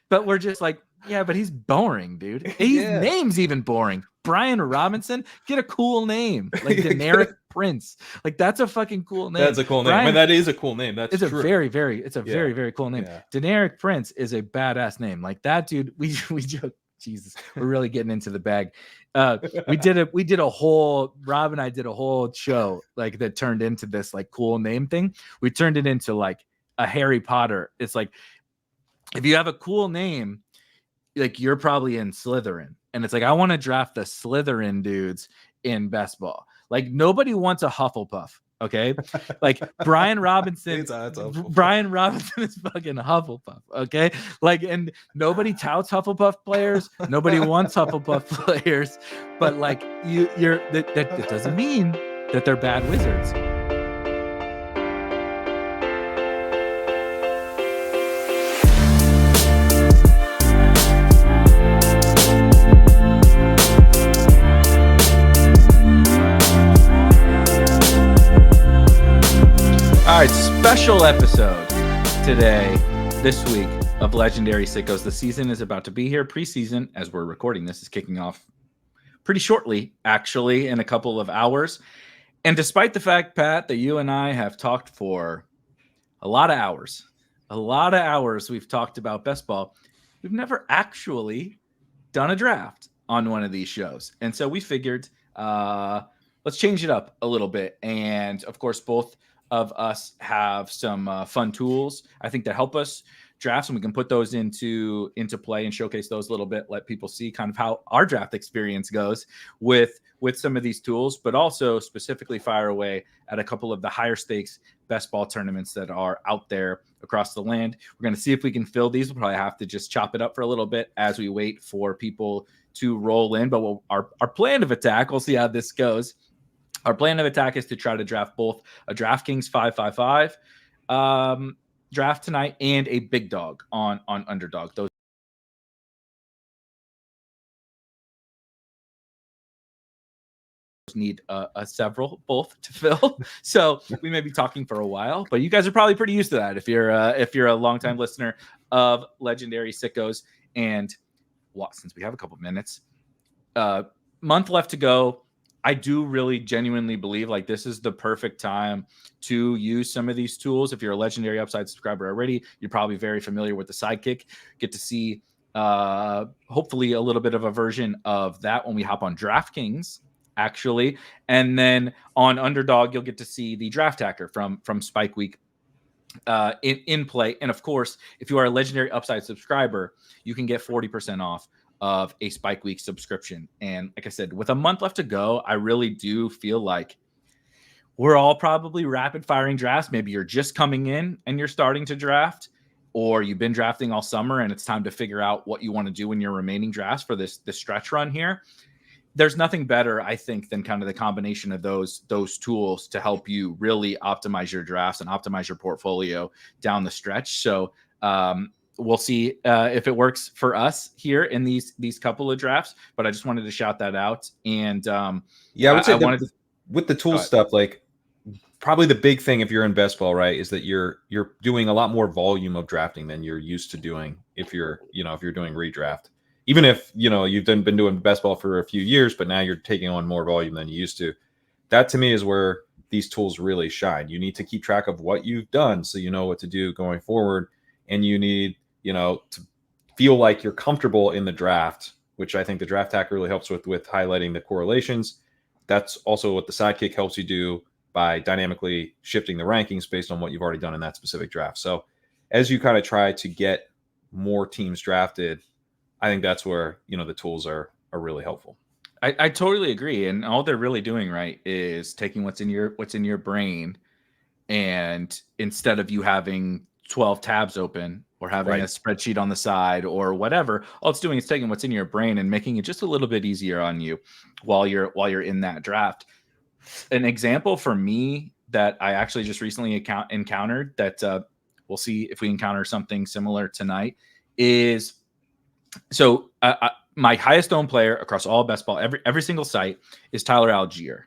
but we're just like, yeah, but he's boring, dude. His name's even boring. Brian Robinson, get a cool name like Deneric Prince. Like that's a fucking cool name. That's a cool name. I mean, that is a cool name. That's it's true. a very, very cool name. Yeah. Deneric Prince is a badass name. Like that dude. We joke. Jesus, we're really getting into the bag. We did a whole Rob and I did a whole show like that turned into this like cool name thing. We turned it into like a Harry Potter. It's like if you have a cool name, like you're probably in Slytherin, and it's like I want to draft the Slytherin dudes in best ball. Like nobody wants a Hufflepuff. Okay, like Brian Robinson. Brian Robinson is fucking Hufflepuff. Okay, like and nobody touts Hufflepuff players. Nobody wants Hufflepuff players. But like that doesn't mean that they're bad wizards. All right, special episode today, this week of Legendary Sickos. The season is about to be here. Preseason, as we're recording this, is kicking off pretty shortly, actually, in a couple of hours. And despite the fact, Pat, that you and I have talked for a lot of hours we've talked about best ball, we've never actually done a draft on one of these shows. And so we figured let's change it up a little bit. And, of course, both of us have some fun tools, I think, that help us drafts, and we can put those into play and showcase those a little bit, let people see kind of how our draft experience goes with some of these tools, but also specifically fire away at a couple of the higher stakes best ball tournaments that are out there across the land. We're going to see if we can fill these. We'll probably have to just chop it up for a little bit as we wait for people to roll in, but our plan of attack, we'll see how this goes. Our plan of attack is to try to draft both a DraftKings 555 draft tonight and a big dog on underdog. Those need several both to fill, so we may be talking for a while. But you guys are probably pretty used to that if you're a longtime listener of Legendary Sickos. And since we have a couple of minutes, month left to go. I do really genuinely believe like this is the perfect time to use some of these tools. If you're a Legendary Upside subscriber already, you're probably very familiar with the Sidekick. Get to see hopefully a little bit of a version of that when we hop on DraftKings, actually. And then on Underdog, you'll get to see the Draft Hacker from Spike Week in play. And of course, if you are a Legendary Upside subscriber, you can get 40% off of a Spike Week subscription. And like I said, with a month left to go, I really do feel like we're all probably rapid firing drafts. Maybe you're just coming in and you're starting to draft, or you've been drafting all summer and it's time to figure out what you want to do in your remaining drafts for this stretch run here. There's nothing better, I think, than kind of the combination of those tools to help you really optimize your drafts and optimize your portfolio down the stretch. So, we'll see if it works for us here in these couple of drafts, but I just wanted to shout that out. And I would say with the tool stuff, like probably the big thing if you're in best ball, right, is that you're doing a lot more volume of drafting than you're used to doing if you're doing redraft. Even if you've been doing best ball for a few years, but now you're taking on more volume than you used to. That to me is where these tools really shine. You need to keep track of what you've done so you know what to do going forward, and you need to feel like you're comfortable in the draft, which I think the Draft Hacker really helps with highlighting the correlations. That's also what the Sidekick helps you do by dynamically shifting the rankings based on what you've already done in that specific draft. So as you kind of try to get more teams drafted, I think that's where, the tools are really helpful. I totally agree. And all they're really doing, right, is taking what's in your brain, and instead of you having 12 tabs open or having a spreadsheet on the side or whatever, all it's doing is taking what's in your brain and making it just a little bit easier on you while you're in that draft. An example for me that I actually just recently encountered that we'll see if we encounter something similar tonight is, so my highest owned player across all best ball, every single site, is Tyler Algier.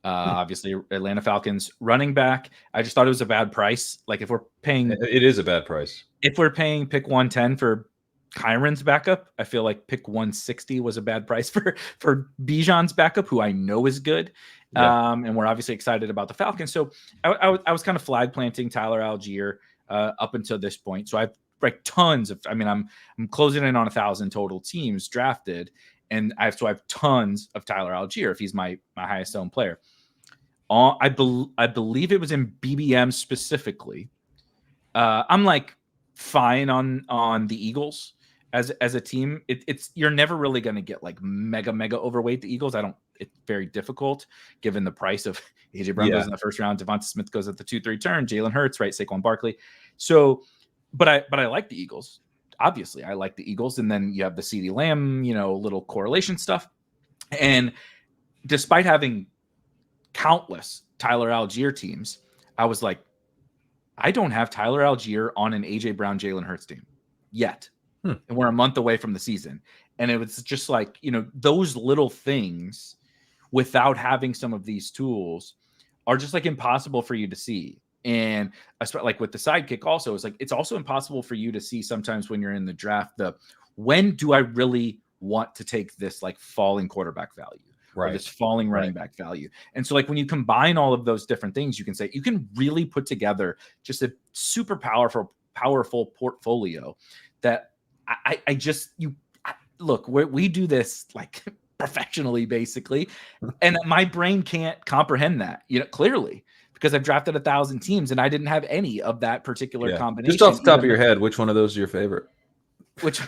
Obviously, Atlanta Falcons running back. I just thought it was a bad price. Like if we're paying, it is a bad price. If we're paying pick 110 for Kyron's backup. I feel like pick 160 was a bad price for Bijan's backup, who I know is good. Yeah. And we're obviously excited about the Falcons. So I was kind of flag planting Tyler Algier up until this point. So I've like tons of, I'm closing in on 1,000 total teams drafted. And I have tons of Tyler Algier if he's my highest owned player. I believe it was in BBM specifically. I'm like fine on the Eagles as a team. It's you're never really going to get like mega overweight the Eagles. It's very difficult given the price of AJ Brown goes in the first round, Devonta Smith goes at the 2-3 turn, Jalen Hurts, right, Saquon Barkley. So, but I like the Eagles. Obviously, I like the Eagles, and then you have the CeeDee Lamb, little correlation stuff. And despite having countless Tyler Algier teams, I was like, I don't have Tyler Algier on an AJ Brown, Jalen Hurts team yet. And we're a month away from the season. And it was just like, those little things without having some of these tools are just like impossible for you to see. And like with the sidekick also, it's also impossible for you to see sometimes when you're in the draft, when do I really want to take this like falling quarterback value? Right. Or this falling running back value. And so like when you combine all of those different things, you can really put together just a super powerful portfolio that look, we do this like professionally basically. And my brain can't comprehend that, clearly, because I've drafted 1,000 teams and I didn't have any of that particular combination. Just off the top of your head, which one of those is your favorite? Which,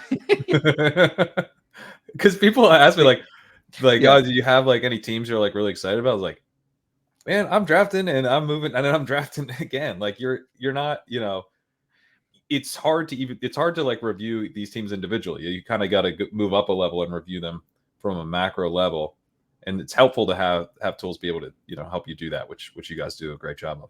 because people ask me like, oh, do you have like any teams you're like really excited about? I was like, man, I'm drafting and I'm moving and then I'm drafting again. Like you're not, it's hard to like review these teams individually. You kind of got to move up a level and review them from a macro level. And it's helpful to have tools be able to, help you do that, which you guys do a great job of.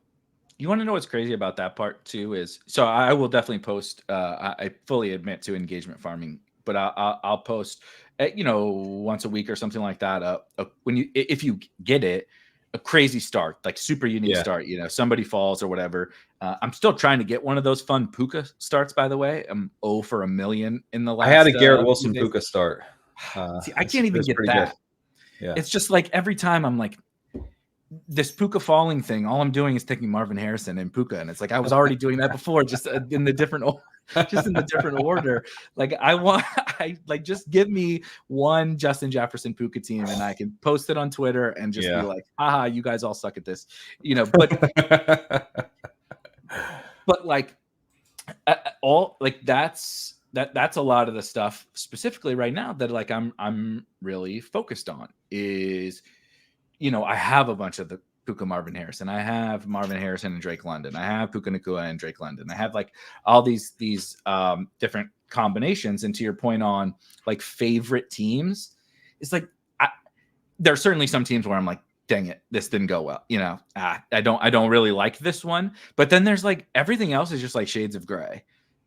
You want to know what's crazy about that part too is, so I will definitely post, I fully admit to engagement farming, but I'll post, once a week or something like that. If you get it, a crazy start, like super unique start, somebody falls or whatever. I'm still trying to get one of those fun Puka starts, by the way. I'm 0 for a million in the last. I had a Garrett Wilson Puka start. See, I can't even get that. Yeah. It's just like every time I'm like, this Puka falling thing, all I'm doing is taking Marvin Harrison and Puka, and it's like I was already doing that before, just in the different order. Like just give me one Justin Jefferson Puka team, and I can post it on Twitter and just be like, "Haha, you guys all suck at this," But but like all like that's a lot of the stuff specifically right now that like I'm really focused on is. I have a bunch of the Puka Marvin Harrison. I have Marvin Harrison and Drake London. I have Puka Nacua and Drake London. I have like all these different combinations. And to your point on like favorite teams, it's like there are certainly some teams where I'm like, dang it, this didn't go well. I don't really like this one. But then there's like everything else is just like shades of gray.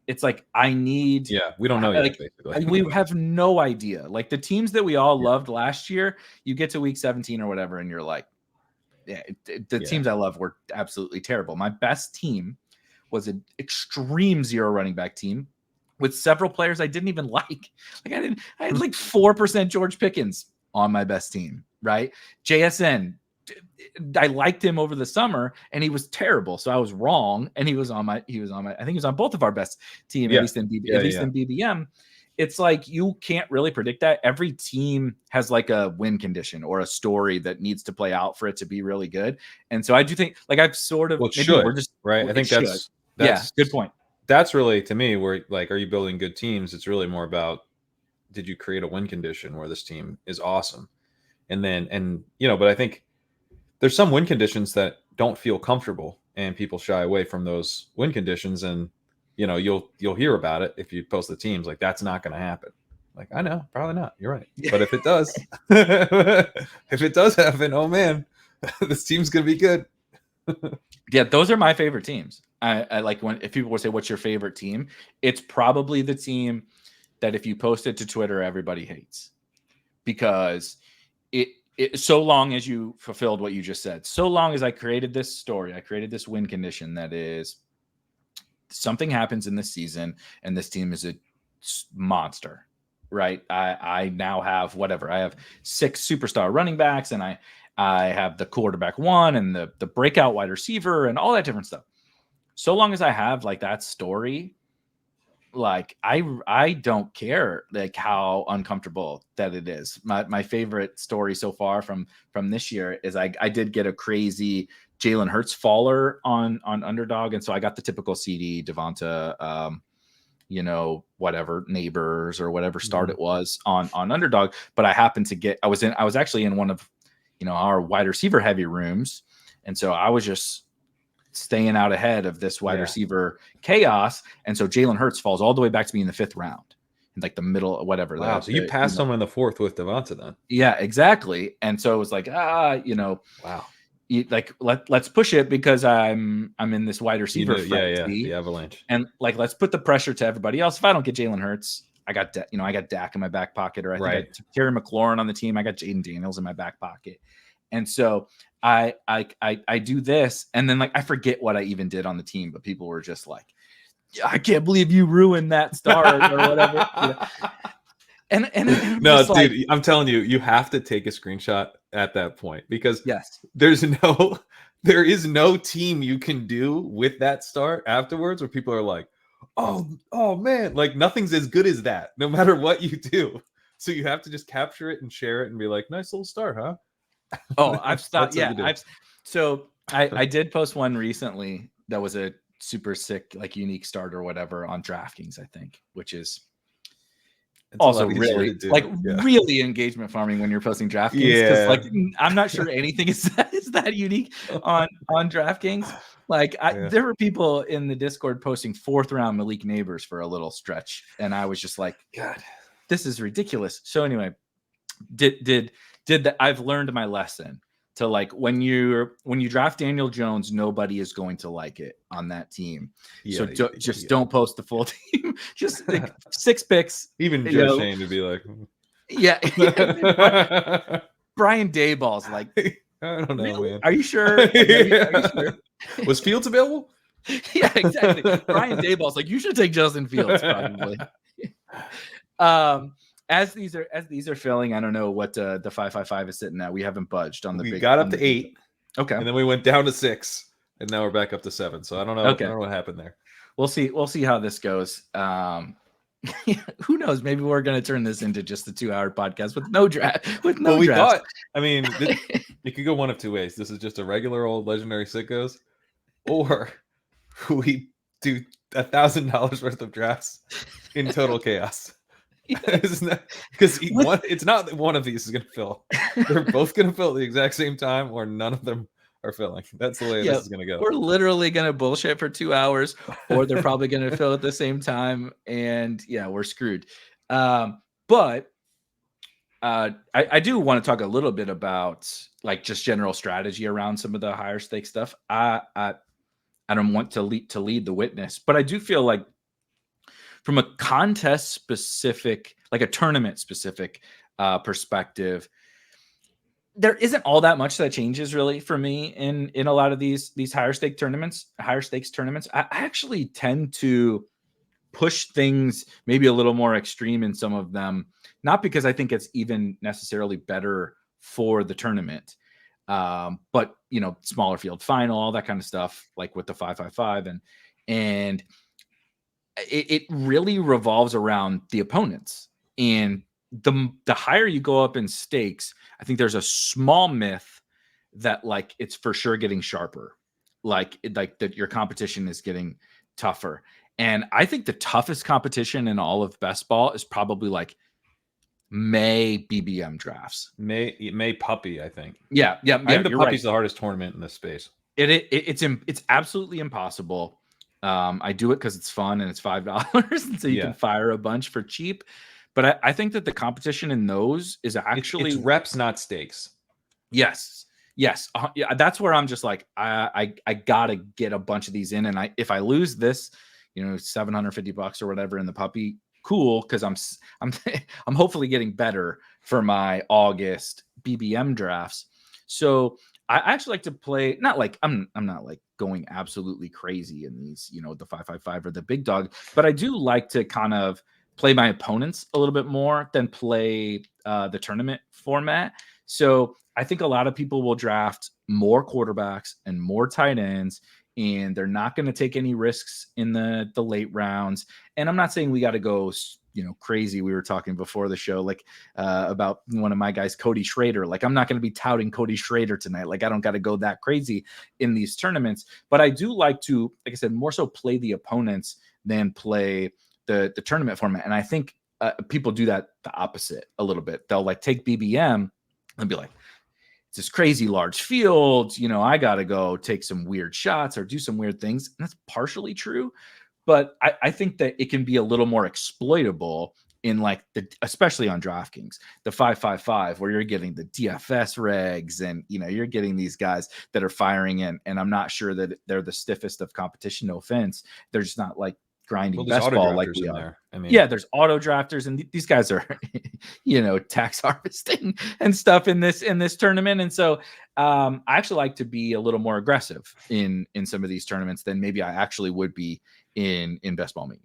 It's like we don't know yet, basically. We have no idea. Like the teams that we all loved last year, you get to week 17 or whatever, and you're like, teams I love were absolutely terrible. My best team was an extreme zero running back team with several players I didn't even like. Like I had like 4% George Pickens on my best team, right? JSN. I liked him over the summer and he was terrible. So I was wrong. And he was on I think he was on both of our best team, at least in BBM. It's like, you can't really predict that. Every team has like a win condition or a story that needs to play out for it to be really good. And so I do think like I've sort of, we're just right. I think that's good point. That's really, to me, where like, are you building good teams? It's really more about, did you create a win condition where this team is awesome? And but I think there's some win conditions that don't feel comfortable and people shy away from those win conditions. And, you'll hear about it if you post the teams like that's not going to happen. Like, I know, probably not. You're right. But if it does, if it does happen, oh man, this team's going to be good. Yeah. Those are my favorite teams. I like if people would say, what's your favorite team? It's probably the team that if you post it to Twitter, everybody hates, because so long as you fulfilled what you just said, so long as I created this story, I created this win condition that is something happens in this season and this team is a monster, right? I now have whatever. I have 6 superstar running backs, and I have the quarterback 1 and the breakout wide receiver and all that different stuff. So long as I have like that story, like I don't care like how uncomfortable that it is. My favorite story so far from this year is I did get a crazy Jalen Hurts faller on Underdog, and so I got the typical CD Devonta, whatever neighbors or whatever start it was on Underdog, but I happened to get I was actually in one of our wide receiver heavy rooms, and so I was just staying out ahead of this wide receiver chaos. And so Jalen Hurts falls all the way back to me in the 5th round, in like the middle, whatever. Wow. So you passed someone in the 4th with Devonta then. Yeah, exactly. And so it was like, wow. Like let's push it because I'm in this wide receiver frenzy. The avalanche. And like, let's put the pressure to everybody else. If I don't get Jalen Hurts, I got Dak in my back pocket, or I think I got Terry McLaurin on the team. I got Jaden Daniels in my back pocket. And so I do this, and then like I forget what I even did on the team, but people were just like, I can't believe you ruined that start or whatever. And no, dude, like, I'm telling you, you have to take a screenshot at that point, because there is no team you can do with that start afterwards where people are like, oh man, like nothing's as good as that, no matter what you do. So you have to just capture it and share it and be like, nice little start, huh? Oh, I've stopped. I did post one recently that was a super sick, like unique start or whatever on DraftKings, I think, which is also really really engagement farming when you're posting DraftKings. Because like I'm not sure anything is that unique on DraftKings. Like there were people in the Discord posting 4th round Malik Neighbors for a little stretch, and I was just like, God, this is ridiculous. So anyway, did that. I've learned my lesson to like when you draft Daniel Jones, nobody is going to like it on that team. So don't post the full team. Just like 6 picks. Even Joe Shane would be like, Brian Dayball's like, I don't know, really? Man. Are you sure? Are you sure? Was Fields available? Yeah, exactly. Brian Dayball's like, you should take Justin Fields probably. As these are filling, I don't know what the 555 is sitting at. We haven't budged on the. We got up to 8, okay, and then we went down to 6, and now we're back up to 7. So I don't know. Okay. I don't know what happened there. We'll see how this goes. Who knows? Maybe we're going to turn this into just a 2-hour podcast with no draft. We thought. I mean, it could go one of 2 ways. This is just a regular old legendary sickos, or we do $1,000 worth of drafts in total chaos. Because it's not that one of these is going to fill. They're both going to fill at the exact same time, or none of them are filling. That's the way this is going to go. We're literally going to bullshit for 2 hours, or they're probably going to fill at the same time, and we're screwed. But I do want to talk a little bit about like just general strategy around some of the higher stake stuff. I don't want to lead the witness, but I do feel like from a contest specific, like a tournament specific perspective, there isn't all that much that changes really for me in a lot of these higher stakes tournaments. I actually tend to push things maybe a little more extreme in some of them, not because I think it's even necessarily better for the tournament, but smaller field final, all that kind of stuff, like with the 555 and it really revolves around the opponents. And the higher you go up in stakes, I think there's a small myth that like it's for sure getting sharper, like that your competition is getting tougher. And I think the toughest competition in all of best ball is probably like May BBM drafts. May Puppy, I think. Yeah. I think the Puppy's the hardest tournament in this space. It's absolutely impossible. I do it because it's fun and it's $5, and so you can fire a bunch for cheap. But I think that the competition in those is actually it's reps, not stakes. Yes. That's where I'm just like I gotta get a bunch of these in, and if I lose this, $750 or whatever in the Puppy, cool, because I'm hopefully getting better for my August BBM drafts. So I actually like to play, not like I'm not like going absolutely crazy in these, the 555 or the big dog, but I do like to kind of play my opponents a little bit more than play the tournament format. So I think a lot of people will draft more quarterbacks and more tight ends, and they're not going to take any risks in the late rounds. And I'm not saying we got to go, crazy. We were talking before the show, like about one of my guys, Cody Schrader. Like, I'm not going to be touting Cody Schrader tonight. Like, I don't got to go that crazy in these tournaments, but I do like to, like I said, more so play the opponents than play the tournament format. And I think people do that the opposite a little bit. They'll like take BBM and be like, it's this crazy large field, I got to go take some weird shots or do some weird things. And that's partially true. But I think that it can be a little more exploitable in like especially on DraftKings, the 5-5-5, where you're getting the DFS regs and, you're getting these guys that are firing in. And I'm not sure that they're the stiffest of competition. No offense. They're just not like grinding best ball like we are. There. I mean, yeah, there's auto drafters, and these guys are, tax harvesting and stuff in this tournament. And so I actually like to be a little more aggressive in some of these tournaments than maybe I actually would be in Best Ball Mania.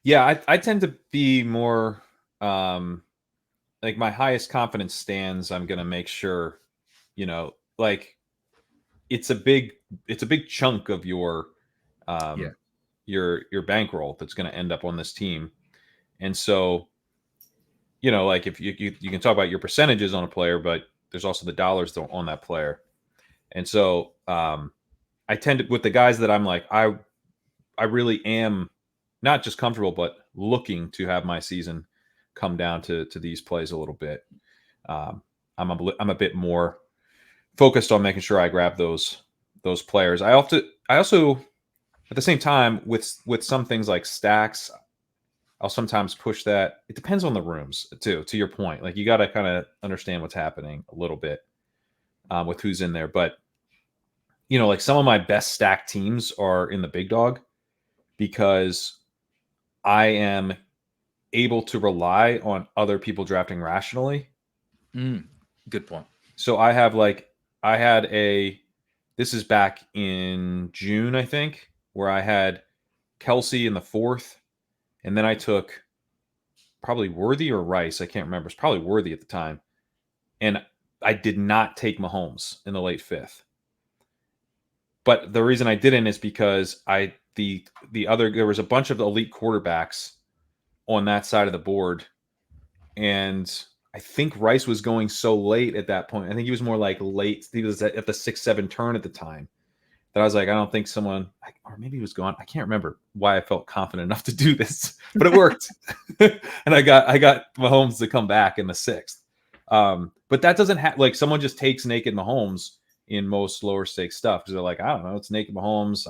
Yeah, I tend to be more like my highest confidence stands. I'm gonna make sure, like it's a big chunk of your your bankroll that's going to end up on this team. And so, like if you can talk about your percentages on a player, but there's also the dollars on that player. And so I tend to, with the guys that I'm like, I really am not just comfortable, but looking to have my season come down to these plays a little bit. I'm a bit more focused on making sure I grab those players. I also at the same time with some things like stacks, I'll sometimes push that. It depends on the rooms too, to your point. Like you got to kind of understand what's happening a little bit with who's in there. But, like some of my best stacked teams are in the big dog because I am able to rely on other people drafting rationally. Good point. So this is back in June, I think, where I had Kelsey in the 4th. And then I took probably Worthy or Rice. I can't remember. It's probably Worthy at the time. And I did not take Mahomes in the late 5th. But the reason I didn't is because there was a bunch of elite quarterbacks on that side of the board. And I think Rice was going so late at that point. I think he was more like late. He was at the 6-7 turn at the time. That I was like, I don't think or maybe he was gone. I can't remember why I felt confident enough to do this, but it worked. And I got Mahomes to come back in the 6th. But that doesn't have like someone just takes naked Mahomes in most lower stakes stuff because they're like, I don't know, it's naked Mahomes.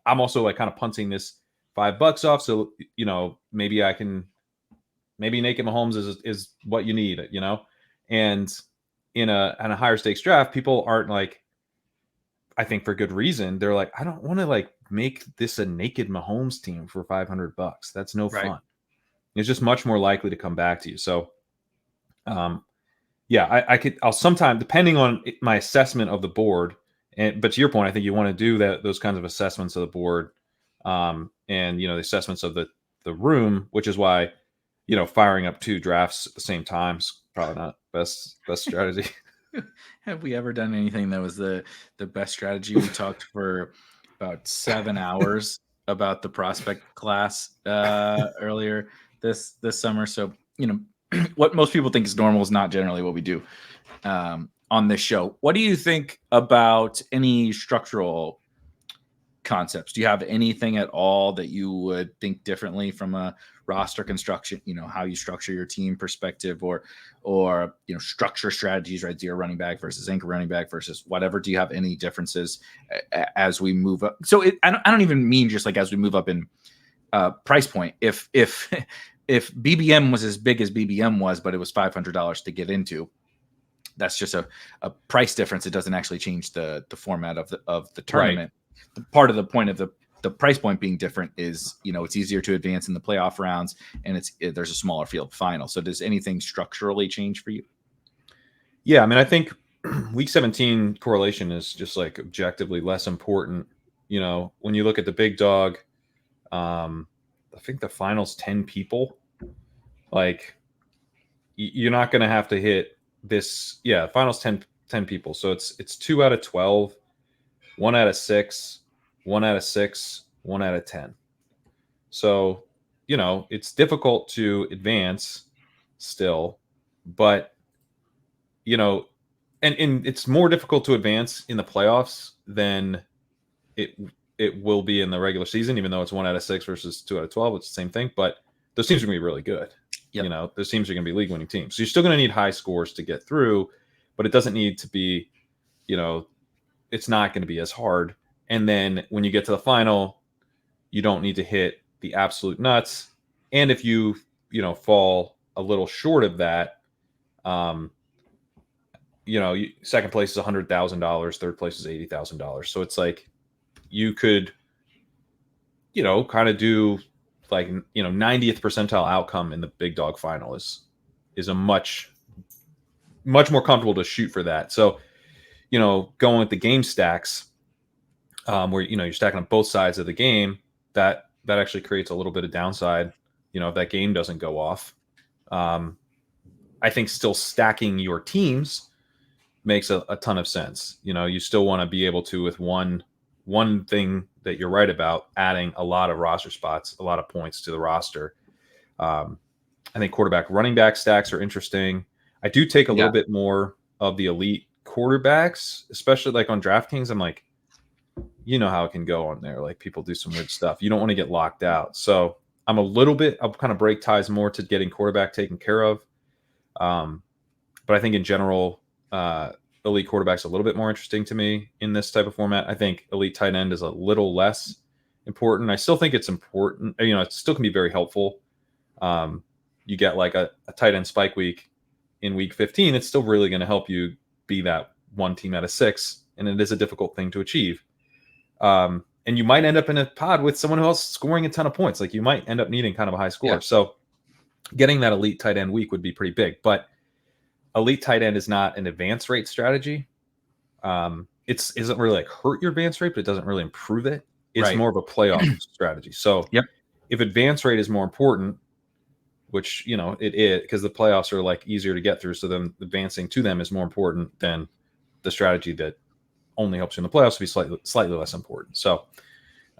I'm also like kind of punting this $5 off, so maybe naked Mahomes is what you need, and in a higher stakes draft, people aren't like. I think for good reason, they're like, I don't want to like make this a naked Mahomes team for $500. That's no fun. It's just much more likely to come back to you. So, I'll sometimes, depending on my assessment of the board, but to your point, I think you want to do those kinds of assessments of the board, and the assessments of the room, which is why, firing up 2 drafts at the same time is probably not best strategy. Have we ever done anything that was the best strategy? We talked for about 7 hours about the prospect class earlier this summer. So, what most people think is normal is not generally what we do on this show. What do you think about any structural concepts? Do you have anything at all that you would think differently from a roster construction, how you structure your team perspective or structure strategies, right? Zero running back versus anchor running back versus whatever. Do you have any differences as we move up? So I don't even mean just like as we move up in price point. If BBM was as big as BBM was, but it was $500 to get into, that's just a price difference. It doesn't actually change the format of the tournament. Right. Part of the point of the price point being different is, it's easier to advance in the playoff rounds and there's a smaller field final. So does anything structurally change for you? Yeah. I mean, I think week 17 correlation is just like objectively less important. When you look at the big dog, the I think the finals 10 people. Like, you're not going to have to hit this. Yeah, finals 10 people. So it's 2 out of 12, 1 out of 6, 1 out of 6, 1 out of 10. So, it's difficult to advance still, but, and it's more difficult to advance in the playoffs than it will be in the regular season, even though it's 1 out of 6 versus 2 out of 12. It's the same thing, but those teams are going to be really good. Yep. Those teams are going to be league-winning teams. So you're still going to need high scores to get through, but it doesn't need to be, it's not going to be as hard. And then when you get to the final, you don't need to hit the absolute nuts. And if you, fall a little short of that, second place is $100,000, third place is $80,000. So it's like you could, kind of do like 90th percentile outcome in the big dog final is a much more comfortable to shoot for that. So going with the game stacks, where you're stacking on both sides of the game, that actually creates a little bit of downside if that game doesn't go off. I think still stacking your teams makes a ton of sense. You still want to be able to, with one thing that you're right about, adding a lot of roster spots, a lot of points to the roster. I think quarterback, running back stacks are interesting. I do take a little bit more of the elite quarterbacks, especially like on DraftKings. I'm like, how it can go on there. Like, people do some weird stuff. You don't want to get locked out. So I'll kind of break ties more to getting quarterback taken care of. But I think in general, elite quarterback's a little bit more interesting to me in this type of format. I think elite tight end is a little less important. I still think it's important. It still can be very helpful. You get like a tight end spike week in week 15. It's still really going to help you be that one team out of 6. And it is a difficult thing to achieve. And you might end up in a pod with someone else scoring a ton of points. Like, you might end up needing kind of a high score. Yeah. So getting that elite tight end week would be pretty big. But elite tight end is not an advance rate strategy. It isn't really like hurt your advance rate, but it doesn't really improve it. It's more of a playoff strategy. So if advance rate is more important, which, it is, because the playoffs are like easier to get through. So then advancing to them is more important than the strategy that only helps you in the playoffs to be slightly less important. So,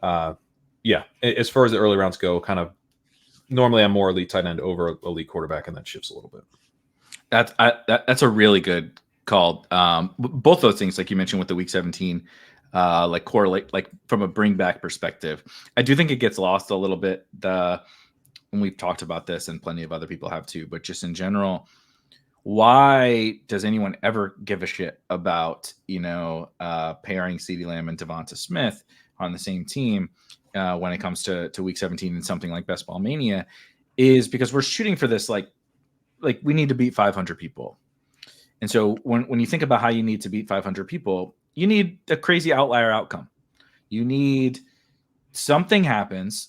as far as the early rounds go, kind of normally I'm more elite tight end over elite quarterback, and that shifts a little bit. That's a really good call. Both those things, like you mentioned with the week 17, like correlate, like from a bring back perspective. I do think it gets lost a little bit. And we've talked about this, and plenty of other people have too, but just in general, why does anyone ever give a shit about, pairing CeeDee Lamb and Devonta Smith on the same team when it comes to week 17 and something like Best Ball Mania? Is because we're shooting for this, like we need to beat 500 people. And so when you think about how you need to beat 500 people, you need a crazy outlier outcome. You need something happens.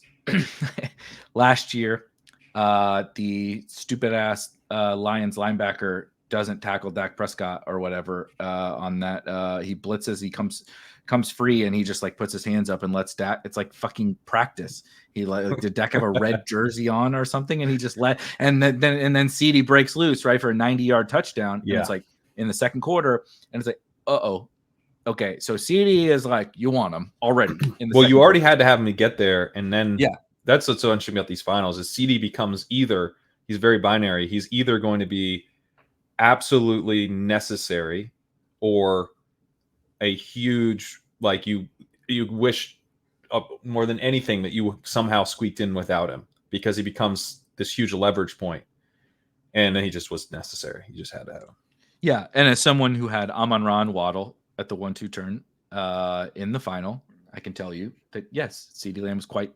Last year, the stupid ass Lions linebacker doesn't tackle Dak Prescott or whatever on that. He blitzes, he comes free, and he just like puts his hands up and lets Dak. It's like fucking practice. He like, did Dak have a red jersey on or something? And he just and then CeeDee breaks loose, right, for a 90-yard touchdown. Yeah. And it's like in the second quarter, and it's like, okay, so CeeDee is like, you want him already. You already had to have him to get there, and then that's what's so interesting about these finals is CeeDee becomes he's very binary. He's either going to be absolutely necessary or a huge, like, you wish more than anything that you somehow squeaked in without him, because he becomes this huge leverage point. And then he just was necessary. He just had to have him. Yeah, and as someone who had Amon-Ra Waddle at the 1-2 turn in the final, I can tell you that yes, CeeDee Lamb is quite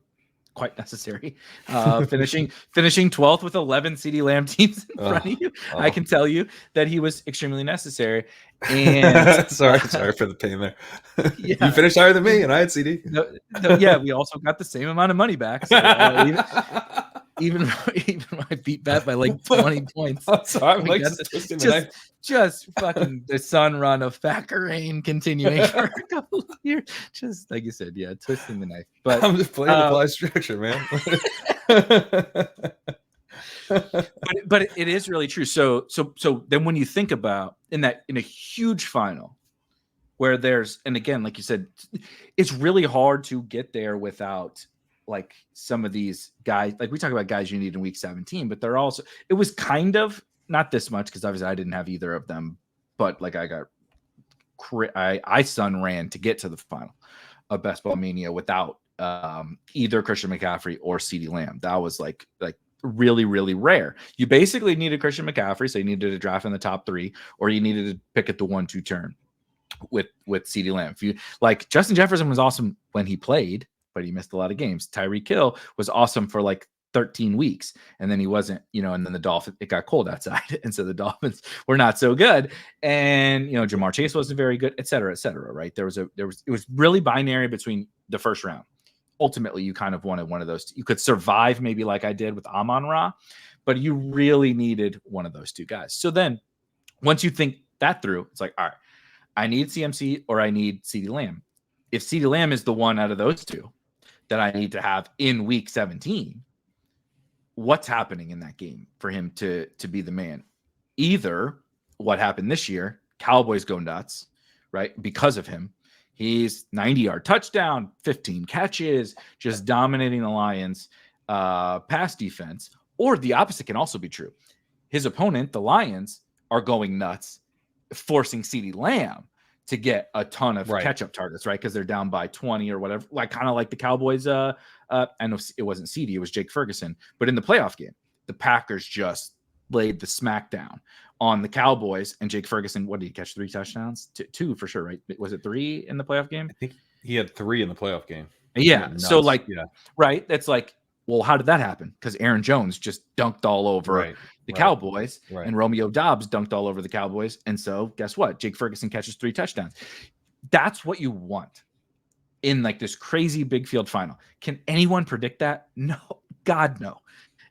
necessary. Finishing 12th with 11 CeeDee Lamb teams in front of you. I can tell you that he was extremely necessary. And sorry for the pain there. Yeah. You finished higher than me, and I had CeeDee. No, we also got the same amount of money back. So, even I beat that by like 20 points. I'm like just fucking the sun run of Pat Kerrane continuing for a couple of years. Just like you said, twisting the knife. But I'm just playing the fly structure, man. but it is really true. So then when you think about in a huge final where there's, and again, like you said, it's really hard to get there without like some of these guys. Like we talk about guys you need in week 17, but they're also, it was kind of not this much because obviously I didn't have either of them, but like I sun ran to get to the final of Best Ball Mania without either Christian McCaffrey or CeeDee Lamb. That was like really, really rare. You basically needed Christian McCaffrey, so you needed to draft in the top 3, or you needed to pick at the 1-2 turn with CeeDee Lamb. If you like, Justin Jefferson was awesome when he played, but he missed a lot of games. Tyreek Hill was awesome for like 13 weeks, and then he wasn't, and then the Dolphins, it got cold outside, and so the Dolphins were not so good, and Jamar Chase wasn't very good, et cetera, right? It was really binary between the first round. Ultimately, you kind of wanted one of those. You could survive maybe like I did with Amon-Ra, but you really needed one of those two guys. So then once you think that through, it's like, all right, I need CMC or I need CeeDee Lamb. If CeeDee Lamb is the one out of those two that I need to have in week 17, what's happening in that game for him to be the man? Either what happened this year, Cowboys go nuts, right? Because of him. He's 90-yard touchdown, 15 catches, just dominating the Lions pass defense. Or the opposite can also be true. His opponent, the Lions, are going nuts, forcing CeeDee Lamb to get a ton of catch-up targets, right? Because they're down by 20 or whatever, like kind of like the Cowboys. I know it wasn't CeeDee, it was Jake Ferguson. But in the playoff game, the Packers just laid the smackdown on the Cowboys, and Jake Ferguson, what did he catch? 3 touchdowns? 2 for sure, right? Was it 3 in the playoff game? I think he had 3 in the playoff game. Yeah. So right. That's like, well, how did that happen? Because Aaron Jones just dunked all over the Cowboys, and Romeo Doubs dunked all over the Cowboys. And so guess what? Jake Ferguson catches 3 touchdowns. That's what you want in like this crazy big field final. Can anyone predict that? No, God, no.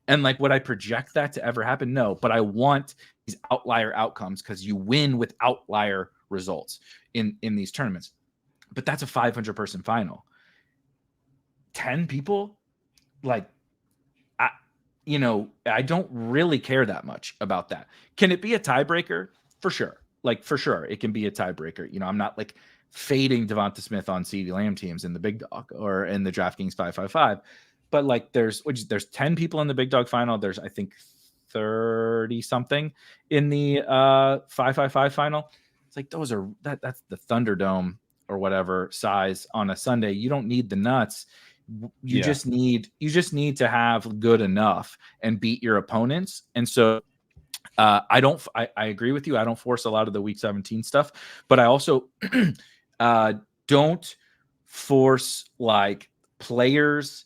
And like, would I project that to ever happen? No, but I want these outlier outcomes because you win with outlier results in these tournaments. But that's a 500-person final. 10 people, like, I don't really care that much about that. Can it be a tiebreaker? For sure. Like, for sure, it can be a tiebreaker. I'm not like fading Devonta Smith on CeeDee Lamb teams in the big dog or in the DraftKings 555. But like there's 10 people in the big dog final. There's, I think, 30 something in the 555 final. It's like that's the Thunderdome or whatever size on a Sunday. You don't need the nuts. You just need to have good enough and beat your opponents. And so I agree with you. I don't force a lot of the week 17 stuff, but I also don't force like players.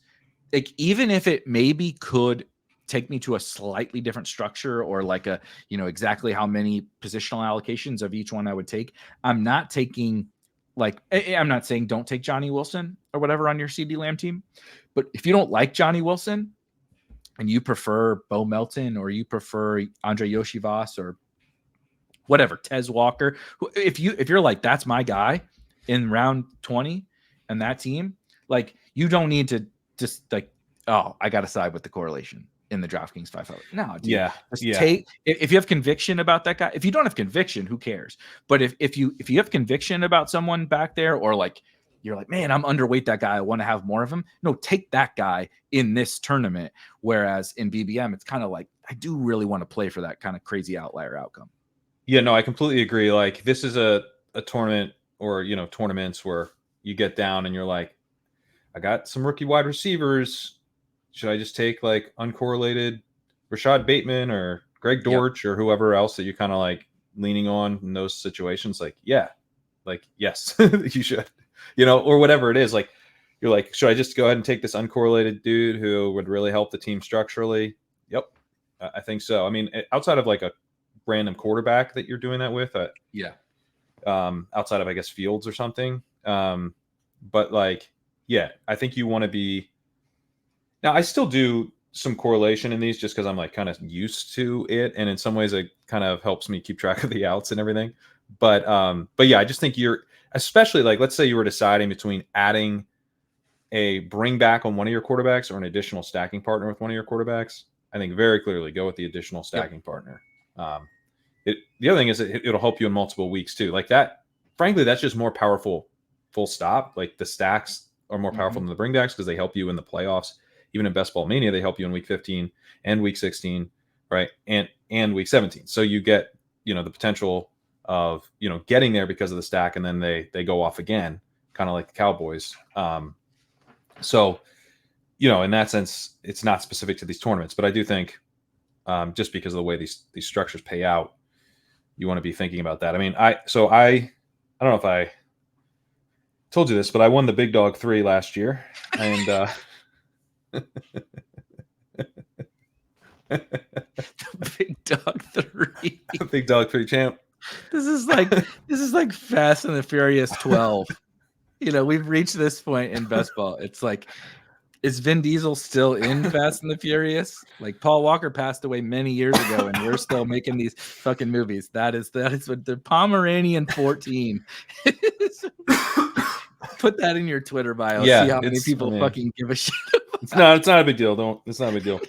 Like, even if it maybe could take me to a slightly different structure or like a, exactly how many positional allocations of each one I would take, I'm not taking I'm not saying don't take Johnny Wilson or whatever on your CeeDee Lamb team, but if you don't like Johnny Wilson and you prefer Bo Melton or you prefer Andre Yoshivas or whatever, Tez Walker, if you're like, that's my guy in round 20 and that team, like, you don't need to just like, oh, I got to side with the correlation in the DraftKings 500. No, dude, take, if you have conviction about that guy. If you don't have conviction, who cares? But if you have conviction about someone back there, or like you're like, man, I'm underweight that guy, I want to have more of him. No, take that guy in this tournament. Whereas in BBM, it's kind of like, I do really want to play for that kind of crazy outlier outcome. Yeah, no, I completely agree. Like, this is a tournament or tournaments where you get down and you're like, I got some rookie wide receivers. Should I just take like uncorrelated Rashad Bateman or Greg Dortch or whoever else that you're kind of like leaning on in those situations? Like, yeah, like, yes, you should, or whatever it is. Like, you're like, should I just go ahead and take this uncorrelated dude who would really help the team structurally? Yep. I think so. I mean, outside of like a random quarterback that you're doing that with, outside of, I guess, Fields or something. But like, yeah, I think you want to be. Now, I still do some correlation in these just because I'm like kind of used to it, and in some ways it kind of helps me keep track of the outs and everything. But yeah, I just think you're, especially like, let's say you were deciding between adding a bring back on one of your quarterbacks or an additional stacking partner with one of your quarterbacks, I think very clearly go with the additional stacking partner. The other thing is it'll help you in multiple weeks too. Like that, frankly, that's just more powerful, full stop. Like the stacks are more powerful than the bringbacks because they help you in the playoffs. Even in Best Ball Mania, they help you in week 15 and week 16, right? And week 17. So you get, the potential of, getting there because of the stack, and then they go off again, kind of like the Cowboys. So, in that sense, it's not specific to these tournaments, but I do think just because of the way these structures pay out, you want to be thinking about that. I mean, I don't know if I told you this, but I won the Big Dog 3 last year, and Big Dog 3. Big Dog 3 champ. This is like Fast and the Furious 12. We've reached this point in best ball. It's like, is Vin Diesel still in Fast and the Furious? Like Paul Walker passed away many years ago, and we're still making these fucking movies. That is what the Pomeranian 14. Put that in your Twitter bio. Yeah, see how many people fucking give a shit. It's not a big deal. It's not a big deal.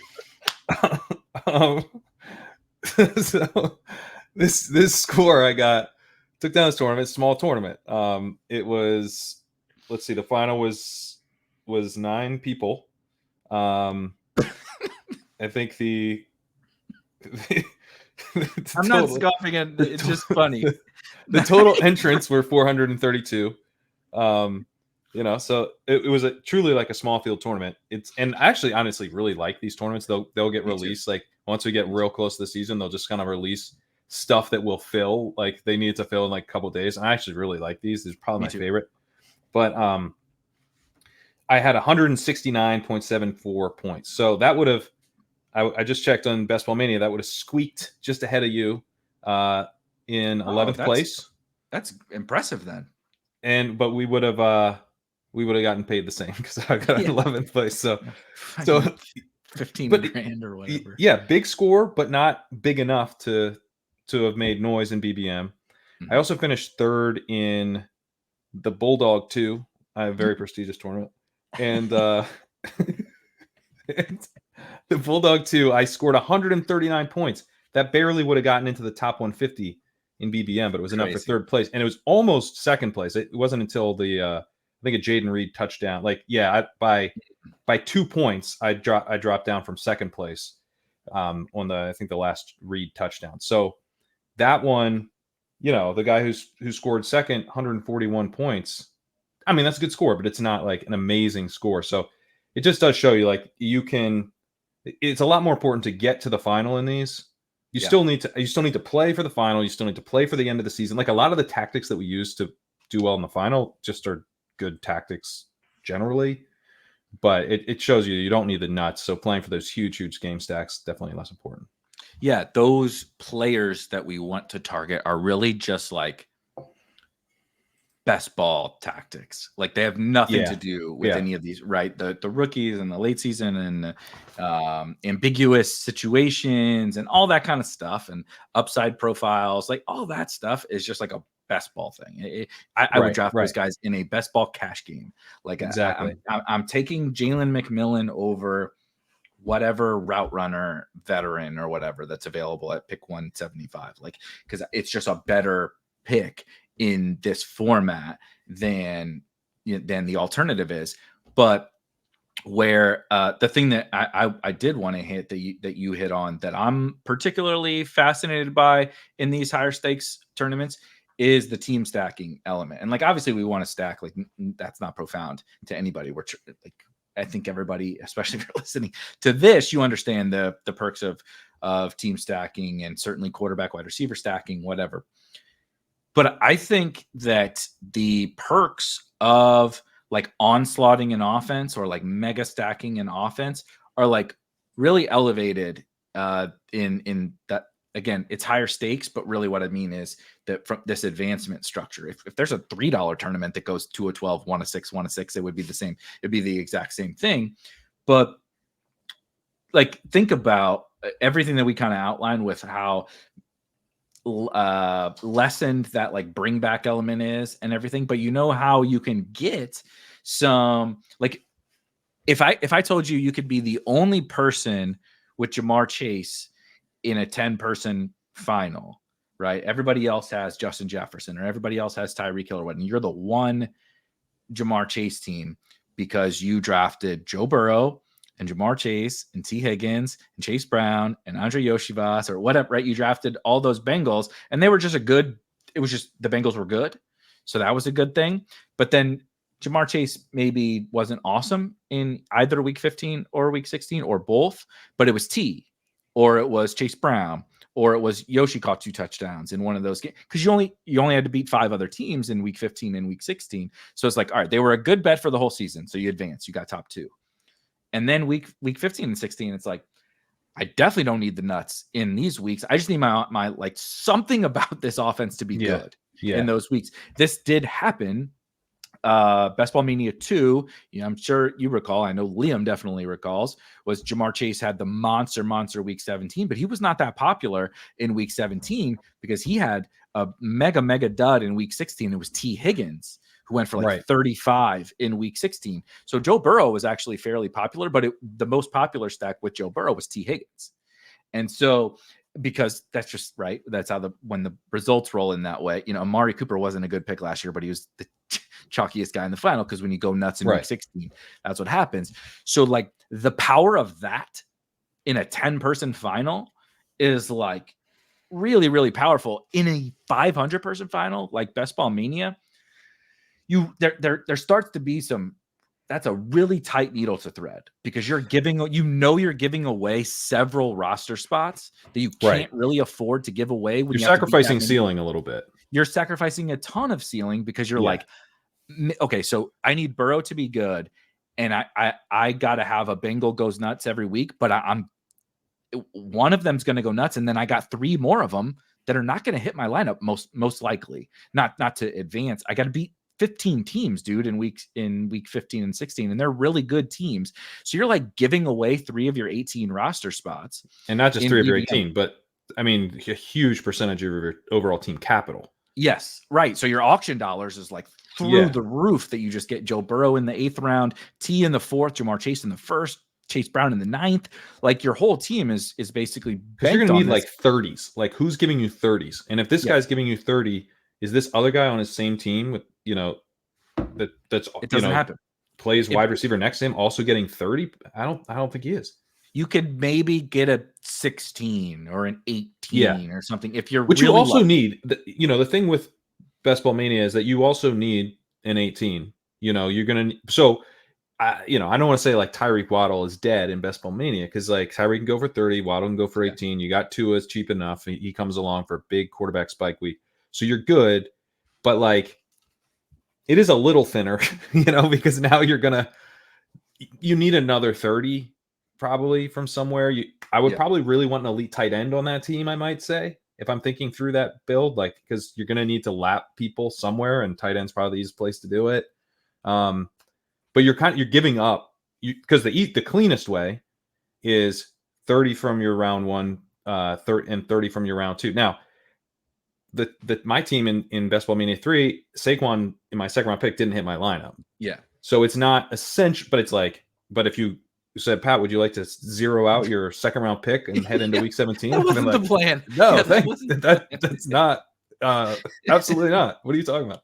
So this score I got, took down this tournament, small tournament. It was, let's see, the final was 9 people. I think I'm not scoffing at it. It's just funny. The total entrants were 432. So it was truly like a small field tournament. And I actually honestly really like these tournaments. They'll get released. Like once we get real close to the season, they'll just kind of release stuff that will fill, like they need to fill in like a couple days. And I actually really like these. These are probably my favorite. But I had 169.74 points. So that would have, I just checked on Best Ball Mania, that would have squeaked just ahead of you in 11th place. That's impressive then. But we would have gotten paid the same because I got 11th place. So 15 grand or whatever. Yeah, big score, but not big enough to have made noise in BBM. I also finished 3rd in the Bulldog 2, a very prestigious tournament. And the Bulldog 2, I scored 139 points. That barely would have gotten into the top 150 in BBM, but it was enough for 3rd place. And it was almost 2nd place. It wasn't until I think a Jaden Reed touchdown. By 2 points, I dropped down from 2nd place on I think the last Reed touchdown. So that one, the guy who scored 2nd, 141 points. I mean, that's a good score, but it's not like an amazing score. So it just does show you it's a lot more important to get to the final in these. You still need to play for the final. You still need to play for the end of the season. Like a lot of the tactics that we use to do well in the final just are good tactics generally, but it shows you don't need the nuts. So playing for those huge game stacks, definitely less important. Yeah. Those players that we want to target are really just like best ball tactics. Like they have nothing to do with any of these, right? The rookies and the late season and ambiguous situations and all that kind of stuff and upside profiles, like all that stuff is just like a best ball thing. I would draft those guys in a best ball cash game. Like exactly. I'm taking Jalen McMillan over whatever route runner veteran or whatever that's available at pick 175, like, because it's just a better pick in this format than the alternative is. But where the thing that I did want to hit that you hit on that I'm particularly fascinated by in these higher stakes tournaments is the team stacking element. And like obviously we want to stack, like that's not profound to anybody. We're like, I think everybody, especially if you're listening to this, you understand the perks of team stacking and certainly quarterback, wide receiver stacking, whatever. But I think that the perks of like onslaughting in offense or like mega stacking in offense are like really elevated in that. Again, it's higher stakes, but really what I mean is that from this advancement structure, if there's a $3 tournament that goes 2 of 12, 1 of 6, 1 of 6, it would be the same. It'd be the exact same thing. But like, think about everything that we kind of outlined with how lessened that like bring back element is and everything. But you know how you can get some, like if I told you could be the only person with Jamar Chase in a 10-person final, right? Everybody else has Justin Jefferson, or everybody else has Tyreek Hill or what, and you're the one Jamar Chase team because you drafted Joe Burrow and Jamar Chase and T. Higgins and Chase Brown and Andre Yoshivas or whatever, right? You drafted all those Bengals, and they were just it was just the Bengals were good. So that was a good thing. But then Jamar Chase maybe wasn't awesome in either week 15 or week 16 or both, but it was T, or it was Chase Brown, or it was Yoshi caught 2 touchdowns in one of those games, because you only had to beat 5 other teams in week 15 and week 16. So it's like, all right, they were a good bet for the whole season. So you advance, you got top 2. And then week 15 and 16, it's like, I definitely don't need the nuts in these weeks. I just need my like something about this offense to be good in those weeks. This did happen. Best Ball Mania 2, I'm sure you recall, I know Liam definitely recalls, was Jamar Chase had the monster week 17, but he was not that popular in week 17 because he had a mega dud in week 16. It was T. Higgins, who went for like 35 in week 16. So Joe Burrow was actually fairly popular, but the most popular stack with Joe Burrow was T. Higgins. And so, because that's just right, that's how when the results roll in that way. Amari Cooper wasn't a good pick last year, but he was the chalkiest guy in the final, because when you go nuts in week 16, that's what happens. So like the power of that in a 10-person final is like really, really powerful. In a 500-person final, like Best Ball Mania, there starts to be that's a really tight needle to thread, because you're giving away several roster spots that you can't really afford to give away. When you're sacrificing ceiling a little bit. You're sacrificing a ton of ceiling, because you're like, okay, so I need Burrow to be good, and I got to have a Bengal goes nuts every week, but I'm one of them's going to go nuts, and then I got 3 more of them that are not going to hit my lineup most likely, not to advance. I got to beat 15 teams, dude, in week 15 and 16, and they're really good teams. So you're like giving away 3 of your 18 roster spots, and not just 3 of your 18, but I mean a huge percentage of your overall team capital. Yes, right. So your auction dollars is like through the roof, that you just get Joe Burrow in the 8th round, T in the 4th, Jamar Chase in the 1st, Chase Brown in the 9th. Like your whole team is basically, because you're going to need like 30s. Like who's giving you 30s? And if this guy's giving you 30, is this other guy on his same team with that's it doesn't happen, plays wide receiver next to him also getting 30? I don't think he is. You could maybe get a 16 or an 18 or something if you're. Which really you also lucky. need. The thing with Best Ball Mania is that you also need an 18. You're gonna. So, I don't want to say like Tyreek Waddle is dead in Best Ball Mania, because like Tyreek can go for 30, Waddle can go for 18. You got Tua is cheap enough. He comes along for a big quarterback spike week, so you're good. But like, it is a little thinner, because now you need another 30. Probably from somewhere. I would probably really want an elite tight end on that team, I might say, if I'm thinking through that build, like, because you're going to need to lap people somewhere, and tight end's probably the easiest place to do it. But you're giving up, because the cleanest way is 30 from your round 1, 30 from your round 2. Now, my team in Best Ball Mania 3, Saquon in my 2nd round pick didn't hit my lineup. Yeah. So it's not essential, but it's like, but if you said, Pat, would you like to zero out your 2nd round pick and head into week 17? That wasn't the plan. No, that's not. Absolutely not. What are you talking about?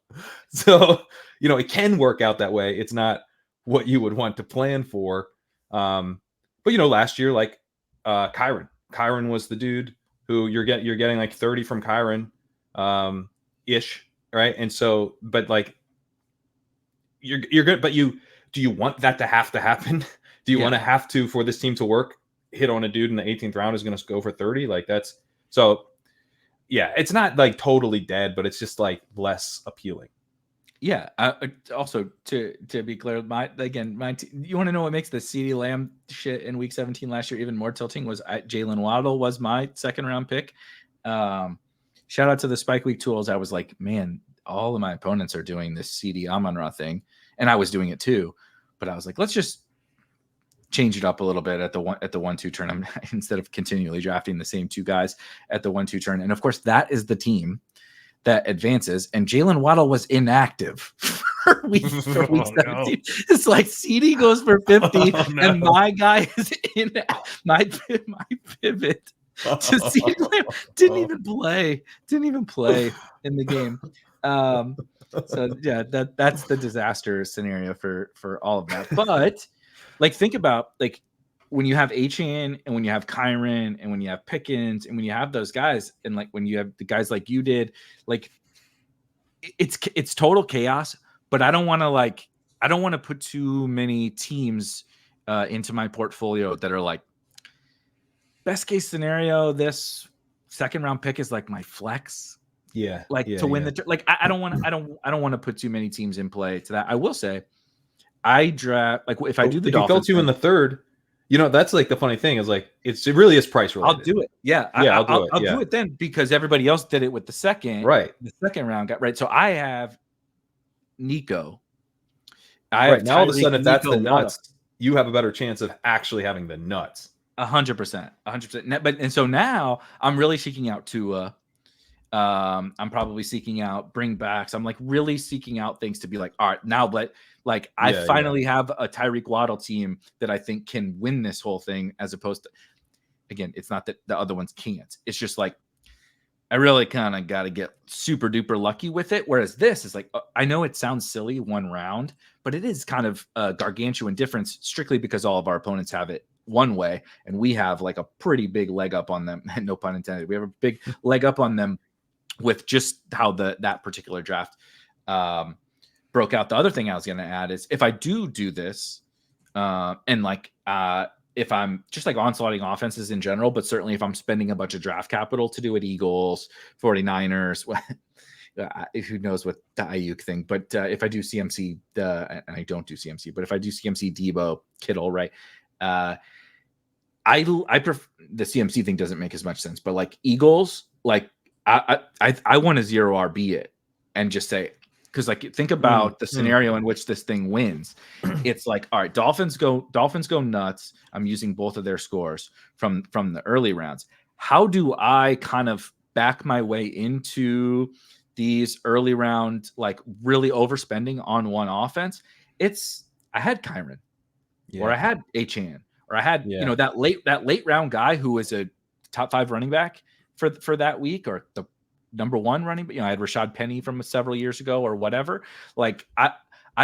So, it can work out that way. It's not what you would want to plan for. But last year, like Kyron was the dude who you're getting like 30 from Kyron, ish, right? And so, but like you're good. But do you want that to happen? Do you want to have to, for this team to work, hit on a dude in the 18th round who's going to go for 30? Like that's so. Yeah, it's not like totally dead, but it's just like less appealing. Yeah. Also, to be clear, you want to know what makes the CeeDee Lamb shit in week 17 last year even more tilting was Jalen Waddle was my 2nd round pick. Shout out to the Spike Week tools. I was like, man, all of my opponents are doing this CD Amon-Ra thing, and I was doing it too. But I was like, let's just change it up a little bit at the 1-2 turn instead of continually drafting the same 2 guys at the 1-2 turn. And of course, that is the team that advances. And Jalen Waddle was inactive for week 17. No. It's like CD goes for 50, and my guy is in my pivot to CD Lamb didn't even play in the game. So yeah, that's the disaster scenario for all of that. But like, think about like when you have Achane and when you have Kyron and when you have Pickens and when you have those guys, and like when you have the guys like you did, like it's total chaos. But I don't want to put too many teams into my portfolio that are like, best case scenario, this second round pick is like my flex. Yeah. To win the like I don't want to put too many teams in play to that. I will say I draft, like if I do the if Dolphins, he fell to in the third, that's like the funny thing is like it really is price related. I'll do it. Yeah. I'll do it then because everybody else did it with the second round got right. So I have Nico. Now all of a sudden, if that's the nuts, you have a better chance of actually having the nuts. 100%. But and so now I'm really seeking out Tua. I'm probably seeking out bringbacks. I'm like really seeking out things to be like, all right, now, but like I finally have a Tyreek Waddle team that I think can win this whole thing, as opposed to, again, it's not that the other ones can't. It's just like I really kind of got to get super duper lucky with it. Whereas this is like, I know it sounds silly one round, but it is kind of a gargantuan difference strictly because all of our opponents have it one way and we have like a pretty big leg up on them. No pun intended. We have a big leg up on them with just how that particular draft broke out. The other thing I was going to add is if I do this and like if I'm just like onslaughting offenses in general, but certainly if I'm spending a bunch of draft capital to do it, Eagles, 49ers, who knows what the Ayuk thing, but if I do CMC, and I don't do CMC, but if I do CMC, Debo, Kittle, right? I prefer the CMC thing doesn't make as much sense, but like Eagles, like I want to 0 RB it and just say, because like think about the scenario in which this thing wins. It's like, all right, Dolphins go nuts. I'm using both of their scores from the early rounds. How do I kind of back my way into these early round, like really overspending on one offense? I had Kyron, or I had Achane, or I had that late round guy who was a top 5 running back for that week, or the number 1 running back. I had Rashad Penny from several years ago or whatever. Like I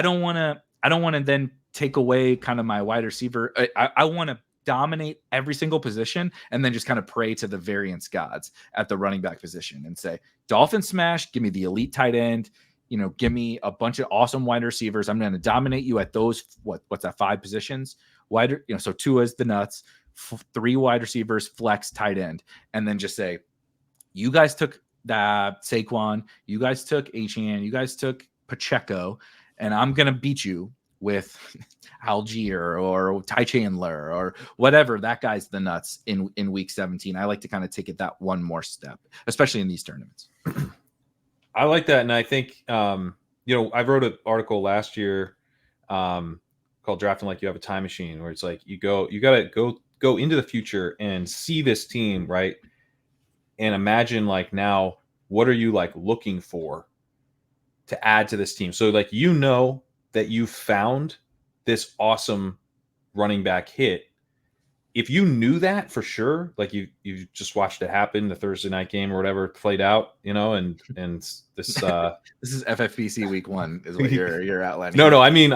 don't want to then take away kind of my wide receiver. I want to dominate every single position and then just kind of pray to the variance gods at the running back position and say, Dolphins smash, give me the elite tight end, give me a bunch of awesome wide receivers. I'm going to dominate you at those, what's that, 5 positions wider, so Tua's the nuts, 3 wide receivers, flex, tight end, and then just say, you guys took that Saquon, you guys took Achane, you guys took Pacheco, and I'm going to beat you with Algier or Ty Chandler or whatever. That guy's the nuts in week 17. I like to kind of take it that one more step, especially in these tournaments. I like that. And I think, I wrote an article last year called Drafting Like You Have a Time Machine, where it's like, you got to go into the future and see this team, right? And imagine like, now, what are you like looking for to add to this team? So like, that you found this awesome running back hit. If you knew that for sure, like you just watched it happen, the Thursday night game or whatever played out, and this this is FFPC week 1 is what you're outlining. No, I mean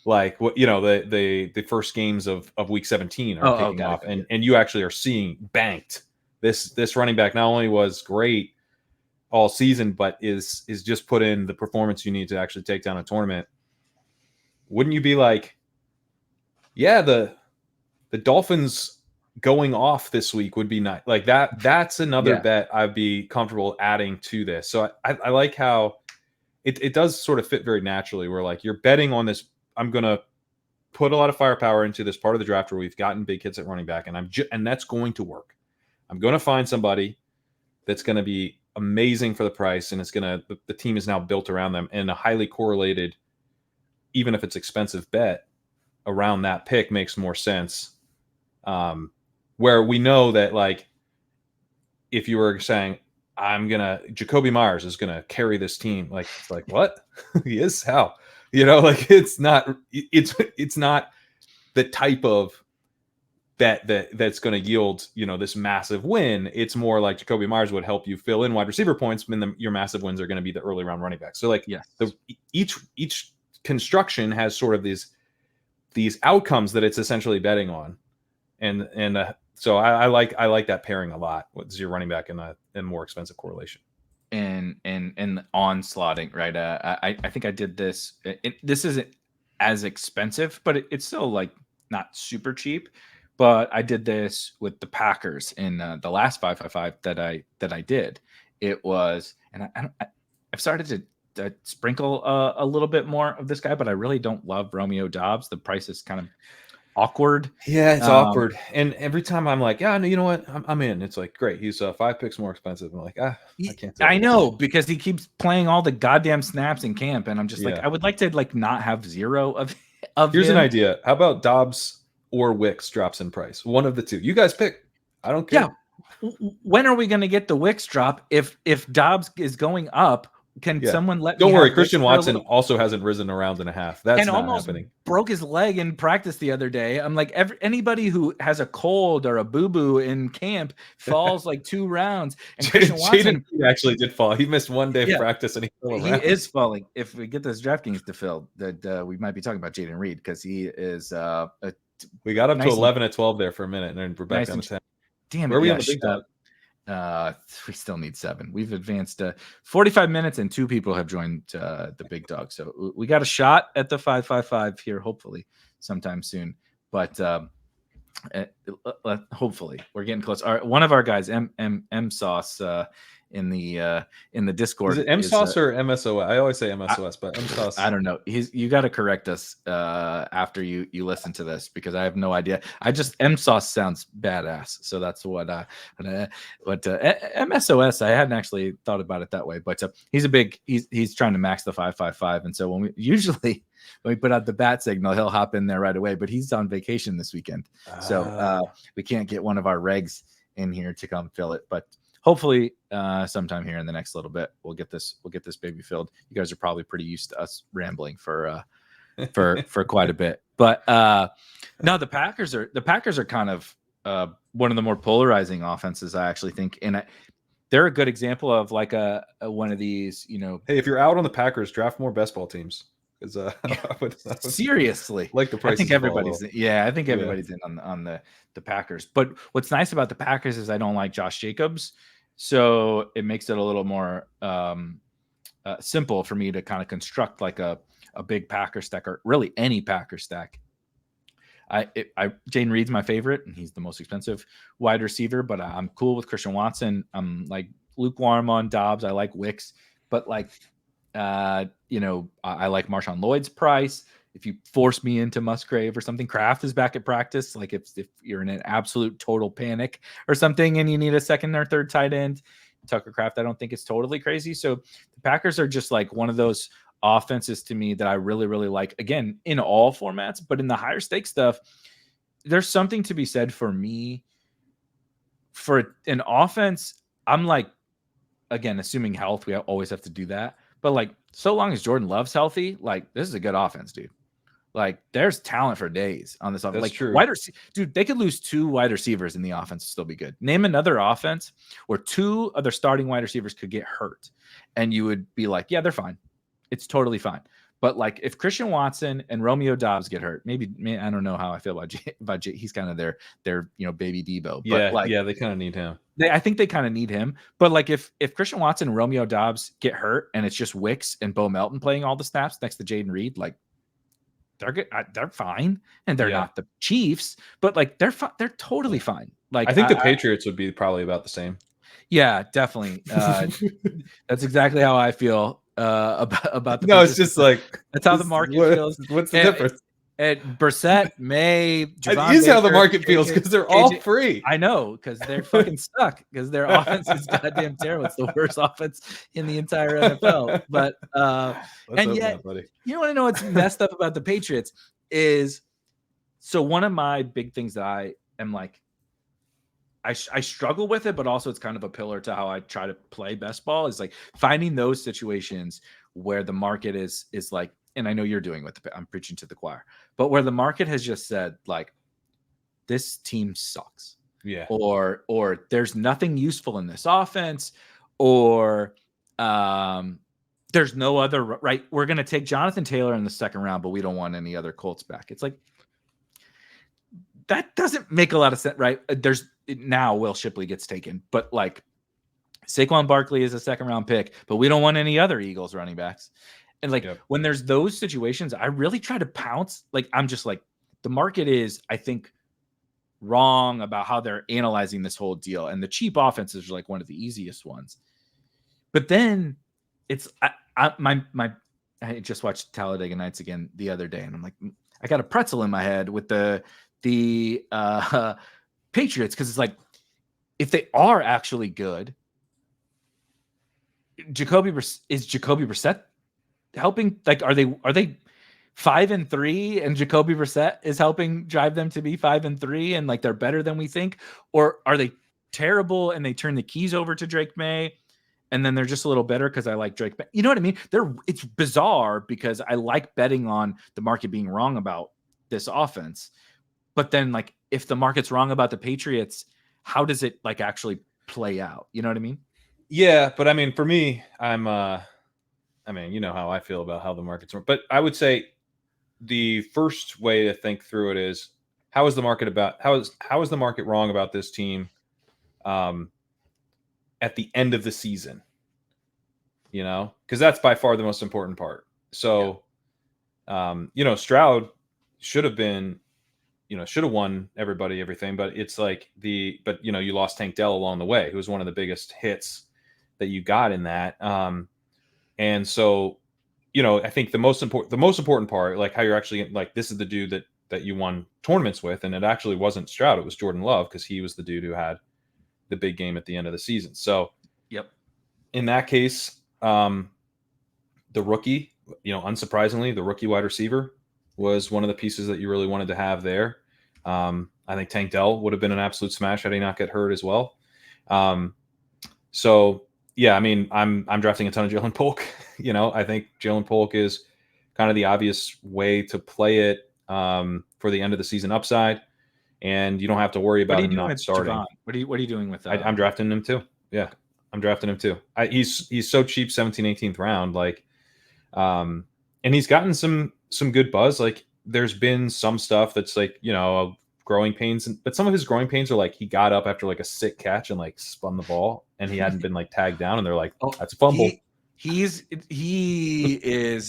like what the first games of week 17 are kicking off, and you actually are seeing banked. This running back not only was great all season, but is just put in the performance you need to actually take down a tournament. Wouldn't you be like, yeah, the Dolphins going off this week would be nice. Like that's another bet I'd be comfortable adding to this. So I like how it does sort of fit very naturally, where like you're betting on this. I'm going to put a lot of firepower into this part of the draft where we've gotten big hits at running back, and that's going to work. I'm going to find somebody that's going to be amazing for the price, and the team is now built around them, and a highly correlated, even if it's expensive, bet around that pick makes more sense. Where we know that, like, if you were saying, Jacoby Myers is gonna carry this team. Like, it's like, what? He is? How? Like, it's not the type of that's going to yield, this massive win. It's more like Jacoby Myers would help you fill in wide receiver points, and your massive wins are going to be the early round running back. So like, yes, each construction has sort of these outcomes that it's essentially betting on, and so I like that pairing a lot with your running back and more expensive correlation. And onslaughting, right? I think I did this. This isn't as expensive, but it's still like not super cheap. But I did this with the Packers in the last 555 that I did. It was, and I've started to sprinkle a little bit more of this guy, but I really don't love Romeo Doubs. The price is kind of awkward. Yeah, it's awkward. And every time I'm like, yeah, no, you know what? I'm in. It's like, great. He's 5 picks more expensive. I'm like, I can't. I know, because he keeps playing all the goddamn snaps in camp, and I'm just like, I would like to like not have zero of Here's him. an idea. How about Doubs or Wicks drops in price? One of the two. You guys pick. I don't care. Yeah. When are we going to get the Wicks drop? If Doubs is going up, can someone let me? Don't worry. Christian Watson also hasn't risen a round and a half. That's not almost happening. Broke his leg in practice the other day. I'm like, anybody who has a cold or a boo-boo in camp falls like 2 rounds. And Christian Watson actually did fall. He missed 1 day of practice, and he is falling. If we get this DraftKings to fill, that we might be talking about Jaden Reed, because he is we got up to 11 at 12 there for a minute, and then we're back down to 10. Damn it. Where are we on the big dog? We still need 7. We've advanced 45 minutes, and 2 people have joined the big dog. So we got a shot at the 555 here, hopefully sometime soon. But hopefully we're getting close. One of our guys, M Sauce, in the Discord. Is it M Sauce or MSOS? I always say MSOS, but M Sauce. I don't know. You got to correct us after you listen to this, because I have no idea. M Sauce sounds badass, so that's what MSOS. I hadn't actually thought about it that way, but he's trying to max the 555, and so when we put out the bat signal, he'll hop in there right away. But he's on vacation this weekend, so we can't get one of our regs in here to come fill it, but. Hopefully, sometime here in the next little bit, we'll get this baby filled. You guys are probably pretty used to us rambling for quite a bit, but no, the Packers are kind of one of the more polarizing offenses, I actually think, and they're a good example of like a one of these. Hey, if you're out on the Packers, draft more best ball teams. Seriously, like the price. I think everybody's in on the Packers. But what's nice about the Packers is I don't like Josh Jacobs, so it makes it a little more simple for me to kind of construct like a big Packer stack, or really any Packer stack. Jaden Reed's my favorite, and he's the most expensive wide receiver. But I'm cool with Christian Watson. I'm like lukewarm on Doubs. I like Wicks, but like. I like Marshawn Lloyd's price. If you force me into Musgrave or something, Kraft is back at practice. Like if you're in an absolute total panic or something and you need a second or third tight end, Tucker Kraft, I don't think it's totally crazy. So the Packers are just like one of those offenses to me that I really, really like, again, in all formats, but in the higher stake stuff, there's something to be said for me for an offense. I'm like, again, assuming health, we always have to do that. But like, so long as Jordan Love's healthy, like this is a good offense, dude. Like there's talent for days on this offense. Like true. Dude, they could lose 2 wide receivers in the offense and still be good. Name another offense where 2 of their starting wide receivers could get hurt, and you would be like, yeah, they're fine. It's totally fine. But like if Christian Watson and Romeo Doubs get hurt, maybe I don't know how I feel about Jay. He's kind of their baby Debo. But they kind of need him. I think they kind of need him. But like if Christian Watson and Romeo Doubs get hurt and it's just Wicks and Bo Melton playing all the snaps next to Jaden Reed, like they're good. They're fine, and they're not the Chiefs, but like they're totally fine. Like I think the Patriots would be probably about the same. Yeah, definitely. That's exactly how I feel about the. No, it's just like that's how the market feels. What's the difference? And Brissett, May, Javon Baker, how the market feels, because they're all free. I know, because they're fucking stuck, because their offense is goddamn terrible. It's the worst offense in the entire NFL. But and yet, you want to know what's messed up about the Patriots is, so one of my big things that I am like, I struggle with it, but also it's kind of a pillar to how I try to play best ball, is like finding those situations where the market is like, and I know you're doing with I'm preaching to the choir, but where the market has just said like, this team sucks. Yeah. Or there's nothing useful in this offense, or there's no other, right? We're going to take Jonathan Taylor in the second round, but we don't want any other Colts back. It's like, that doesn't make a lot of sense, right? Now Will Shipley gets taken, but like Saquon Barkley is a second round pick, but we don't want any other Eagles running backs. And like when there's those situations, I really try to pounce. Like I'm just like, the market is, I think, wrong about how they're analyzing this whole deal. And the cheap offenses are like one of the easiest ones. But then it's I just watched Talladega Nights again the other day, and I'm like, I got a pretzel in my head with the Patriots, because it's like, if they are actually good, is Jacoby Brissett helping? Like, are they 5-3 and Jacoby Brissett is helping drive them to be 5-3 and like they're better than we think? Or are they terrible and they turn the keys over to Drake May and then they're just a little better because I like Drake May? You know what I mean? It's bizarre because I like betting on the market being wrong about this offense. But then like, if the market's wrong about the Patriots, how does it like actually play out? You know what I mean? Yeah, but I mean, for me, I mean, you know how I feel about how the markets are, but I would say the first way to think through it is, how is the market wrong about this team at the end of the season? You know, because that's by far the most important part. So, you know, Stroud should have won everything, but it's like but you know, you lost Tank Dell along the way, who was one of the biggest hits that you got in that. And so, you know, I think the most important part, like how you're actually like, this is the dude that you won tournaments with, and it actually wasn't Stroud, it was Jordan Love, because he was the dude who had the big game at the end of the season. So, in that case, the rookie, you know, unsurprisingly, the rookie wide receiver was one of the pieces that you really wanted to have there. I think Tank Dell would have been an absolute smash had he not get hurt as well. So yeah, I mean, I'm drafting a ton of Jalen Polk. You know, I think Jalen Polk is kind of the obvious way to play it for the end of the season upside, and you don't have to worry about him not starting. Javon? What are you doing with that? I'm drafting him too. Yeah, I'm drafting him too. He's so cheap, 17th, 18th round. Like, and he's gotten some good buzz. Like, there's been some stuff that's like, you know, growing pains, but some of his growing pains are like, he got up after like a sick catch and like spun the ball, and he hadn't been like tagged down, and they're like, oh, that's a fumble. He is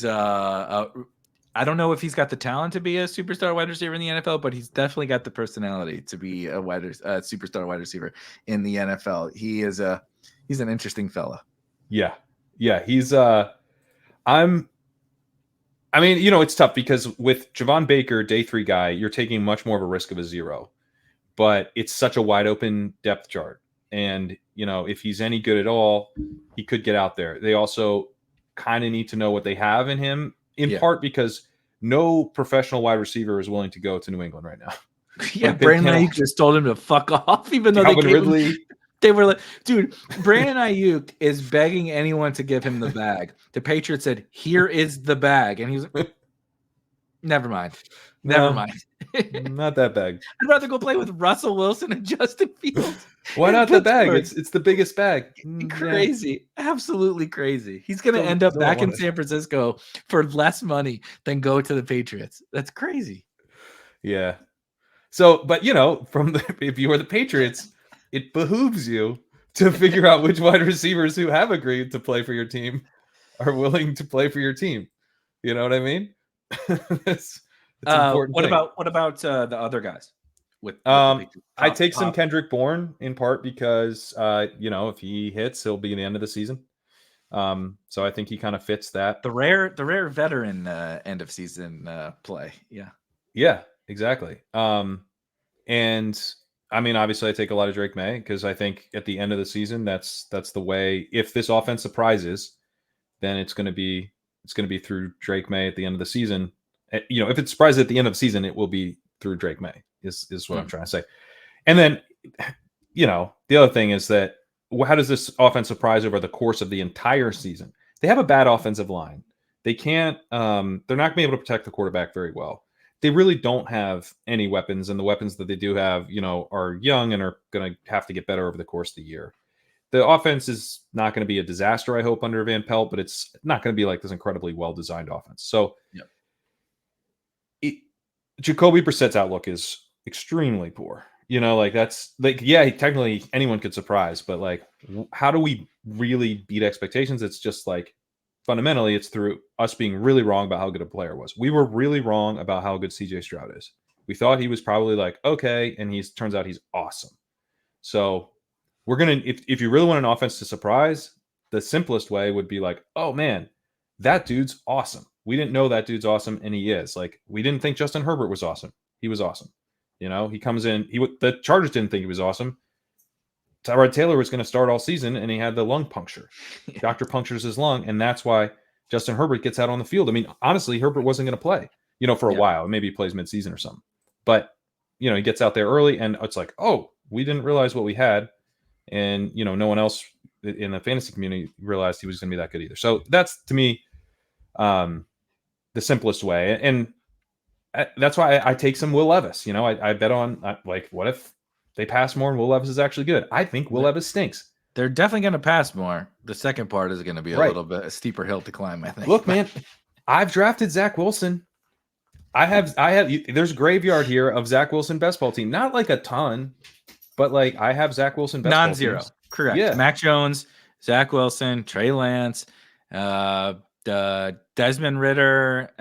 I don't know if he's got the talent to be a superstar wide receiver in the NFL, but he's definitely got the personality to be a superstar wide receiver in the NFL. He's an interesting fella. Yeah. He's I mean, you know, it's tough because with Javon Baker, day 3 guy, you're taking much more of a risk of a 0, but it's such a wide open depth chart. And, you know, if he's any good at all, he could get out there. They also kind of need to know what they have in him, in part because no professional wide receiver is willing to go to New England right now. Yeah, like, Brandon Ayuk just told him to fuck off, even though they were like, dude, Brandon Ayuk is begging anyone to give him the bag. The Patriots said, here is the bag. And he was like, never mind. Not that bag. I'd rather go play with Russell Wilson and Justin Fields. Why not the bag? It's the biggest bag. Crazy. Yeah. Absolutely crazy. He's going to end up back in San Francisco for less money than go to the Patriots. That's crazy. Yeah. So, but you know, if you are the Patriots, it behooves you to figure out which wide receivers who have agreed to play for your team are willing to play for your team. You know what I mean? It's important. What about the other guys? I take some Kendrick Bourne in part because you know, if he hits, he'll be in the end of the season. So I think he kind of fits that. The rare veteran end of season play. Yeah. Yeah, exactly. And I mean, obviously, I take a lot of Drake May because I think at the end of the season, that's the way. If this offense surprises, then it's going to be through Drake May at the end of the season. You know, if it surprises at the end of the season, it will be through Drake May. Is what I'm trying to say. And then the other thing is that how does this offense surprise over the course of the entire season? They have a bad offensive line. They can't. They're not going to be able to protect the quarterback very well. They really don't have any weapons, and the weapons that they do have, are young and are going to have to get better over the course of the year. The offense is not going to be a disaster, I hope, under Van Pelt, but it's not going to be like this incredibly well-designed offense. So, Jacoby Brissett's outlook is extremely poor. That's technically anyone could surprise, but how do we really beat expectations? It's just fundamentally it's through us being really wrong about how good a player was. We were really wrong about how good CJ Stroud is. We thought he was probably okay, and turns out he's awesome. So we're going to, if you really want an offense to surprise, the simplest way would be oh man, that dude's awesome. We didn't know that dude's awesome, and he is. We didn't think Justin Herbert was awesome. He was awesome. He comes in. The Chargers didn't think he was awesome. Tyrod Taylor was going to start all season, and he had the lung puncture. Doctor punctures his lung, and that's why Justin Herbert gets out on the field. I mean, honestly, Herbert wasn't going to play, for a while. Maybe he plays midseason or something. But, he gets out there early, and it's oh, we didn't realize what we had. And, no one else in the fantasy community realized he was going to be that good either. So that's, to me, the simplest way. And that's why I take some Will Levis. I bet on, what if they pass more and Will Levis is actually good? I think Will Levis stinks. They're definitely going to pass more. The second part is going to be a little bit a steeper hill to climb, I think. Look, man, I've drafted Zach Wilson. I have. There's graveyard here of Zach Wilson best ball team. Not a ton, but I have Zach Wilson best ball non-zero. Teams. Correct. Yeah. Mac Jones, Zach Wilson, Trey Lance, Desmond Ritter,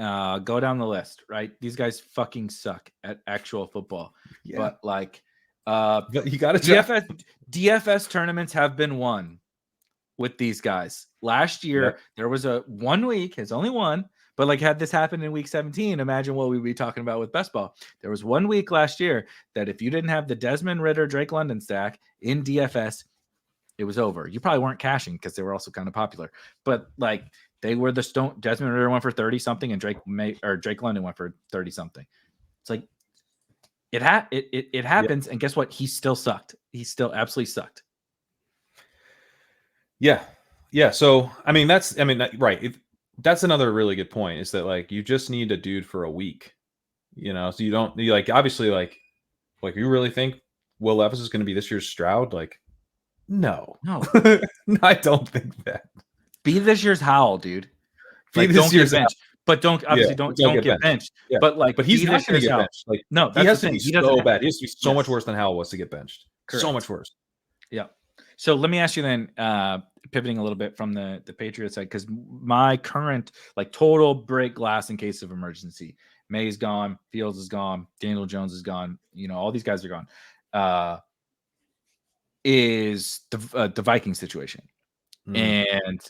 go down the list, right? These guys fucking suck at actual football. Yeah. But you got to DFS tournaments have been won with these guys. Last year, there was a 1 week, it's only one, but had this happened in week 17, imagine what we'd be talking about with best ball. There was 1 week last year that if you didn't have the Desmond Ritter, Drake London stack in DFS, it was over. You probably weren't cashing because they were also kind of popular, but they were the stone. Desmond Ritter went for 30 something, and Drake London went for 30 something. It's it happens, and guess what? He still sucked. He still absolutely sucked. Yeah. So right. That's another really good point. Is that you just need a dude for a week, So you don't obviously you really think Will Levis is going to be this year's Stroud? No. I don't think that. Be this year's Howell, dude. Be this year's bench, but don't get benched. Yeah. But he's not going to get benched. No, he has to be so bad. He has to be so much worse than Howell was to get benched. Correct. So much worse. Yeah. So let me ask you then, pivoting a little bit from the Patriots side, because my current total break glass in case of emergency. May's gone, Fields is gone, Daniel Jones is gone. All these guys are gone. Is the Viking situation. And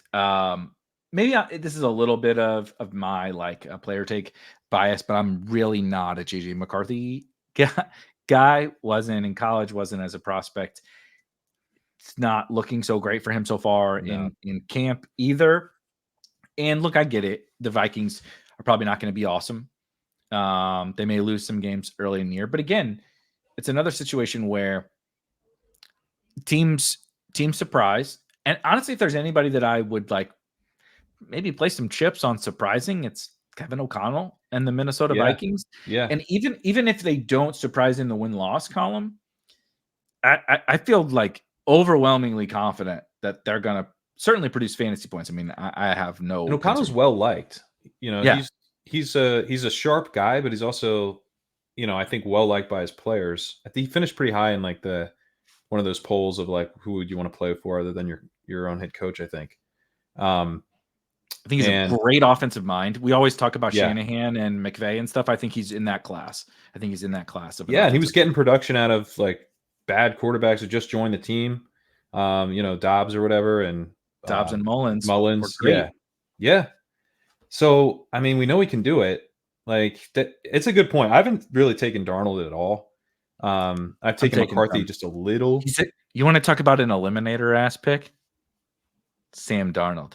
maybe this is a little bit of my a player take bias, but I'm really not a JJ McCarthy guy. Wasn't in college, wasn't as a prospect. It's not looking so great for him so far in camp either. And look, I get it. The Vikings are probably not going to be awesome. They may lose some games early in the year, but again, it's another situation where teams surprise. And honestly, if there's anybody that I would maybe play some chips on surprising, it's Kevin O'Connell and the Minnesota Vikings. Yeah. And even if they don't surprise in the win-loss column, I feel overwhelmingly confident that they're going to certainly produce fantasy points. I mean, I have no. And O'Connell's well liked. He's a sharp guy, but he's also, I think well liked by his players. I think he finished pretty high in one of those polls of who would you want to play for other than your own head coach, I think. I think he's a great offensive mind. We always talk about Shanahan and McVay and stuff. I think he's in that class. And he was getting production out of bad quarterbacks who just joined the team. Dobbs or whatever, and Dobbs and Mullins. Yeah. So we know he can do it. It's a good point. I haven't really taken Darnold at all. I've taken McCarthy just a little. You want to talk about an eliminator ass pick? Sam Darnold.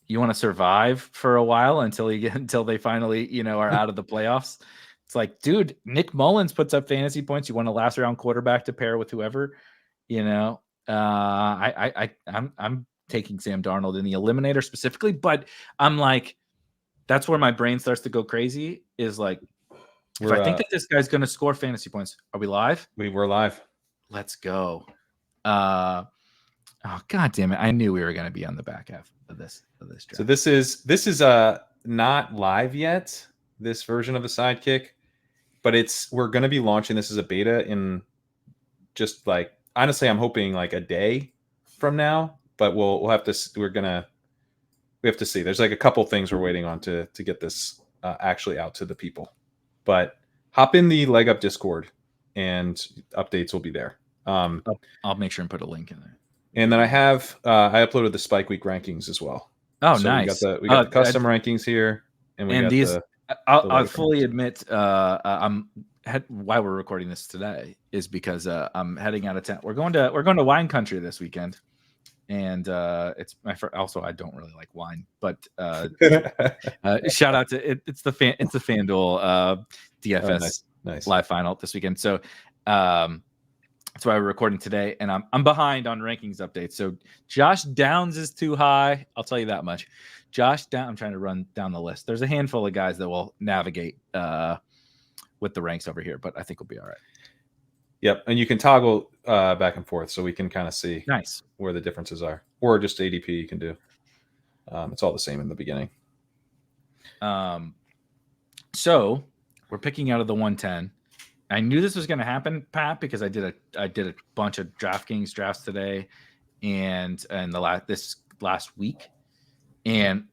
You want to survive for a while until they finally, are out of the playoffs. It's dude, Nick Mullins puts up fantasy points. You want a last round quarterback to pair with whoever. You know, I'm taking Sam Darnold in the eliminator specifically, but I'm like, that's where my brain starts to go crazy. Is like, if I think that this guy's going to score fantasy points, are we live? We're live. Let's go. Oh God damn it! I knew we were going to be on the back half of this draft. So this is not live yet. This version of the Sidekick, but we're going to be launching this as a beta in just like, honestly, I'm hoping like a day from now. But we'll have to. We have to see. There's like a couple things we're waiting on to get this actually out to the people. But hop in the Leg Up Discord, and updates will be there. I'll make sure and put a link in there. And then I uploaded the Spike Week rankings as well. Oh, so nice. We got the custom rankings here, and I'll fully admit, while we're recording this today is because I'm heading out of town. We're going to wine country this weekend, and it's my first. Also, I don't really like wine, but shout out to it. It's the FanDuel DFS nice live final this weekend. So that's why we're recording today, and I'm behind on rankings updates. So Josh Downs is too high. I'll tell you that much. Josh Downs. I'm trying to run down the list. There's a handful of guys that will navigate with the ranks over here, but I think we'll be all right. Yep, and you can toggle back and forth, so we can kind of see where the differences are, or just ADP you can do. It's all the same in the beginning. So we're picking out of the 110. I knew this was going to happen, Pat, because I did a bunch of DraftKings drafts today, and this last week, and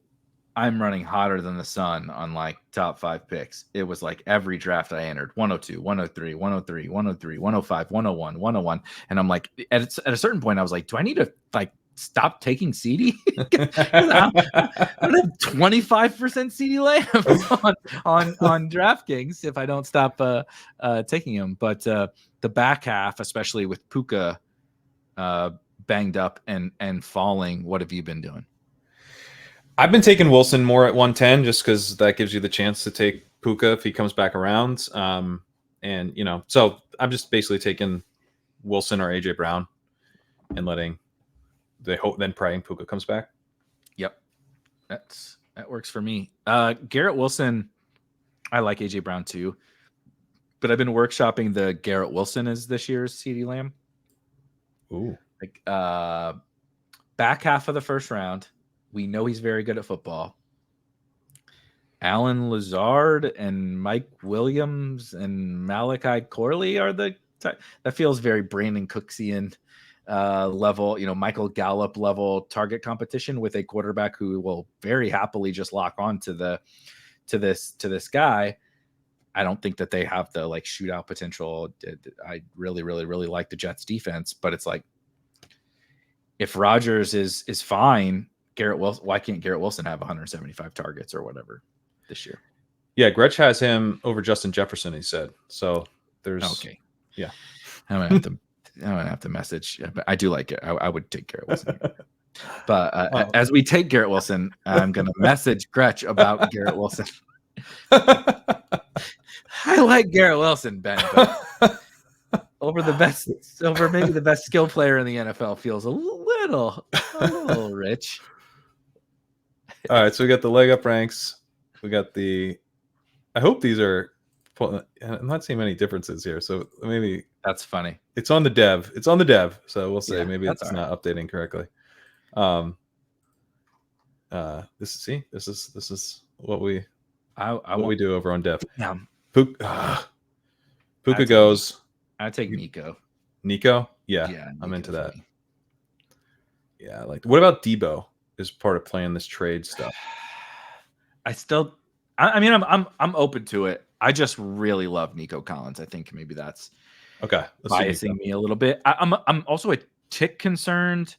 I'm running hotter than the sun on like top 5 picks. It was like every draft I entered 102, 103, 103, 103, 105, 101, 101. And I'm like, at a certain point, I was like, do I need to like stop taking CD? I'm gonna have 25% CD land on DraftKings if I don't stop taking them. But the back half, especially with Puka banged up and falling, what have you been doing? I've been taking Wilson more at 110 just because that gives you the chance to take Puka if he comes back around. And so I'm just basically taking Wilson or AJ Brown and then praying Puka comes back. Yep, that works for me. Garrett Wilson, I like AJ Brown too, but I've been workshopping the Garrett Wilson as this year's CeeDee Lamb. Ooh, like back half of the first round. We know he's very good at football. Alan Lazard and Mike Williams and Malachi Corley are that feels very Brandon Cooksian level, Michael Gallup level target competition with a quarterback who will very happily just lock on to this guy. I don't think that they have the like shootout potential. I really, really, really like the Jets defense, but it's like if Rodgers is fine, Garrett Wilson, why can't Garrett Wilson have 175 targets or whatever this year? Yeah, Gretsch has him over Justin Jefferson, he said. So there's okay. Yeah. I'm gonna have to message, but I do like it. I would take Garrett Wilson. But as we take Garrett Wilson, I'm gonna message Gretsch about Garrett Wilson. I like Garrett Wilson, Ben, but over maybe the best skill player in the NFL feels a little rich. All right, so we got the leg up ranks. We got I hope these are. I'm not seeing many differences here, so maybe that's funny. It's on the dev. So we'll say maybe it's not updating correctly. This is what we do over on dev. Yeah. Puka goes. I take Nico. Nico? Yeah, I'm into that. Yeah, I like. What about Debo as part of playing this trade stuff? I'm open to it. I just really love Nico Collins. I think maybe that's okay. Biasing me a little bit. I'm also a tick concerned.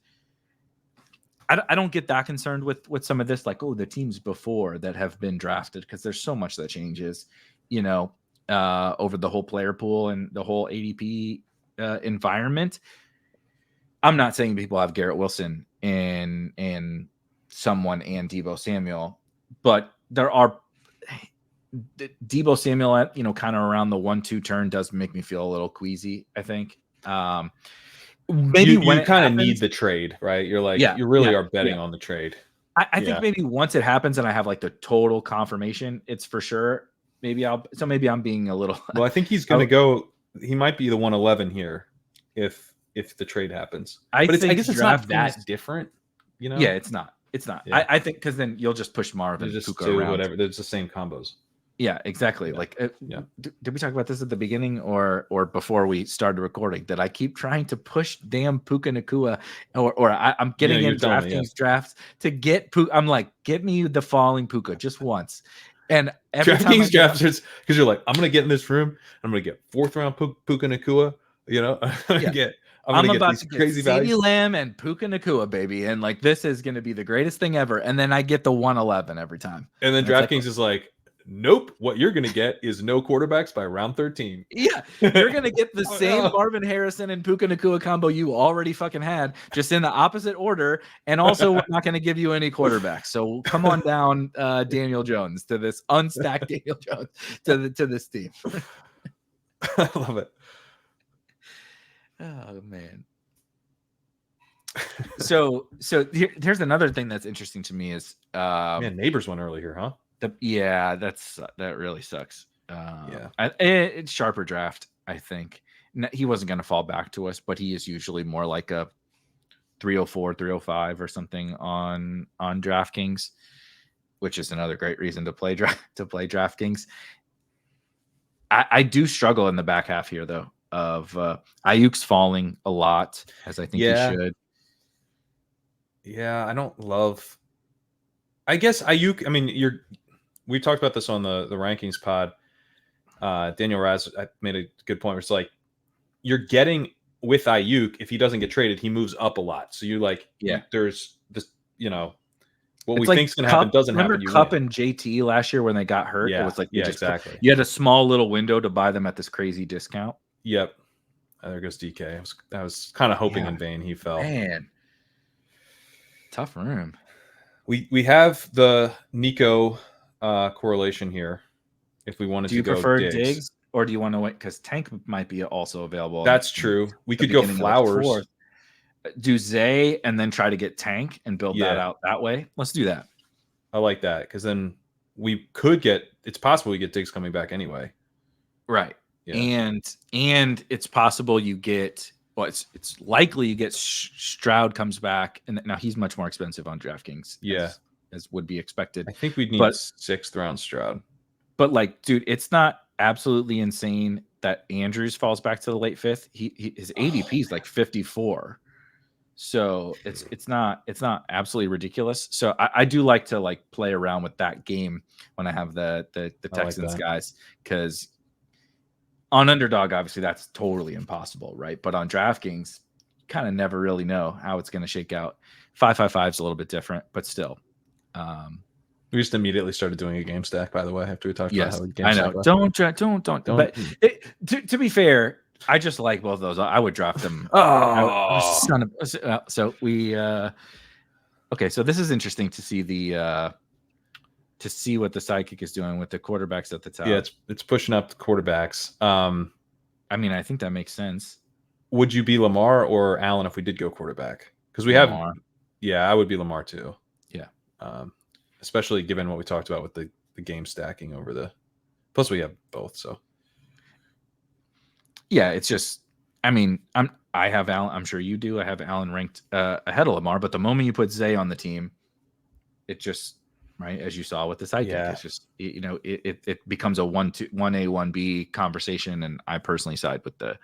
I don't get that concerned with some of this, like, the teams before that have been drafted, because there's so much that changes, over the whole player pool and the whole ADP environment. I'm not saying people have Garrett Wilson and someone and Deebo Samuel, but there are Deebo Samuel at kind of around the 1-2 turn does make me feel a little queasy, I think. maybe you kind of need the trade, right? You're like, you really are betting on the trade. I think maybe once it happens and I have like the total confirmation, it's for sure. Maybe I'm being a little. Well, I think he's going to go. He might be the 111 here if the trade happens. I guess it's not that different, you know? Yeah, it's not. It's not. Yeah. I think because then you'll just push Marvin just Puka around. Whatever. There's the same combos. Yeah, exactly. Yeah. Like, did we talk about this at the beginning or before we started recording? That I keep trying to push damn Puka Nacua, or I'm getting in DraftKings drafts to get Puka. I'm like, get me the falling Puka just once. And every DraftKings drafts, because you're like, I'm gonna get in this room. I'm gonna get 4th round Puka Nacua. You know, I'm about to get crazy CeeDee Lamb and Puka Nacua, baby, and like this is gonna be the greatest thing ever. And then I get the 111 every time. And then DraftKings is like, nope, what you're going to get is no quarterbacks by round 13. Yeah, you're going to get the same Marvin Harrison and Puka Nacua combo you already fucking had, just in the opposite order. And also, we're not going to give you any quarterbacks. So come on down, Daniel Jones, to this unstacked Daniel Jones to this team. I love it. Oh, man. So here's another thing that's interesting to me is man, Neighbors went early here, huh? That really sucks. It's sharper draft, I think. He wasn't going to fall back to us, but he is usually more like a 304, 305 or something on DraftKings, which is another great reason to play DraftKings. I do struggle in the back half here, though. Of Ayuk's falling a lot, as I think he should. Yeah, I don't love. I guess Ayuk. I mean, we talked about this on the rankings pod. Daniel Raz made a good point. Where it's like you're getting with Ayuk, if he doesn't get traded, he moves up a lot. So you like, there's this, what we think's going to happen doesn't happen. Remember Cup and JT last year when they got hurt? Yeah, it was like exactly. You had a small little window to buy them at this crazy discount. Yep. There goes DK. I was kind of hoping in vain he fell. Man, tough room. We have the Nico correlation here. If we wanted to go, do you prefer Diggs or do you want to wait? Because Tank might be also available. That's true. We could go Flowers, do Zay, and then try to get Tank and build that out that way. Let's do that. I like that because then we could get. It's possible we get Diggs coming back anyway. Right. Yeah. And it's possible you get. Well, it's likely you get Stroud comes back, and now he's much more expensive on DraftKings. As would be expected. I think we'd need 6th round Stroud. But like, dude, it's not absolutely insane that Andrews falls back to the late 5th. His ADP is like 54, so it's not absolutely ridiculous. So I do like to like play around with that game when I have the Texans guys, because on Underdog, obviously, that's totally impossible, right? But on DraftKings, you kind of never really know how it's going to shake out. 555 is a little bit different, but still. We just immediately started doing a game stack, by the way, after we talked about how game I know. Stack Don't. But to be fair, I just like both of those. I would draft them. So we okay. So this is interesting to see to see what the sidekick is doing with the quarterbacks at the top. Yeah, it's pushing up the quarterbacks. I mean, I think that makes sense. Would you be Lamar or Allen if we did go quarterback? Because we Lamar. I would be Lamar too. Yeah. Especially given what we talked about with the game stacking over the. Plus, we have both. So. Yeah, it's just. I mean, I have Allen. I'm sure you do. I have Allen ranked ahead of Lamar, but the moment you put Zay on the team, it just. Right, as you saw with the sidekick, it's just it becomes a 1-2, 1A, 1B conversation, and I personally side with the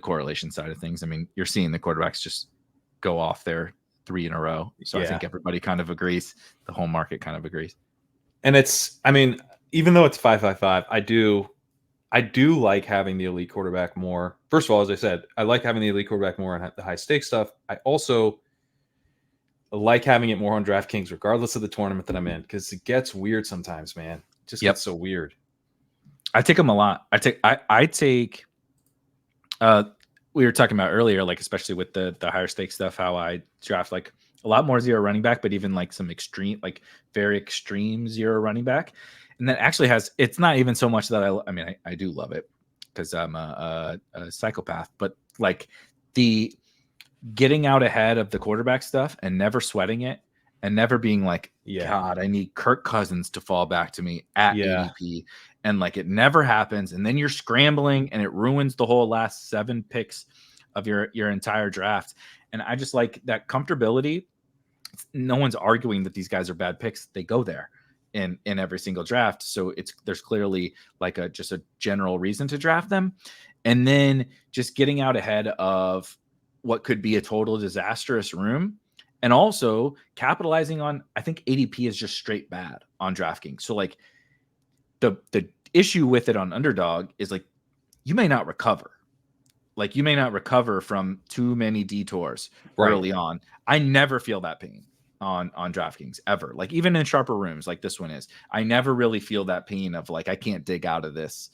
correlation side of things. I mean, you're seeing the quarterbacks just go off there 3 in a row, so I think everybody kind of agrees. The whole market kind of agrees, and it's. I mean, even though it's 555, I do like having the elite quarterback more. First of all, as I said, I like having the elite quarterback more on the high stakes stuff. I also like having it more on DraftKings, regardless of the tournament that I'm in, because it gets weird sometimes, man. It just gets so weird. I take them a lot. I take. We were talking about earlier, like especially with the higher stakes stuff, how I draft like a lot more zero running back, but even like some extreme, like very extreme zero running back, and that actually has. It's not even so much that I mean, I do love it because I'm a psychopath, but like getting out ahead of the quarterback stuff and never sweating it and never being like, God, I need Kirk Cousins to fall back to me at ADP. And like it never happens. And then you're scrambling and it ruins the whole last 7 picks of your entire draft. And I just like that comfortability. No one's arguing that these guys are bad picks. They go there in every single draft. So there's clearly like just a general reason to draft them. And then just getting out ahead of what could be a total disastrous room. And also capitalizing on, I think ADP is just straight bad on DraftKings. So like the issue with it on Underdog is like, you may not recover. Like you may not recover from too many detours early on. I never feel that pain on DraftKings ever. Like even in sharper rooms like this one is, I never really feel that pain of like, I can't dig out of this,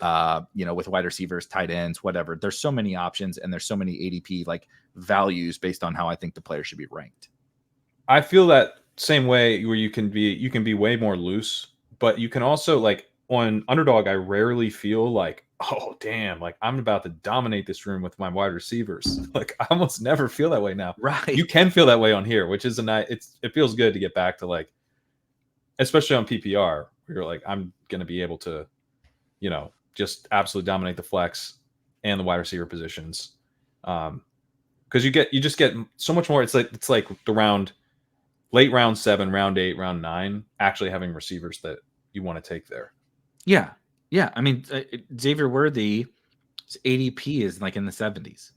with wide receivers, tight ends, whatever. There's so many options and there's so many ADP like values based on how I think the player should be ranked. I feel that same way where you can be way more loose, but you can also like on Underdog, I rarely feel like, oh damn, like I'm about to dominate this room with my wide receivers. Like I almost never feel that way now. Right. You can feel that way on here, which is it feels good to get back to like, especially on PPR, where you're like, I'm gonna be able to, just absolutely dominate the flex and the wide receiver positions. Because you just get so much more. It's like the late round 7, round 8, round 9, actually having receivers that you want to take there. Yeah. Yeah. I mean, Xavier Worthy's ADP is like in the 70s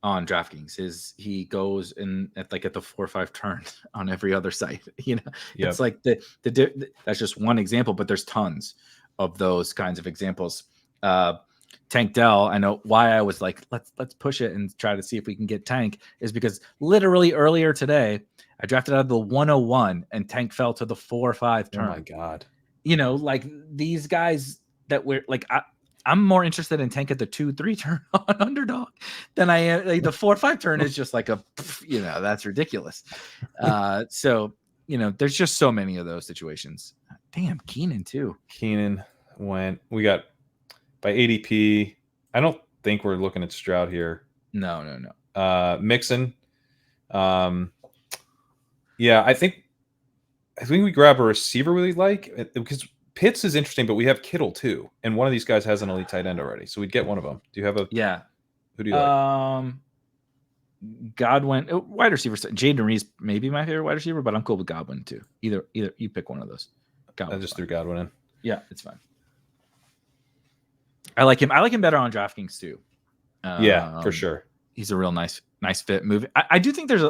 on DraftKings. He goes in at the 4 or 5 turn on every other site. It's like that's just one example, but there's tons of those kinds of examples. Tank Dell, I know why I was like, let's push it and try to see if we can get Tank is because literally earlier today, I drafted out of the 101 and Tank fell to the 4 or 5 turn. Oh my God. Like these guys that we're like, I'm more interested in Tank at the 2-3 turn on Underdog than I am. Like the 4 or 5 turn is just like that's ridiculous. So, there's just so many of those situations. Damn, Keenan too. Keenan we got by ADP. I don't think we're looking at Stroud here. No. Mixon. Yeah, I think we grab a receiver we like because Pitts is interesting, but we have Kittle too, and one of these guys has an elite tight end already, so we'd get one of them. Do you have a? Yeah. Who do you like? Godwin, wide receiver. Jaden Reed's maybe my favorite wide receiver, but I'm cool with Godwin too. Either you pick one of those. I just threw Godwin in. Yeah, it's fine. I like him. I like him better on DraftKings too. Yeah, for sure. He's a real nice fit move. I do think there's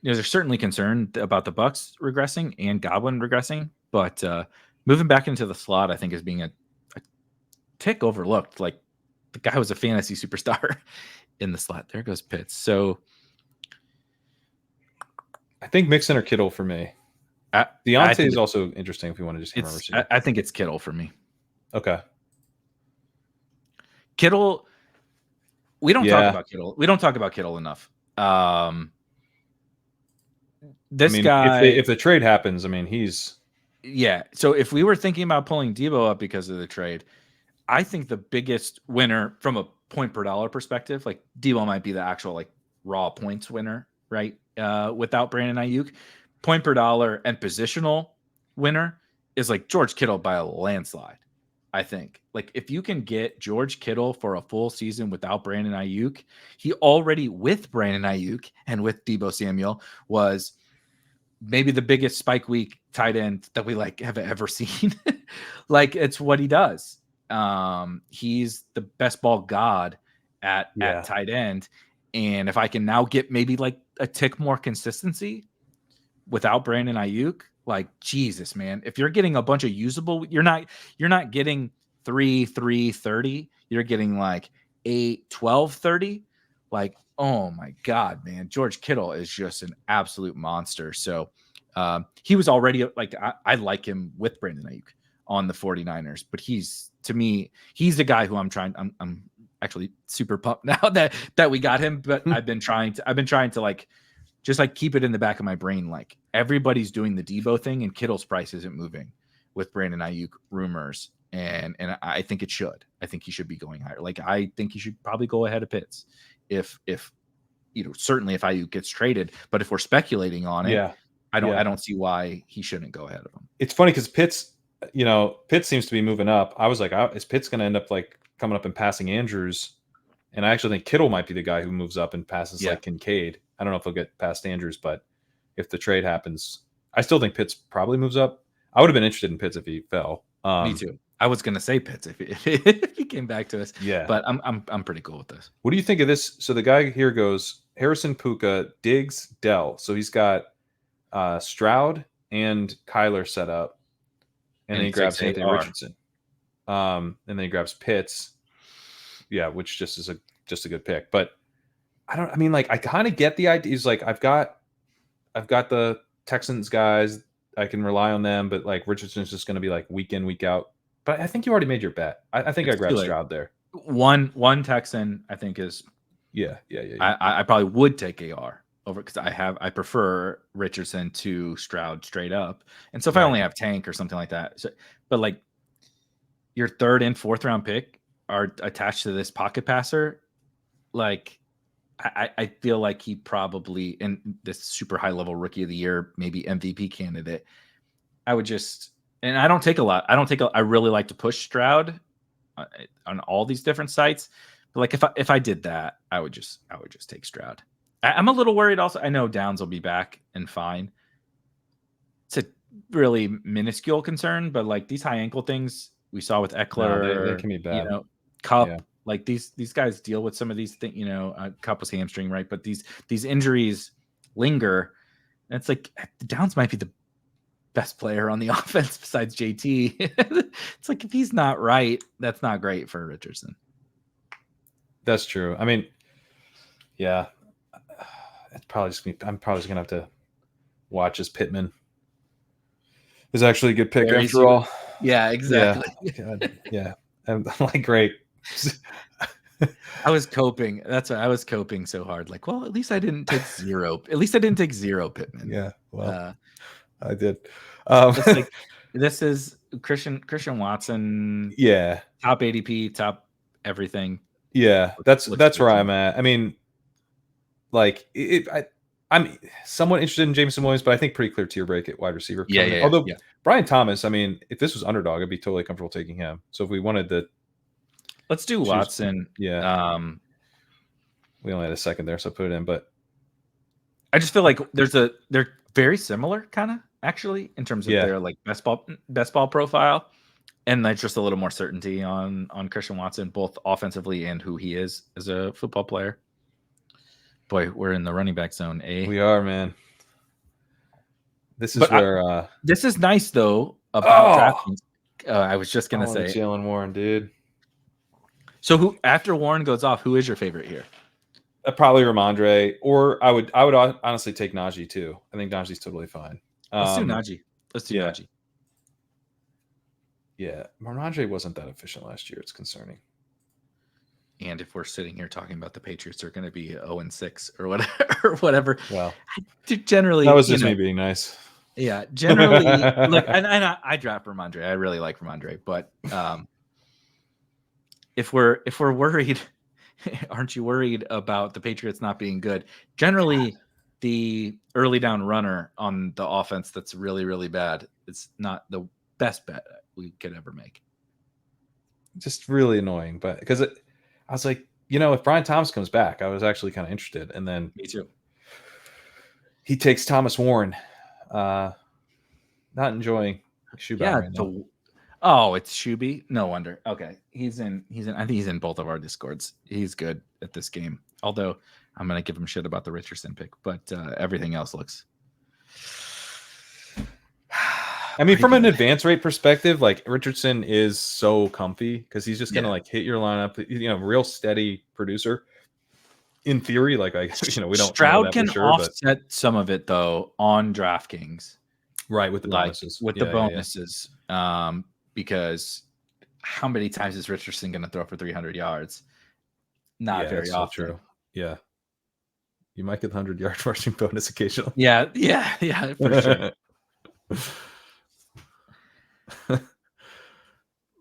there's certainly concern about the Bucks regressing and Godwin regressing, but moving back into the slot, I think is being a tick overlooked. Like the guy was a fantasy superstar in the slot. There goes Pitts. So I think Mixon or Kittle for me. Deontay is also interesting if you want to just remember. I think it's Kittle for me. Okay. Kittle. We don't talk about Kittle. We don't talk about Kittle enough. This guy, if the trade happens, he's. Yeah. So if we were thinking about pulling Debo up because of the trade, I think the biggest winner from a point per dollar perspective, like Debo might be the actual like raw points winner, right? Without Brandon Ayuk, point per dollar and positional winner is like George Kittle by a landslide. I think like if you can get George Kittle for a full season without Brandon Ayuk, he already with Brandon Ayuk and with Deebo Samuel was maybe the biggest spike week tight end that we like have ever seen. Like it's what he does. He's the best ball god at tight end. And if I can now get maybe like a tick more consistency without Brandon Ayuk, like Jesus, man, if you're getting a bunch of usable, you're not getting 3-3-30. You're getting like 8-12-30. Like, oh my God, man, George Kittle is just an absolute monster. So he was already like, I like him with Brandon Ayuk on the 49ers, but he's the guy who I'm actually super pumped now that we got him, but I've been trying to like, just like keep it in the back of my brain. Like everybody's doing the Debo thing and Kittle's price isn't moving with Brandon Ayuk rumors. And I think he should be going higher. Like, I think he should probably go ahead of Pitts if certainly if Ayuk gets traded, but if we're speculating on it, I don't see why he shouldn't go ahead of him. It's funny because Pitts seems to be moving up. I was like, is Pitts going to end up like coming up and passing Andrews? And I actually think Kittle might be the guy who moves up and passes like Kincaid. I don't know if he'll get past Andrews, but if the trade happens, I still think Pitts probably moves up. I would have been interested in Pitts if he fell. Me too. I was going to say Pitts if he came back to us. Yeah, but I'm pretty cool with this. What do you think of this? So the guy here goes Harrison, Puka, Diggs, Dell. So he's got Stroud and Kyler set up, and then he grabs Anthony Richardson. And then he grabs Pitts. Yeah, which just is a good pick. But I kind of get the idea. He's like, I've got the Texans guys. I can rely on them, but like Richardson's just going to be like week in, week out. But I think you already made your bet. I think I grabbed Stroud there. One Texan, I think is. Yeah. I probably would take AR over because I prefer Richardson to Stroud straight up. And so if I only have Tank or something like that, but like your third and fourth round pick are attached to this pocket passer, like I feel like he probably in this super high level rookie of the year, maybe MVP candidate. I would just, and I don't take a lot. I really like to push Stroud on all these different sites. But like if I did that, I would just take Stroud. I'm a little worried also. I know Downs will be back and fine. It's a really minuscule concern, but like these high ankle things we saw with Eckler, they can be bad. Cup. Yeah. Like these guys deal with some of these things, Cup was hamstring, right? But these injuries linger. And it's like Downs might be the best player on the offense besides JT. It's like if he's not right, that's not great for Richardson. That's true. I mean, yeah, it's probably just me. I'm probably just gonna have to watch as Pittman is actually a good pick after all. Yeah, exactly. Yeah. I'm like, great. I was coping. That's why I was coping so hard. Like, well, at least I didn't take zero. At least I didn't take zero Pittman. Yeah, well, I did. This is Christian Watson. Yeah, top ADP, top everything. Yeah, that's where I'm at. I mean, like I'm somewhat interested in Jameson Williams, but I think pretty clear tier break at wide receiver. Although Brian Thomas, I mean, if this was underdog, I'd be totally comfortable taking him. So if we wanted to. Let's do Watson. Yeah. We only had a second there, so put it in. But I just feel like they're very similar, kind of actually, in terms of their like best ball profile, and there's just a little more certainty on Christian Watson, both offensively and who he is as a football player. Boy, we're in the running back zone. We are, man. This is where this is nice though about DraftKings. I was just gonna say Jalen Warren, dude. So who after Warren goes off, who is your favorite here? Probably Ramondre, or I would honestly take Najee too. I think Najee's totally fine. Let's do Najee. Najee. Yeah, Ramondre wasn't that efficient last year. It's concerning. And if we're sitting here talking about the Patriots are going to be 0-6 or whatever, well, generally that was just me being nice. Yeah, generally, look, and I draft Ramondre. I really like Ramondre, but if we're worried, aren't you worried about the Patriots not being good? Generally, the early down runner on the offense that's really, really bad, it's not the best bet we could ever make. Just really annoying, but because I was like, if Brian Thomas comes back, I was actually kind of interested, and then me too. He takes Thomas Warren. Not enjoying Shuba right now. Oh, it's Shuby. No wonder. Okay, he's in. I think he's in both of our Discords. He's good at this game. Although I'm gonna give him shit about the Richardson pick, but everything else looks. I mean, from an advance rate perspective, like Richardson is so comfy because he's just gonna like hit your lineup. Real steady producer. In theory, like we don't. Stroud can offset some of it though on DraftKings, right? With the bonuses, bonuses. Because how many times is Richardson going to throw for 300 yards? Not very often. True. Yeah. You might get the 100-yard rushing bonus occasionally. Yeah, for sure.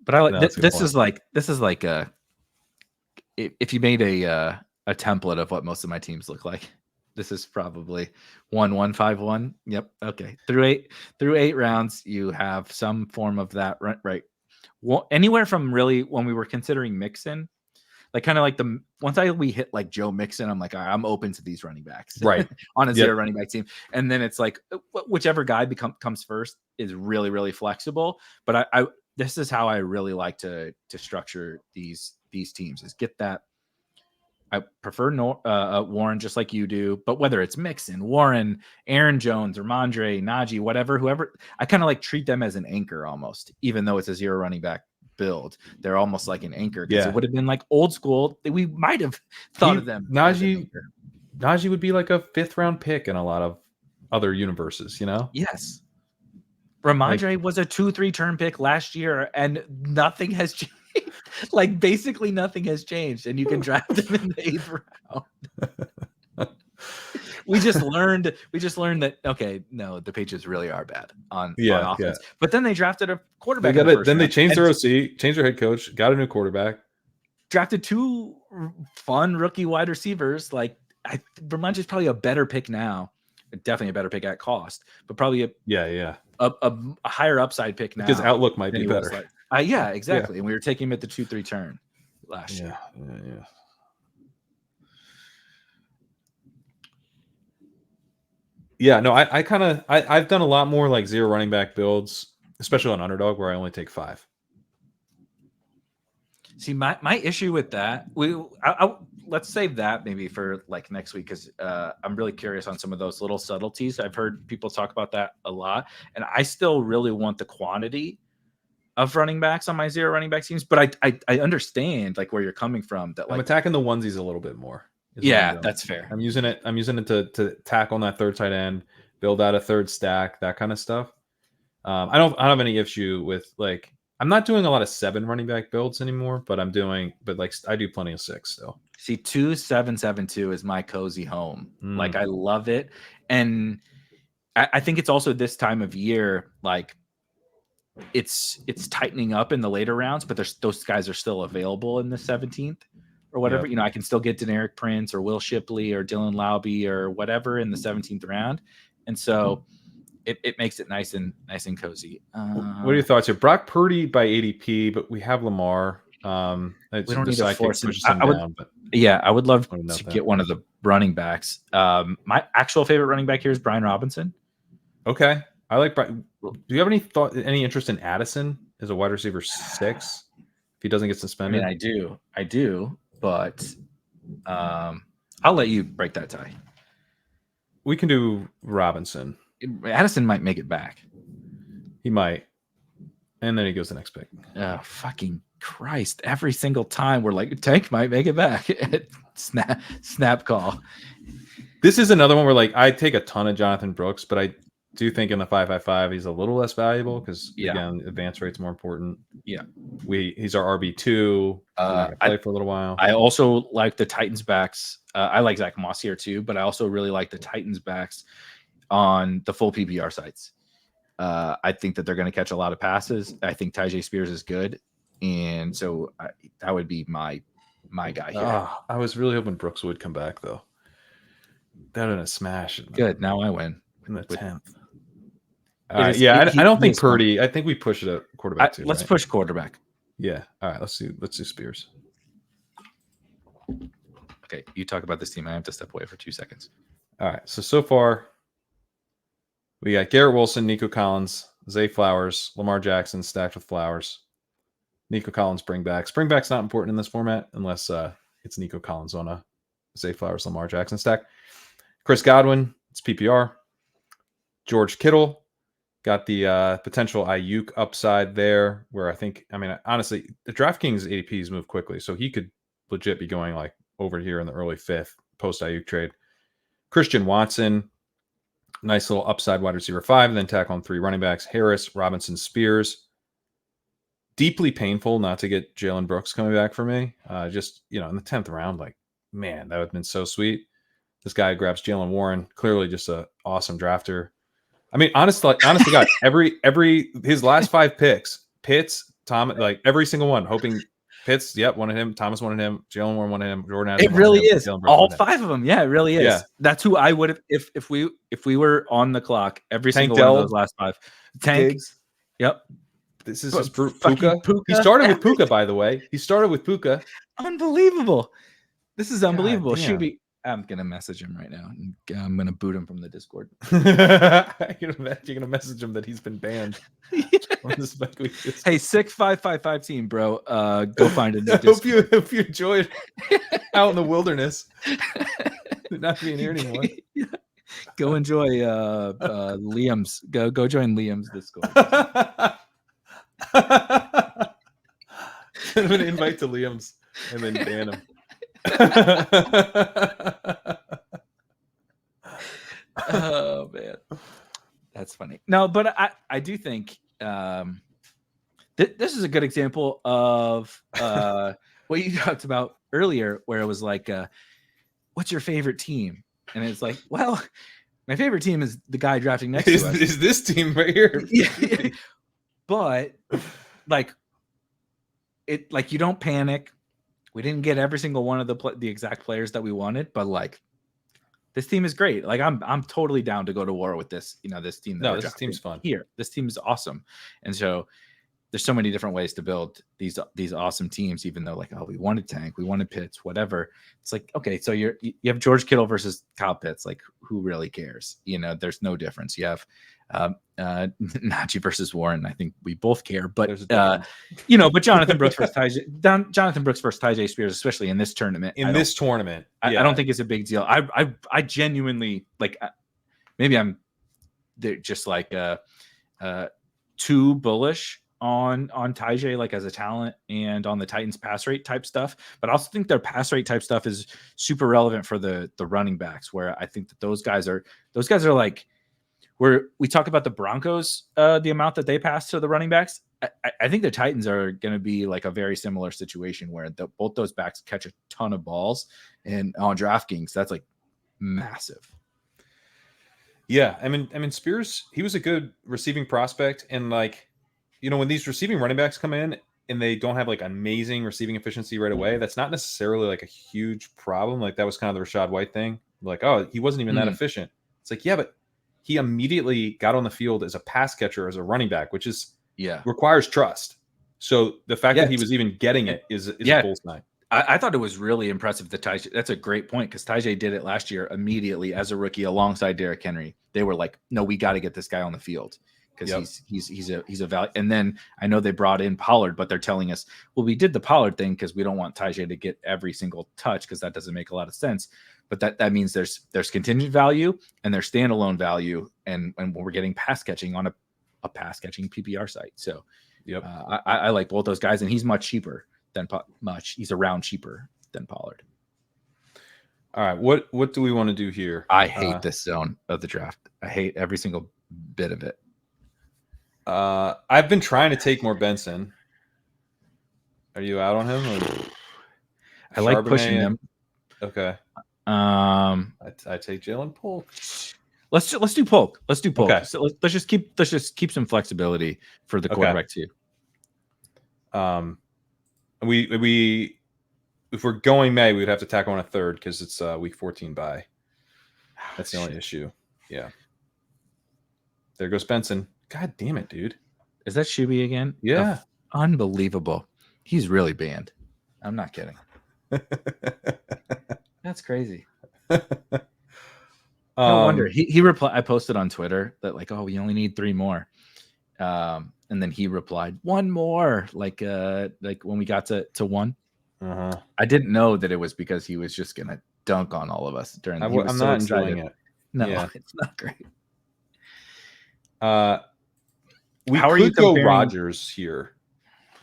But I like this is like if you made a a template of what most of my teams look like. This is probably 1-1-5-1. Yep. Okay. Through eight rounds, you have some form of that, right? Well, anywhere from really when we were considering Mixon, like kind of like once we hit like Joe Mixon, I'm like, I'm open to these running backs, right? On a zero running back team, and then it's like whichever guy comes first is really, really flexible. But I this is how I really like to structure these teams, is get that. I prefer Warren, just like you do, but whether it's Mixon, Warren, Aaron Jones, or Ramondre, Najee, whoever, I kind of like treat them as an anchor almost, even though it's a zero running back build. They're almost like an anchor, because it would have been like old school. We might have thought of them. Najee would be like a 5th round pick in a lot of other universes, you know? Yes. Ramondre was a 2-3 turn pick last year, and nothing has changed. Like basically nothing has changed, and you can draft him in the 8th round. we just learned that the Patriots really are bad on offense. Yeah. But then they drafted a quarterback. They changed their OC, changed their head coach, got a new quarterback, drafted 2 fun rookie wide receivers. Like Ramondre is probably a better pick now. Definitely a better pick at cost, but probably a higher upside pick now. Because outlook might be better. Yeah, exactly. Yeah. And we were taking him at the 2-3 turn last year. Yeah. Yeah, no, I've done a lot more like zero running back builds, especially on Underdog, where I only take 5. See, my issue with that, let's save that maybe for like next week, because I'm really curious on some of those little subtleties. I've heard people talk about that a lot, and I still really want the quantity of running backs on my zero running back teams, but I understand like where you're coming from. That like, I'm attacking the onesies a little bit more. Yeah, that's fair. I'm using it to tack on that 3rd tight end, build out a 3rd stack, that kind of stuff. I don't have any issue with like. I'm not doing a lot of 7 running back builds anymore, but I do plenty of 6 still. See, 2-7-7-2 is my cozy home. Like I love it. And I think it's also this time of year, like it's tightening up in the later rounds, but those guys are still available in the 17th or whatever. Yep. You know, I can still get Deneric Prince or Will Shipley or Dylan Laube or whatever in the 17th round. And so it makes it nice and cozy. What are your thoughts here? Brock Purdy by ADP, but we have Lamar. We don't need to force him down. I would love to get one of the running backs. My actual favorite running back here is Brian Robinson. Okay, I like Brian. Do you have any interest in Addison as a wide receiver 6 if he doesn't get suspended? I mean, I do, but I'll let you break that tie. We can do Robinson. Addison might make it back. He might. And then he goes the next pick. Oh, fucking Christ. Every single time we're like, Tank might make it back. Snap call. This is another one where like I take a ton of Jonathan Brooks, but I do think in the 5-5-5 he's a little less valuable because again, advance rate's more important. Yeah. He's our RB2. Play for a little while. I also like the Titans backs. I like Zach Moss here too, but I also really like the Titans backs on the full PPR sites. I think that they're going to catch a lot of passes. I think Tyjae Spears is good. And so that would be my guy here. I was really hoping Brooks would come back though. That in a smash. Good. Now I win. In the 10th. I don't think Purdy. I think we push it at quarterback too. Let's push quarterback. Yeah. All right. Let's do Spears. Okay. You talk about this team. I have to step away for 2 seconds. All right. So far, we got Garrett Wilson, Nico Collins, Zay Flowers, Lamar Jackson stacked with Flowers. Nico Collins bring back. Spring back's not important in this format unless it's Nico Collins on a Zay Flowers, Lamar Jackson stack. Chris Godwin, it's PPR. George Kittle got the potential Ayuk upside there, where honestly, the DraftKings ADPs move quickly, so he could legit be going like over here in the early 5th post Ayuk trade. Christian Watson, nice little upside wide receiver 5, and then tack on 3 running backs: Harris, Robinson, Spears. Deeply painful not to get Jalen Brooks coming back for me. Just in the 10th round, like man, that would have been so sweet. This guy grabs Jalen Warren, clearly just an awesome drafter. I mean, honestly, God, every his last 5 picks, Pitts, Tom, like every single one, hoping Pitts, yep, wanted him. Thomas wanted him. Jalen Warren wanted him. Jordan It Addison really wanted him. is all 5 of them. Yeah, it really is. Yeah. That's who I would have if we were on the clock. Every Tank single Dell, one of those last 5. Tank. Diggs. Yep. This is just Puka. He started with Puka, by the way. He started with Puka. Unbelievable. This is unbelievable. Shuby. I'm gonna message him right now. I'm gonna boot him from the Discord. You're gonna message him that he's been banned. Hey, sick 555 team, bro. Go find a new Discord. Hope you enjoyed out in the wilderness. Not being here anymore. Go enjoy Liam's. Go join Liam's Discord. Send him an invite to Liam's and then ban him. Oh man, that's funny. No, but I do think this is a good example of what you talked about earlier, where it was like, what's your favorite team? And it's like, well, my favorite team is the guy drafting next to us. Is this team right here? Yeah. But like you don't panic. We didn't get every single one of the exact players that we wanted, but like this team is great. Like I'm totally down to go to war with this, this team. This team's fun. Here, this team is awesome. And so there's so many different ways to build these awesome teams, even though like, oh, we wanted Tank, we wanted Pitts, whatever. It's like, okay, so you have George Kittle versus Kyle Pitts. Like, who really cares? There's no difference. You have Najee versus Warren. I think we both care, but but Jonathan Brooks versus Tyjae Spears, especially in this tournament. I don't think it's a big deal. I genuinely like. Maybe I'm just like too bullish on Tyjae, like as a talent, and on the Titans pass rate type stuff, but I also think their pass rate type stuff is super relevant for the running backs, where I think that those guys are like, where we talk about the Broncos, the amount that they pass to the running backs. I think the Titans are going to be like a very similar situation where both those backs catch a ton of balls, and on DraftKings, that's like massive. Yeah. I mean, Spears, he was a good receiving prospect, and like, when these receiving running backs come in and they don't have like amazing receiving efficiency right away, that's not necessarily like a huge problem. Like that was kind of the Rachaad White thing. Like, oh, he wasn't even that efficient. It's like, yeah, but he immediately got on the field as a pass catcher, as a running back, which is requires trust. So the fact that he was even getting it is a bull sign. I thought it was really impressive that Tyjae. That's a great point, because Tyjae did it last year immediately as a rookie alongside Derrick Henry. They were like, no, we got to get this guy on the field, because he's a value. And then I know they brought in Pollard, but they're telling us, well, we did the Pollard thing because we don't want Tyjae to get every single touch, because that doesn't make a lot of sense. But that means there's contingent value and there's standalone value, and we're getting pass catching on a pass catching PPR site. So I like both those guys, and he's much cheaper than he's around cheaper than Pollard. All right, what do we want to do here? I hate this zone of the draft. I hate every single bit of it. I've been trying to take more Benson. Are you out on him? Or I like pushing him. Okay. I take Jalen Polk. Let's do Polk. Let's do Polk. Okay. So let's just keep some flexibility for the quarterback too. We if we're going May, we'd have to tack on a third, because it's week 14 bye. That's the only issue. Yeah. There goes Benson. God damn it, dude. Is that Shuby again? Yeah. Oh, unbelievable. He's really banned. I'm not kidding. That's crazy. No wonder. He replied. I posted on Twitter that like, oh, we only need 3 more. And then he replied, 1 more. Like when we got to 1. Uh-huh. I didn't know that it was because he was just gonna dunk on all of us during. I'm not enjoying it. No, it's not great. We could go Rodgers here.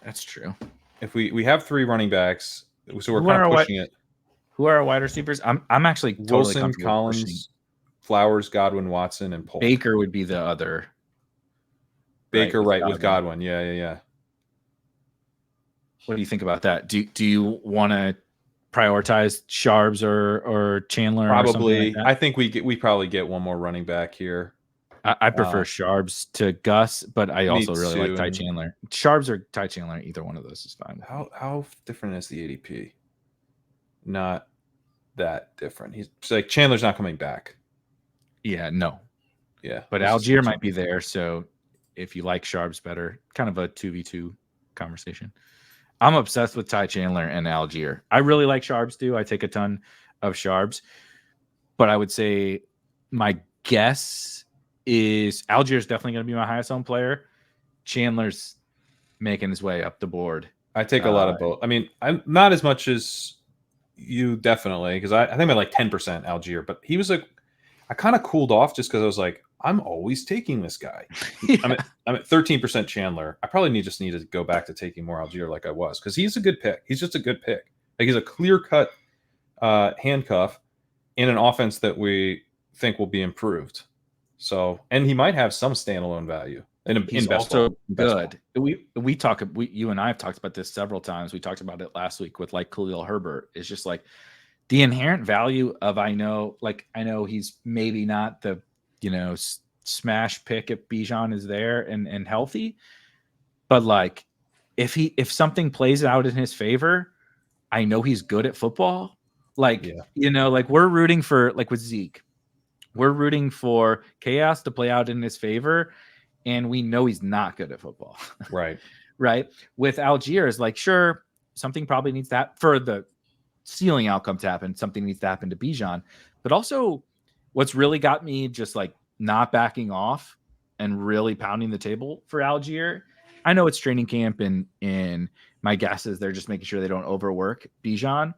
That's true. If we have 3 running backs, so we're kind of pushing it. Who are our wide receivers? I'm actually totally Wilson, Collins, Flowers, Godwin, Watson, and Polk. Baker would be the other. Baker, right, with Godwin. Yeah. What do you think about that? Do you want to prioritize Sharps or Chandler? Probably. Or like that? I think we probably get one more running back here. I prefer Sharbs to Gus, but I also really like Ty and Chandler. Sharbs or Ty Chandler, either one of those is fine. How different is the ADP? Not that different. He's like Chandler's not coming back. Yeah, no. Yeah, but Algier might be there. So if you like Sharbs better, kind of a 2v2 conversation. I'm obsessed with Ty Chandler and Algier. I really like Sharbs too. I take a ton of Sharbs, but I would say my guess is Algier is definitely going to be my highest owned player. Chandler's making his way up the board. I take a lot of both. I mean, I'm not as much as you definitely, because I think I'm at like 10% Algier, but he was like, I kind of cooled off just because I was like, I'm always taking this guy. Yeah. I'm at 13% Chandler. I probably just need to go back to taking more Algier like I was, because he's a good pick. He's just a good pick. Like he's a clear-cut handcuff in an offense that we think will be improved. So, and he might have some standalone value. He's also good. You and I have talked about this several times. We talked about it last week with like Khalil Herbert. It's just like the inherent value of I know he's maybe not the smash pick if Bijan is there and healthy, but like if something plays out in his favor, I know he's good at football. Like like we're rooting for, like with Zeke, we're rooting for chaos to play out in his favor. And we know he's not good at football. Right. Right. With Algier, is like, sure, something probably needs to happen for the ceiling outcome to happen. Something needs to happen to Bijan. But also, what's really got me just like not backing off and really pounding the table for Algier, I know it's training camp, and my guess is they're just making sure they don't overwork Bijan.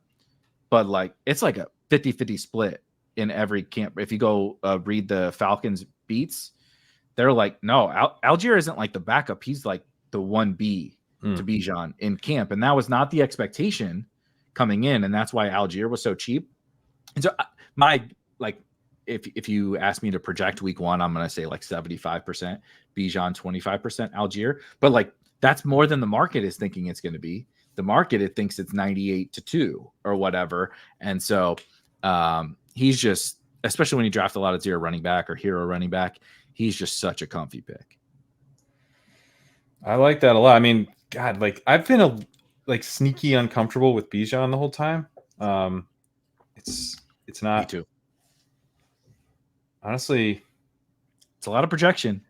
But like, it's like a 50-50 split in every camp. If you go read the Falcons beats, they're like, no, Algier isn't like the backup. He's like the 1B to Bijan in camp. And that was not the expectation coming in. And that's why Algier was so cheap. And so if you ask me to project week one, I'm going to say like 75% Bijan, 25% Algier. But like, that's more than the market is thinking it's going to be. The market, it thinks it's 98-2 or whatever. And so he's just, especially when you draft a lot of zero running back or hero running back, he's just such a comfy pick. I like that a lot. I mean, God, like I've been sneaky uncomfortable with Bijan the whole time. It's not. Me too. Honestly, it's a lot of projection.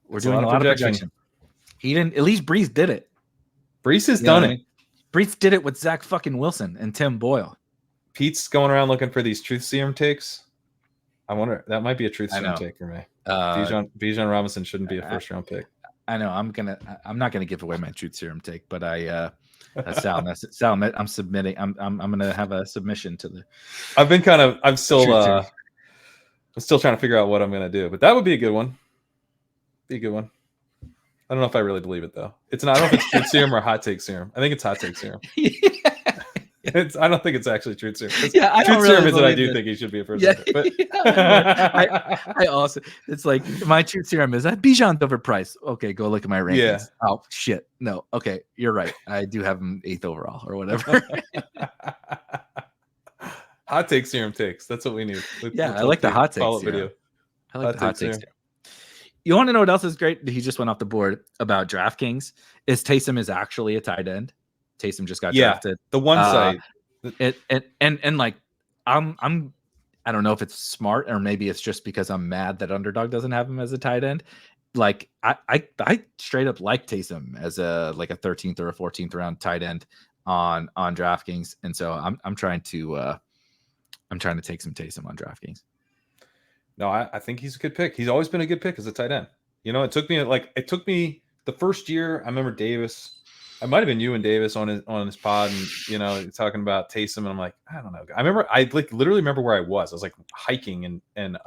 We're doing a lot of projection. He didn't. At least Brees did it. Brees has done it. Brees did it with Zach fucking Wilson and Tim Boyle. Pete's going around looking for these truth serum takes. I wonder, that might be a truth serum take for me. Bijan Robinson shouldn't be a first round pick. I know. I'm not gonna give away my truth serum take, but that's Sal. I'm submitting. I'm gonna have a submission to the. I'm still trying to figure out what I'm gonna do, but that would be a good one. I don't know if I really believe it though. I don't know if it's truth serum or hot take serum. I think it's hot take serum. I don't think it's actually truth serum. Yeah, truth serum is that I do think he should be a first round pick. But I also, it's like my truth serum is that Bijan's overpriced. Okay, go look at my rankings. Yeah. Oh shit, no. Okay, you're right. I do have him 8th overall or whatever. Hot take serum takes. That's what we need. I like the hot take video. I like the hot take serum. You want to know what else is great? He just went off the board about DraftKings. Is Taysom is actually a tight end. Taysom just got drafted. The one site. And like I don't know if it's smart or maybe it's just because I'm mad that Underdog doesn't have him as a tight end. Like I straight up like Taysom as a 13th or a 14th round tight end on DraftKings, and so I'm trying to take some Taysom on DraftKings. No, I think he's a good pick. He's always been a good pick as a tight end. It took me the first year. I remember Davis. I might have been you and Davis on his pod, and talking about Taysom, and I'm like, I don't know. I literally remember where I was. I was like hiking and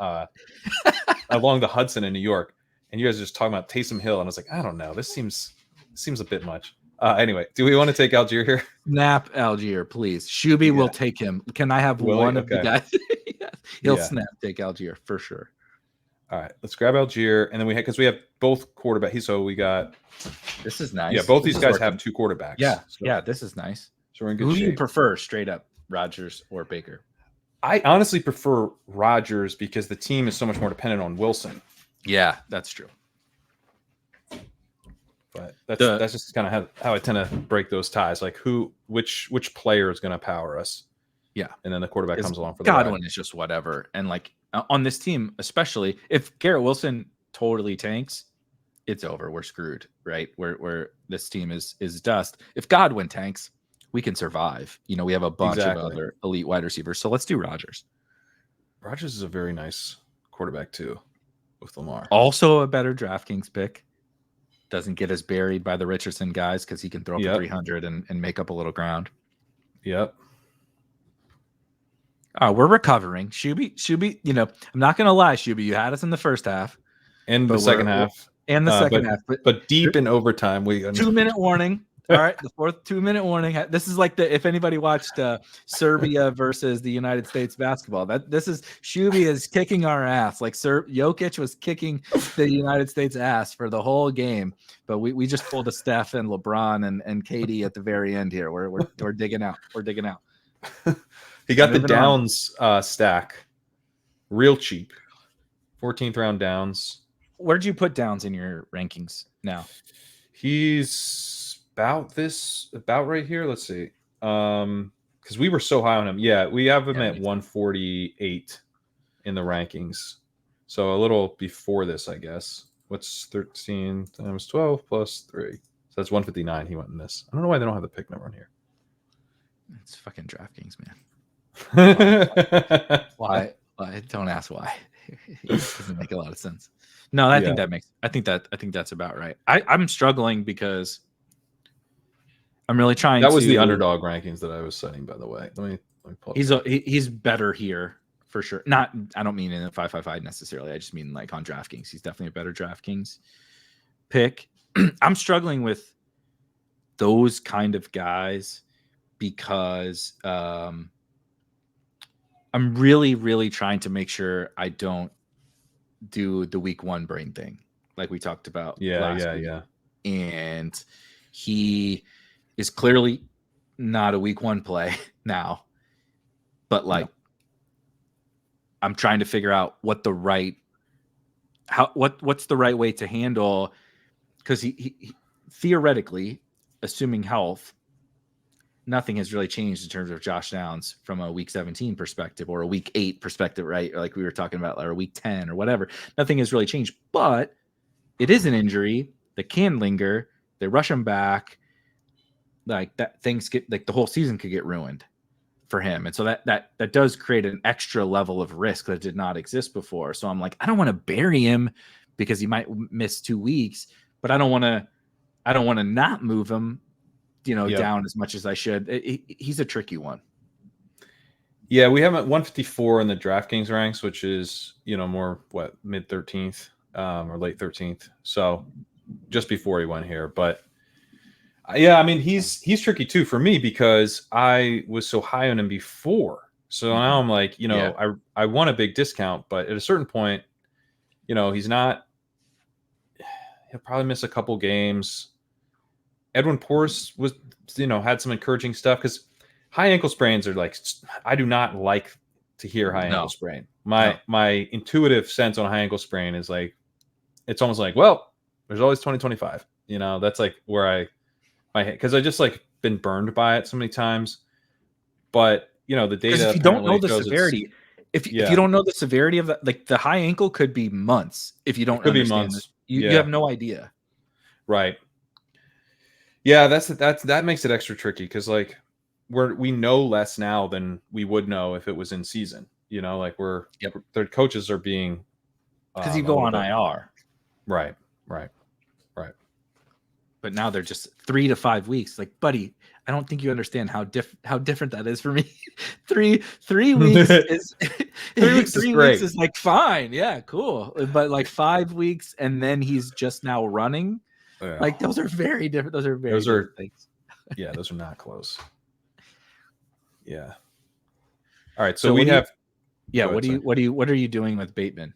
along the Hudson in New York, and you guys are just talking about Taysom Hill, and I was like, I don't know. This seems a bit much. Anyway, do we want to take Algier here? Snap Algier, please. Shuby will take him. Can I have one of the guys? Yes. He'll snap take Algier for sure. All right, let's grab Algier, and then because we have both quarterbacks. So we got. This is nice. Yeah, both these guys have two quarterbacks. Yeah, this is nice. So we're in good shape. Who shape. do you prefer, straight up, Rodgers or Baker? I honestly prefer Rodgers because the team is so much more dependent on Wilson. Yeah, that's true. But that's just kind of how I tend to break those ties. Like which player is going to power us? Yeah, and then the quarterback comes along for the Godwin ride. is just whatever. And like on this team, especially if Garrett Wilson totally tanks, it's over. We're screwed, right? Where this team is dust. If Godwin tanks, we can survive. You know, we have a bunch of other elite wide receivers. So let's do Rodgers. Rodgers is a very nice quarterback too, with Lamar. Also a better DraftKings pick. Doesn't get us buried by the Richardson guys because he can throw for 300 and make up a little ground. Yep. We're recovering. Shuby, you know, I'm not going to lie, Shuby, you had us in the first half. And the second half. And the second half. But deep in overtime. 2-minute warning. All right, the fourth 2-minute warning. This is like if anybody watched Serbia versus the United States basketball, this is Shuby is kicking our ass. Like Jokic was kicking the United States ass for the whole game, but we just pulled a Steph and LeBron and KD at the very end here. We're digging out. We're digging out. He got the Downs stack real cheap. 14th round Downs. Where'd you put Downs in your rankings now? He's about right here. Let's see. Because we were so high on him. Yeah, we have him at 148 in the rankings. So a little before this, I guess. What's 13 times 12 plus 3? So that's 159. He went in this. I don't know why they don't have the pick number on here. It's fucking DraftKings, man. Why? Don't ask why. It doesn't make a lot of sense. No, I think that's about right. I'm struggling because I'm really trying. That was the underdog rankings that I was setting, by the way. Let me pull up. He's better here for sure. I don't mean in a 555 necessarily. I just mean like on DraftKings. He's definitely a better DraftKings pick. I'm struggling with those kind of guys because I'm really, really trying to make sure I don't do the week one brain thing like we talked about last week. And he is clearly not a week one play now, but like I'm trying to figure out what's the right way to handle, because he theoretically, assuming health, nothing has really changed in terms of Josh Downs from a week 17 perspective or a week 8 perspective, right? Or like we were talking about, or a week 10 or whatever. Nothing has really changed, but it is an injury that can linger. They rush him back. Like that, things get like the whole season could get ruined for him. And so that does create an extra level of risk that did not exist before. So I'm like, I don't want to bury him because he might miss 2 weeks, but I don't want to not move him, down as much as I should. He's a tricky one. Yeah, we have him at 154 in the DraftKings ranks, which is, more mid 13th or late 13th. So just before he went here. But yeah, I mean, he's tricky too for me because I was so high on him before. So now I'm like, I want a big discount, but at a certain point, he's not. He'll probably miss a couple games. Edwin Porras was, had some encouraging stuff because high ankle sprains are like, I do not like to hear high ankle sprain. My intuitive sense on a high ankle sprain is like, it's almost like, well, there's always 2025. That's like where because I just like been burned by it so many times. But the data. If you don't know the severity, if you don't know the severity of that, like the high ankle could be months. If you don't understand this, you have no idea. Right. Yeah, that makes it extra tricky because like we know less now than we would know if it was in season. Like their coaches are being because you go on IR. Right. But now they're just 3 to 5 weeks. Like, buddy, I don't think you understand how different that is for me. 3 weeks is 3 weeks. 3 weeks is like fine, yeah, cool. But like 5 weeks, and then he's just now running. Yeah. Like those are very different. Those are different things. Yeah, those are not close. Yeah. All right, so we have. What are you doing with Bateman?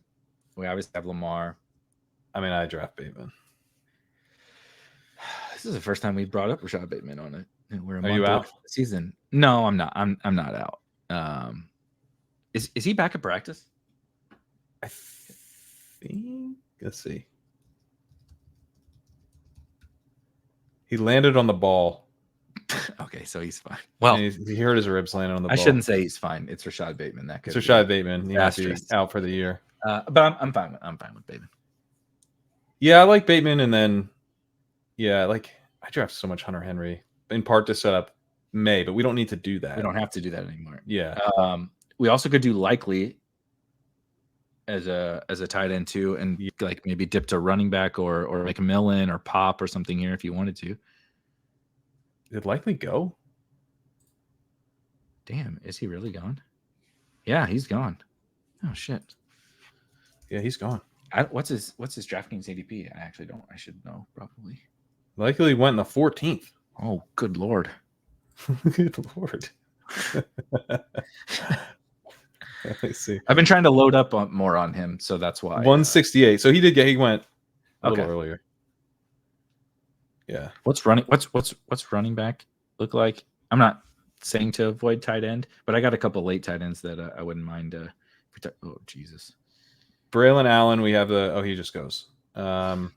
We obviously have Lamar. I mean, I draft Bateman. This is the first time we brought up Rashad Bateman on it. Are you out? Season? No, I'm not. I'm not out. Is he back at practice? I think. Let's see. He landed on the ball. Okay, so he's fine. Well, he hurt his ribs landing on the ball. I shouldn't say he's fine. It's Rashad Bateman. It's Rashad Bateman. He might be out for the year. But I'm fine. I'm fine with Bateman. Yeah, I like Bateman, and then I draft so much Hunter Henry in part to set up May, but we don't need to do that. We don't have to do that anymore. Yeah. We also could do Likely as a tight end too, and like maybe dip to running back or make a Millen or Pop or something here if you wanted to. Did Likely go? Damn, is he really gone? Yeah, he's gone. Oh shit. Yeah, he's gone. What's his DraftKings ADP? I actually don't. I should know probably. Likely went in the 14th. Oh, good lord. Good lord. Let's see. I've been trying to load up more on him, so that's why. 168. So he went a little earlier. Yeah. What's running back look like? I'm not saying to avoid tight end, but I got a couple late tight ends that I wouldn't mind. Oh Jesus. Braylon Allen, we have he just goes. I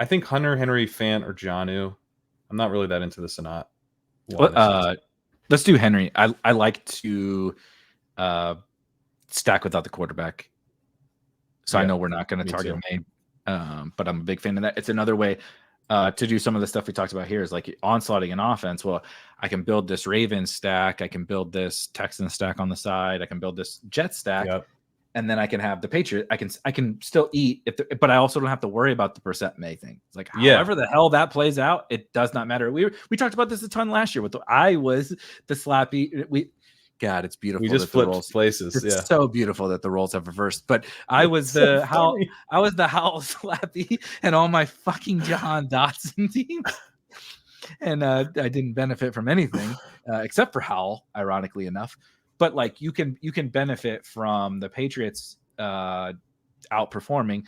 think Hunter Henry, Fant, or Jonnu. I'm not really that into the Sonat. Let's do Henry. I like to stack without the quarterback. So I know we're not going to target May, but I'm a big fan of that. It's another way to do some of the stuff we talked about here is like onslaughting an offense. Well, I can build this Ravens stack. I can build this Texan stack on the side. I can build this Jet stack. Yep. And then I can have the Patriot. I can still eat, but I also don't have to worry about the percent May thing. It's like however the hell that plays out, it does not matter. We talked about this a ton last year. I was the slappy. God, it's beautiful. We just flipped places. It's so beautiful that the roles have reversed. But I was the Howell slappy and all my fucking John Dotson teams, and I didn't benefit from anything except for Howell, ironically enough. But like you can benefit from the Patriots outperforming,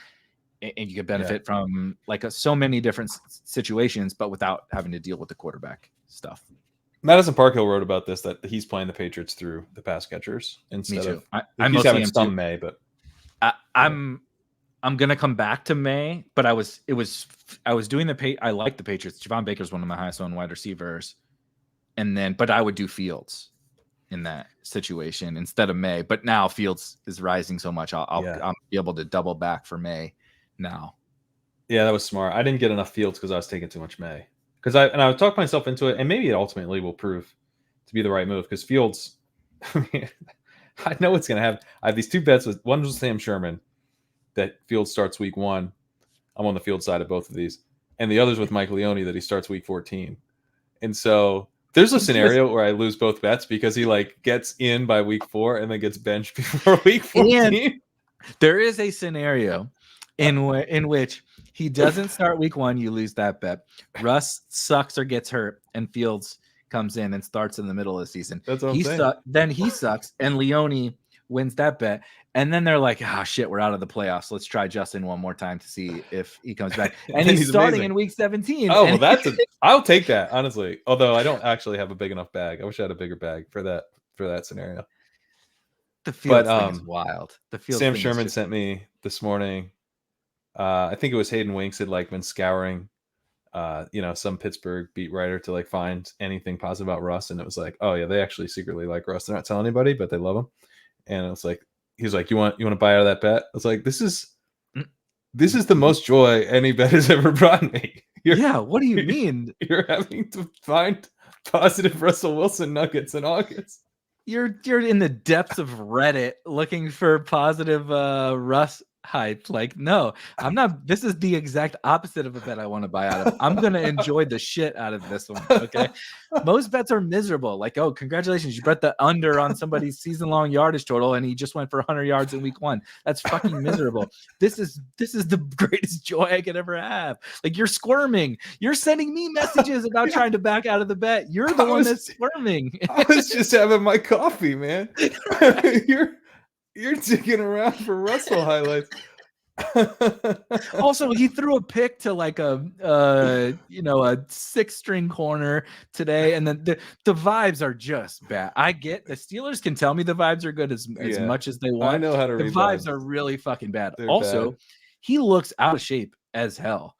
and you can benefit from like so many different situations, but without having to deal with the quarterback stuff. Madison Parkhill wrote about this, that he's playing the Patriots through the pass catchers instead of he's having some May, but I'm gonna come back to May, but I was doing I like the Patriots. Javon Baker's one of my highest owned wide receivers, but I would do Fields in that situation instead of May. But now Fields is rising so much, I'll be able to double back for May now. Yeah, that was smart. I didn't get enough Fields because I was taking too much May. Because I talked myself into it, and maybe it ultimately will prove to be the right move. Because Fields, I know what's going to happen. I have these two bets. One was Sam Sherman, that Fields starts week 1. I'm on the Field side of both of these, and the other's with Mike Leone that he starts week 14. And so there's a scenario where I lose both bets because he like gets in by week 4 and then gets benched before week 14. And there is a scenario in which he doesn't start week 1, you lose that bet. Russ sucks or gets hurt, and Fields comes in and starts in the middle of the season. That's what I'm saying. Then he sucks, and Leone wins that bet. And then they're like, shit, we're out of the playoffs. Let's try Justin one more time to see if he comes back. And he's starting in week 17. Oh, well, I'll take that, honestly. Although I don't actually have a big enough bag. I wish I had a bigger bag for that scenario. The Fields thing is wild. Sam Sherman sent me this morning. I think it was Hayden Winks had like been scouring, some Pittsburgh beat writer to like find anything positive about Russ, and it was like, oh yeah, they actually secretly like Russ. They're not telling anybody, but they love him. And it's like he was like, you want to buy out of that bet? I was like, this is the most joy any bet has ever brought me. What do you mean? You're having to find positive Russell Wilson nuggets in August. You're in the depths of Reddit looking for positive Russ hype. Like, no, I'm not. This is the exact opposite of a bet I want to buy out of. I'm gonna enjoy the shit out of this one. Okay. Most bets are miserable. Like, oh, congratulations, you bet the under on somebody's season-long yardage total and he just went for 100 yards in week 1. That's fucking miserable. This is the greatest joy I could ever have. Like, you're squirming. You're sending me messages about trying to back out of the bet. You're the one that's squirming. I was just having my coffee, man. You're digging around for Russell highlights. Also, he threw a pick to like a 6-string corner today, and then the vibes are just bad. I get the Steelers can tell me the vibes are good as much as they want. I know how to the read vibes are really fucking bad. They're Also, bad. he looks out of shape as hell.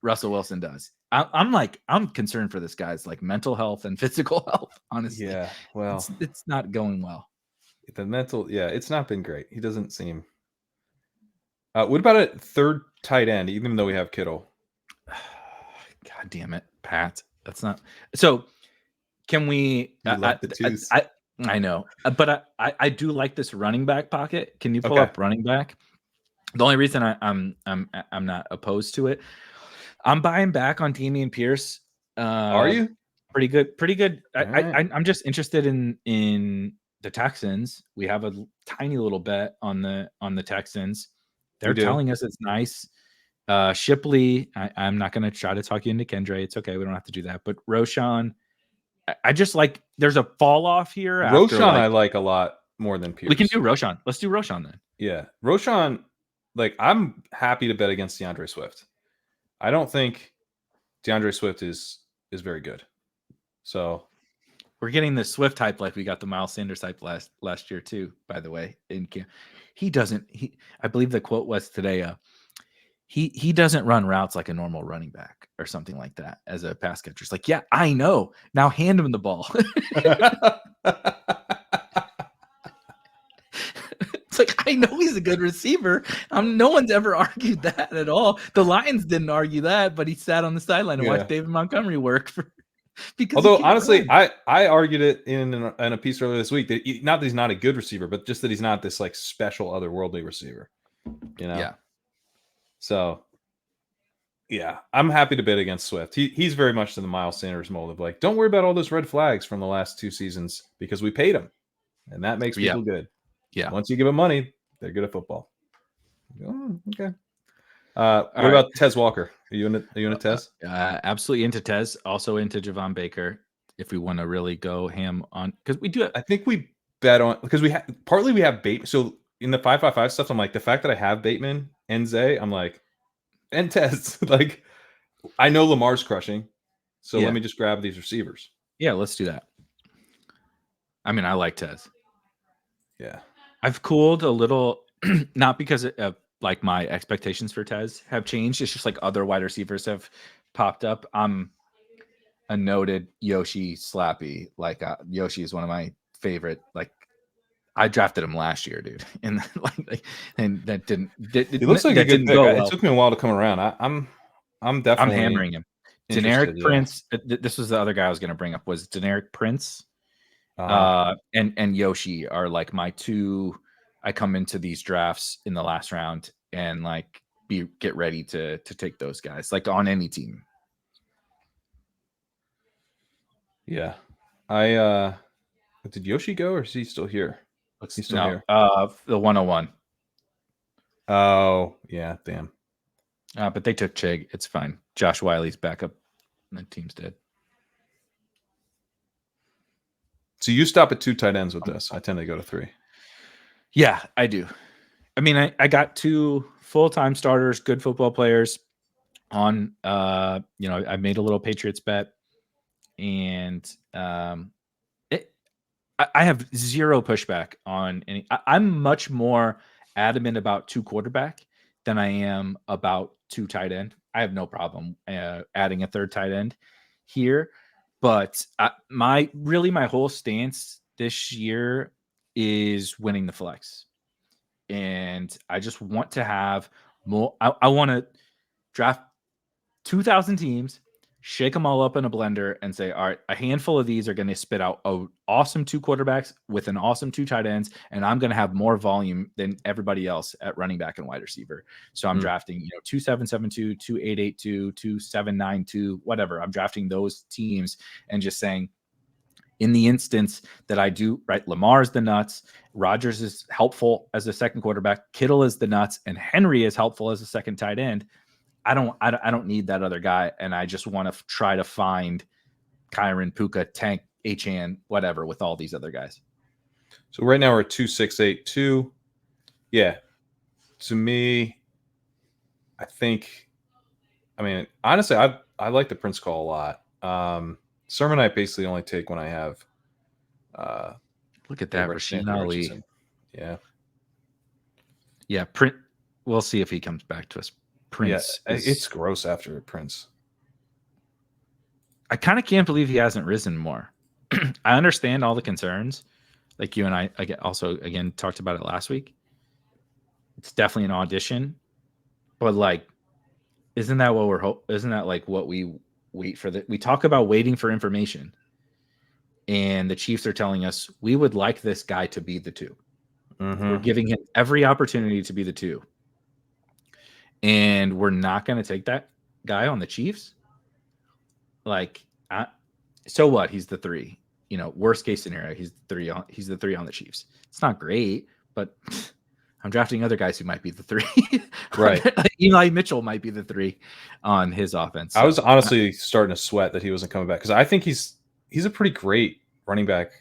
Russell Wilson does. I'm concerned for this guy's like mental health and physical health. Honestly, Yeah, well, it's not going well. The mental, it's not been great. He doesn't seem. What about a third tight end? Even though we have Kittle. God damn it, Pat. That's not so. Can we? You like the twos. I know, but I do like this running back pocket. Can you pull up running back? The only reason I'm not opposed to it, I'm buying back on Damian Pierce. Are you? Pretty good. Right. I'm just interested in the Texans. We have a tiny little bet on the Texans. They're telling us it's nice. Shipley, I'm not going to try to talk you into Kendre. It's okay. We don't have to do that. But Roshan, I just like there's a fall off here. Roshan, I like a lot more than Pierce. We can do Roshan. Let's do Roshan then. Yeah, Roshan. Like I'm happy to bet against DeAndre Swift. I don't think DeAndre Swift is very good. So we're getting the Swift hype like we got the Miles Sanders hype last year too. By the way, I believe the quote was today. He doesn't run routes like a normal running back or something like that as a pass catcher. It's like, yeah, I know. Now hand him the ball. It's like, I know he's a good receiver. No one's ever argued that at all. The Lions didn't argue that, but he sat on the sideline and watched David Montgomery work because. Although honestly, I argued it in a piece earlier this week that not that he's not a good receiver, but just that he's not this like special otherworldly receiver. Yeah. So, I'm happy to bet against Swift. He's very much in the Miles Sanders mold of like, don't worry about all those red flags from the last 2 seasons because we paid him, and that makes people good. Yeah. Once you give them money, they're good at football. Oh, okay. What about Tez Walker? Are you into Tez? Absolutely into Tez. Also into Javon Baker. If we want to really go ham on, because we do. I think we bet on because we have Bateman. So in the 5-5-5 stuff, I'm like the fact that I have Bateman and Zay, I'm like, and Tez. Like I know Lamar's crushing, so let me just grab these receivers. Yeah, let's do that. I mean, I like Tez. Yeah, I've cooled a little, not because of like my expectations for Tez have changed. It's just like other wide receivers have popped up. I'm a noted Yoshi slappy. Like Yoshi is one of my favorite. Like I drafted him last year, dude, and and that didn't. He looks like a good pick. It took me a while to come around. I'm definitely hammering him. Generic Prince. This was the other guy I was going to bring up. Was Generic Prince. And Yoshi are like my two. I come into these drafts in the last round and like get ready to take those guys like on any team. Yeah, I did Yoshi go or is he still here? He's still here. The 101. Oh yeah, damn. But they took Chig. It's fine. Josh Wiley's backup. And the team's dead. So you stop at 2 tight ends with this. I tend to go to 3. Yeah, I do. I mean, I got 2 full-time starters, good football players on, I made a little Patriots bet and I have zero pushback on any. I'm much more adamant about 2 quarterback than I am about 2 tight end. I have no problem adding a 3rd tight end here. But my whole stance this year is winning the flex. And I just want to have more. I want to draft 2,000 teams, shake them all up in a blender and say, all right, a handful of these are going to spit out an awesome 2 quarterbacks with an awesome 2 tight ends. And I'm going to have more volume than everybody else at running back and wide receiver. So I'm drafting, 2772, 2882, 2792, whatever. I'm drafting those teams and just saying, in the instance that I do, right, Lamar's the nuts, Rodgers is helpful as a second quarterback, Kittle is the nuts, and Henry is helpful as a second tight end. I don't need that other guy, and I just want to try to find Kyron, Puka, Tank, Achane, whatever with all these other guys. So right now we're at 2682. Yeah, to me, I think, I mean, honestly, I like the Prince call a lot. Sermon I basically only take when I have. Look at that, Rasheen Ali. Yeah. Yeah, we'll see if he comes back to us. Prince. Yeah, it's gross after Prince. I kind of can't believe he hasn't risen more. I understand all the concerns. Like you and I also, again, talked about it last week. It's definitely an audition. But like, isn't that what isn't that like what we wait for? We talk about waiting for information. And the Chiefs are telling us we would like this guy to be the 2. Mm-hmm. We're giving him every opportunity to be the 2. And we're not going to take that guy on the Chiefs. Like, so what? He's the 3. You know, worst case scenario, he's the 3 on the Chiefs. It's not great, but I'm drafting other guys who might be the 3. Right. Eli Mitchell might be the 3 on his offense. So, I was honestly starting to sweat that he wasn't coming back because I think he's a pretty great running back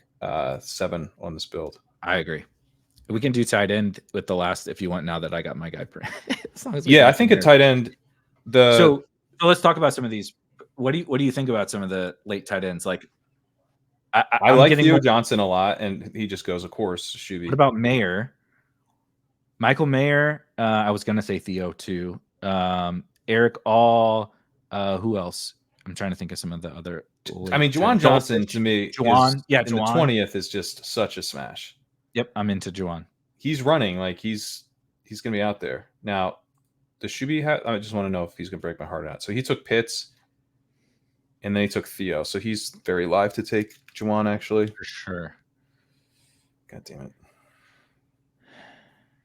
7 on this build. I agree. We can do tight end with the last if you want. Now that I got my guy, yeah, I think a tight end. So let's talk about some of these. What do you think about some of the late tight ends? Like, I like Theo Johnson a lot, and he just goes, of course, Shuby. What about Mayer? Michael Mayer. I was gonna say Theo too. Eric All. Who else? I'm trying to think of some of the other. I mean, Juwan Johnson to me, in the 20th is just such a smash. Yep, I'm into Juwan. He's running like he's gonna be out there now. The Shuby, I just want to know if he's gonna break my heart or not. So he took Pitts, and then he took Theo. So he's very live to take Juwan actually for sure. God damn it.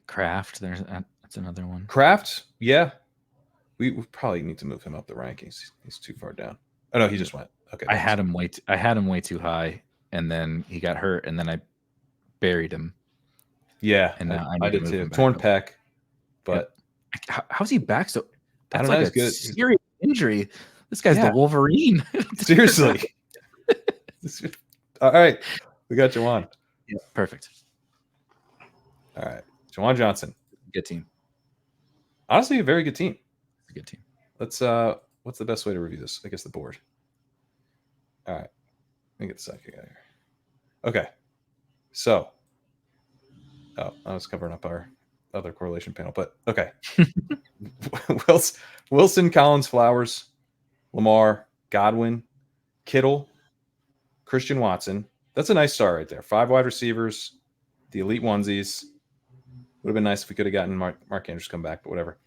Kraft, that's another one. Kraft, yeah. We probably need to move him up the rankings. He's too far down. Oh no, he just went. Okay. I had him way too high, and then he got hurt, and then I buried him. Yeah, and now I did too. Torn pec, but how's he back? So that's like a good serious injury. This guy's the Wolverine. Seriously. All right, we got Juwan. Yeah, perfect. All right, Juwan Johnson. Good team. Honestly, a very good team. A good team. Let's what's the best way to review this? I guess the board. All right. Let me get the sidekick out of here. Okay. So I was covering up our other correlation panel, but okay. Wilson, Collins, Flowers, Lamar, Godwin, Kittle, Christian Watson. That's a nice start right there. 5 wide receivers, the elite onesies. Would have been nice if we could have gotten Mark Andrews come back, but whatever.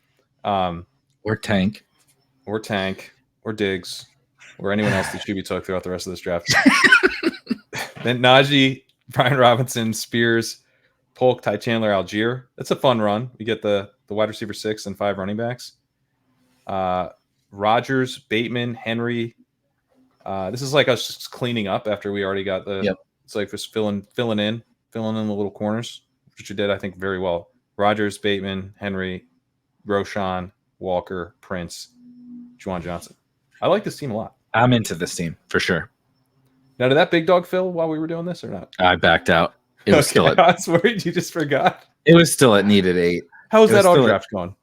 Or Tank. Or Diggs. Or anyone else that Shuby took throughout the rest of this draft. Then Najee, Brian Robinson, Spears, Polk, Ty Chandler, Algier. That's a fun run. We get the wide receiver 6 and 5 running backs. Rodgers, Bateman, Henry. This is like us just cleaning up after we already got the. Yep. It's like just filling in the little corners, which you did, I think, very well. Rodgers, Bateman, Henry, Roshan, Walker, Prince, Juwan Johnson. I like this team a lot. I'm into this team for sure. Now, did that big dog fill while we were doing this or not? I backed out. It was still I was worried you just forgot. It was still at needed 8. How was that all draft going?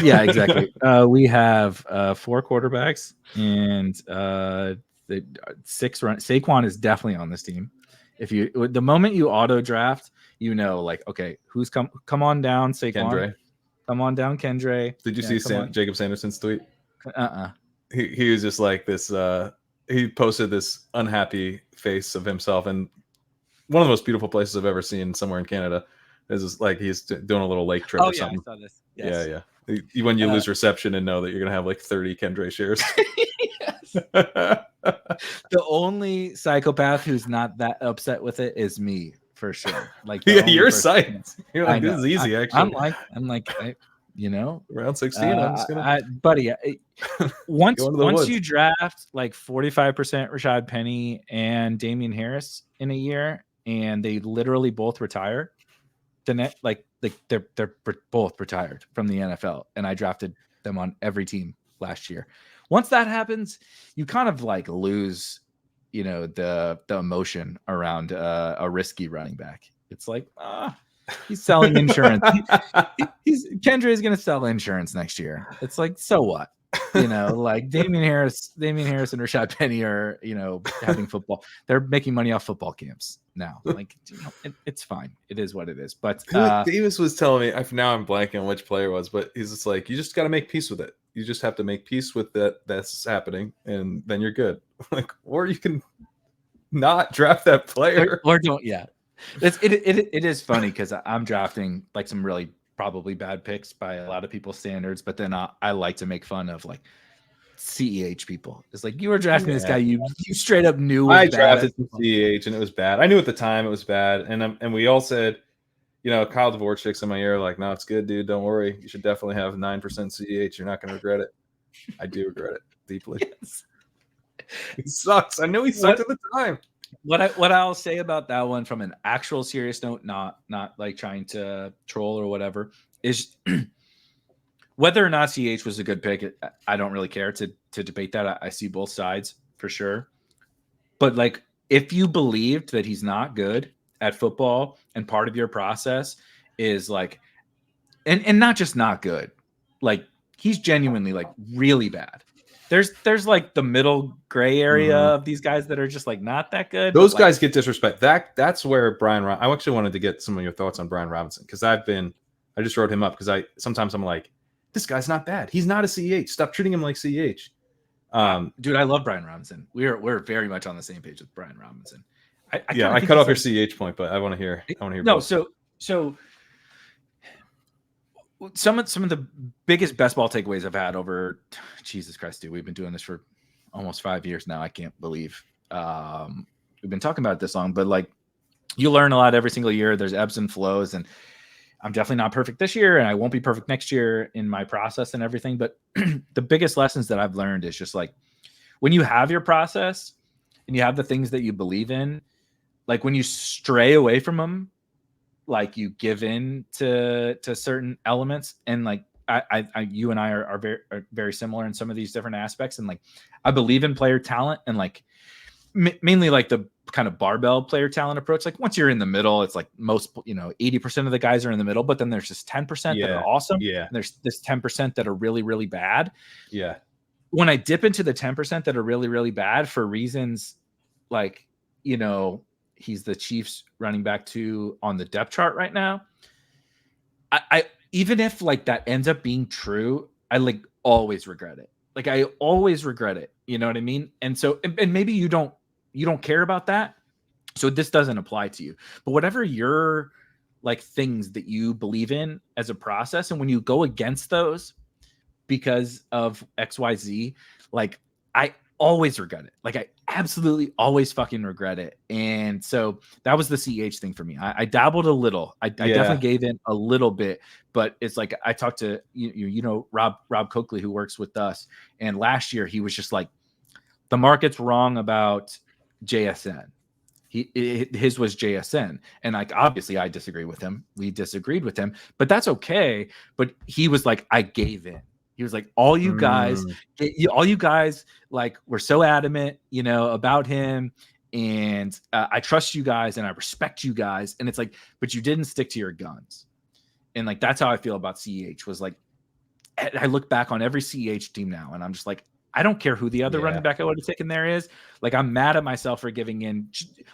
Yeah, exactly. We have 4 quarterbacks and the 6 run. Saquon is definitely on this team. The moment you auto draft, like, okay, who's come on down, Saquon. Kendre. Come on down, Kendre. Did you see Jacob Sanderson's tweet? Uh-uh. He was just like this. He posted this unhappy face of himself, and one of the most beautiful places I've ever seen somewhere in Canada is like he's doing a little lake trip or something. I saw this. Yes. Yeah. When you lose reception and know that you're gonna have like 30 Kendre shares. Yes. The only psychopath who's not that upset with it is me, for sure. Like, you're psyched. You're like, this is easy. Actually, I'm like. Around 16, I'm just gonna, buddy. Once you draft like 45% Rashad Penny and Damian Harris in a year, and they literally both retire, then they're both retired from the NFL, and I drafted them on every team last year. Once that happens, you kind of like lose, the emotion around a risky running back. It's like, He's selling insurance. Kendra is going to sell insurance next year. It's like, so what? Like Damian Harris and Rashad Penny are, having football. They're making money off football camps now. Like, it's fine. It is what it is. But Davis was telling me, now I'm blanking on which player it was, but he's just like, you just got to make peace with it. You just have to make peace with that's happening, and then you're good. Like, or you can not draft that player, or don't. Yeah, it is funny because I'm drafting like some really probably bad picks by a lot of people's standards, but then I like to make fun of like CEH people. It's like, you were drafting this guy you straight up knew. I drafted CEH and it was bad. I knew at the time it was bad, and we all said, Kyle Dvorak's in my ear, like, no, it's good, dude. Don't worry. You should definitely have 9% CEH. You're not going to regret it. I do regret it deeply. Yes. He sucks. I know he sucked at the time. What I'll say about that one from an actual serious note, not like trying to troll or whatever, is whether or not CH was a good pick, I don't really care to debate that. I see both sides for sure. But like, if you believed that he's not good at football and part of your process is like, and not just not good, like he's genuinely like really bad. There's like the middle gray area of these guys that are just like not that good. Those guys get disrespect. That's where I actually wanted to get some of your thoughts on Brian Robinson, because I just wrote him up because sometimes I'm like, this guy's not bad. He's not a CH. Stop treating him like CH. Dude, I love Brian Robinson. We're very much on the same page with Brian Robinson. I cut off your CH point, but I want to hear. No, both. So some of the biggest best ball takeaways I've had over, Jesus Christ, dude, we've been doing this for almost 5 years now. I can't believe we've been talking about it this long, but like, you learn a lot every single year. There's ebbs and flows, and I'm definitely not perfect this year, and I won't be perfect next year in my process and everything. But the biggest lessons that I've learned is just like, when you have your process and you have the things that you believe in, like when you stray away from them, like you give in to certain elements, and like you and I are very similar in some of these different aspects. And like, I believe in player talent, and like mainly like the kind of barbell player talent approach. Like once you're in the middle, it's like most, 80% of the guys are in the middle, but then there's just 10% that are awesome. Yeah. And there's this 10% that are really, really bad. Yeah. When I dip into the 10% that are really, really bad for reasons like, he's the Chiefs running back 2 on the depth chart right now. I even if like that ends up being true, I like always regret it. Like I always regret it. You know what I mean? And so, and maybe you don't care about that, so this doesn't apply to you. But whatever your like things that you believe in as a process, and when you go against those because of XYZ, like I always regret it. Like I absolutely always fucking regret it. And so that was the CH thing for me. I dabbled a little. I definitely gave in a little bit, but it's like I talked to Rob Coakley, who works with us, and last year he was just like, the market's wrong about JSN. His was JSN, and like obviously I disagree with him. We disagreed with him, but that's okay. But he was like, I gave in. He was like, all you guys like were so adamant, about him, and I trust you guys and I respect you guys. And it's like, but you didn't stick to your guns. And like that's how I feel about CEH. Was like, I look back on every CEH team now, and I'm just like, I don't care who the other running back I would have taken there is. Like, I'm mad at myself for giving in,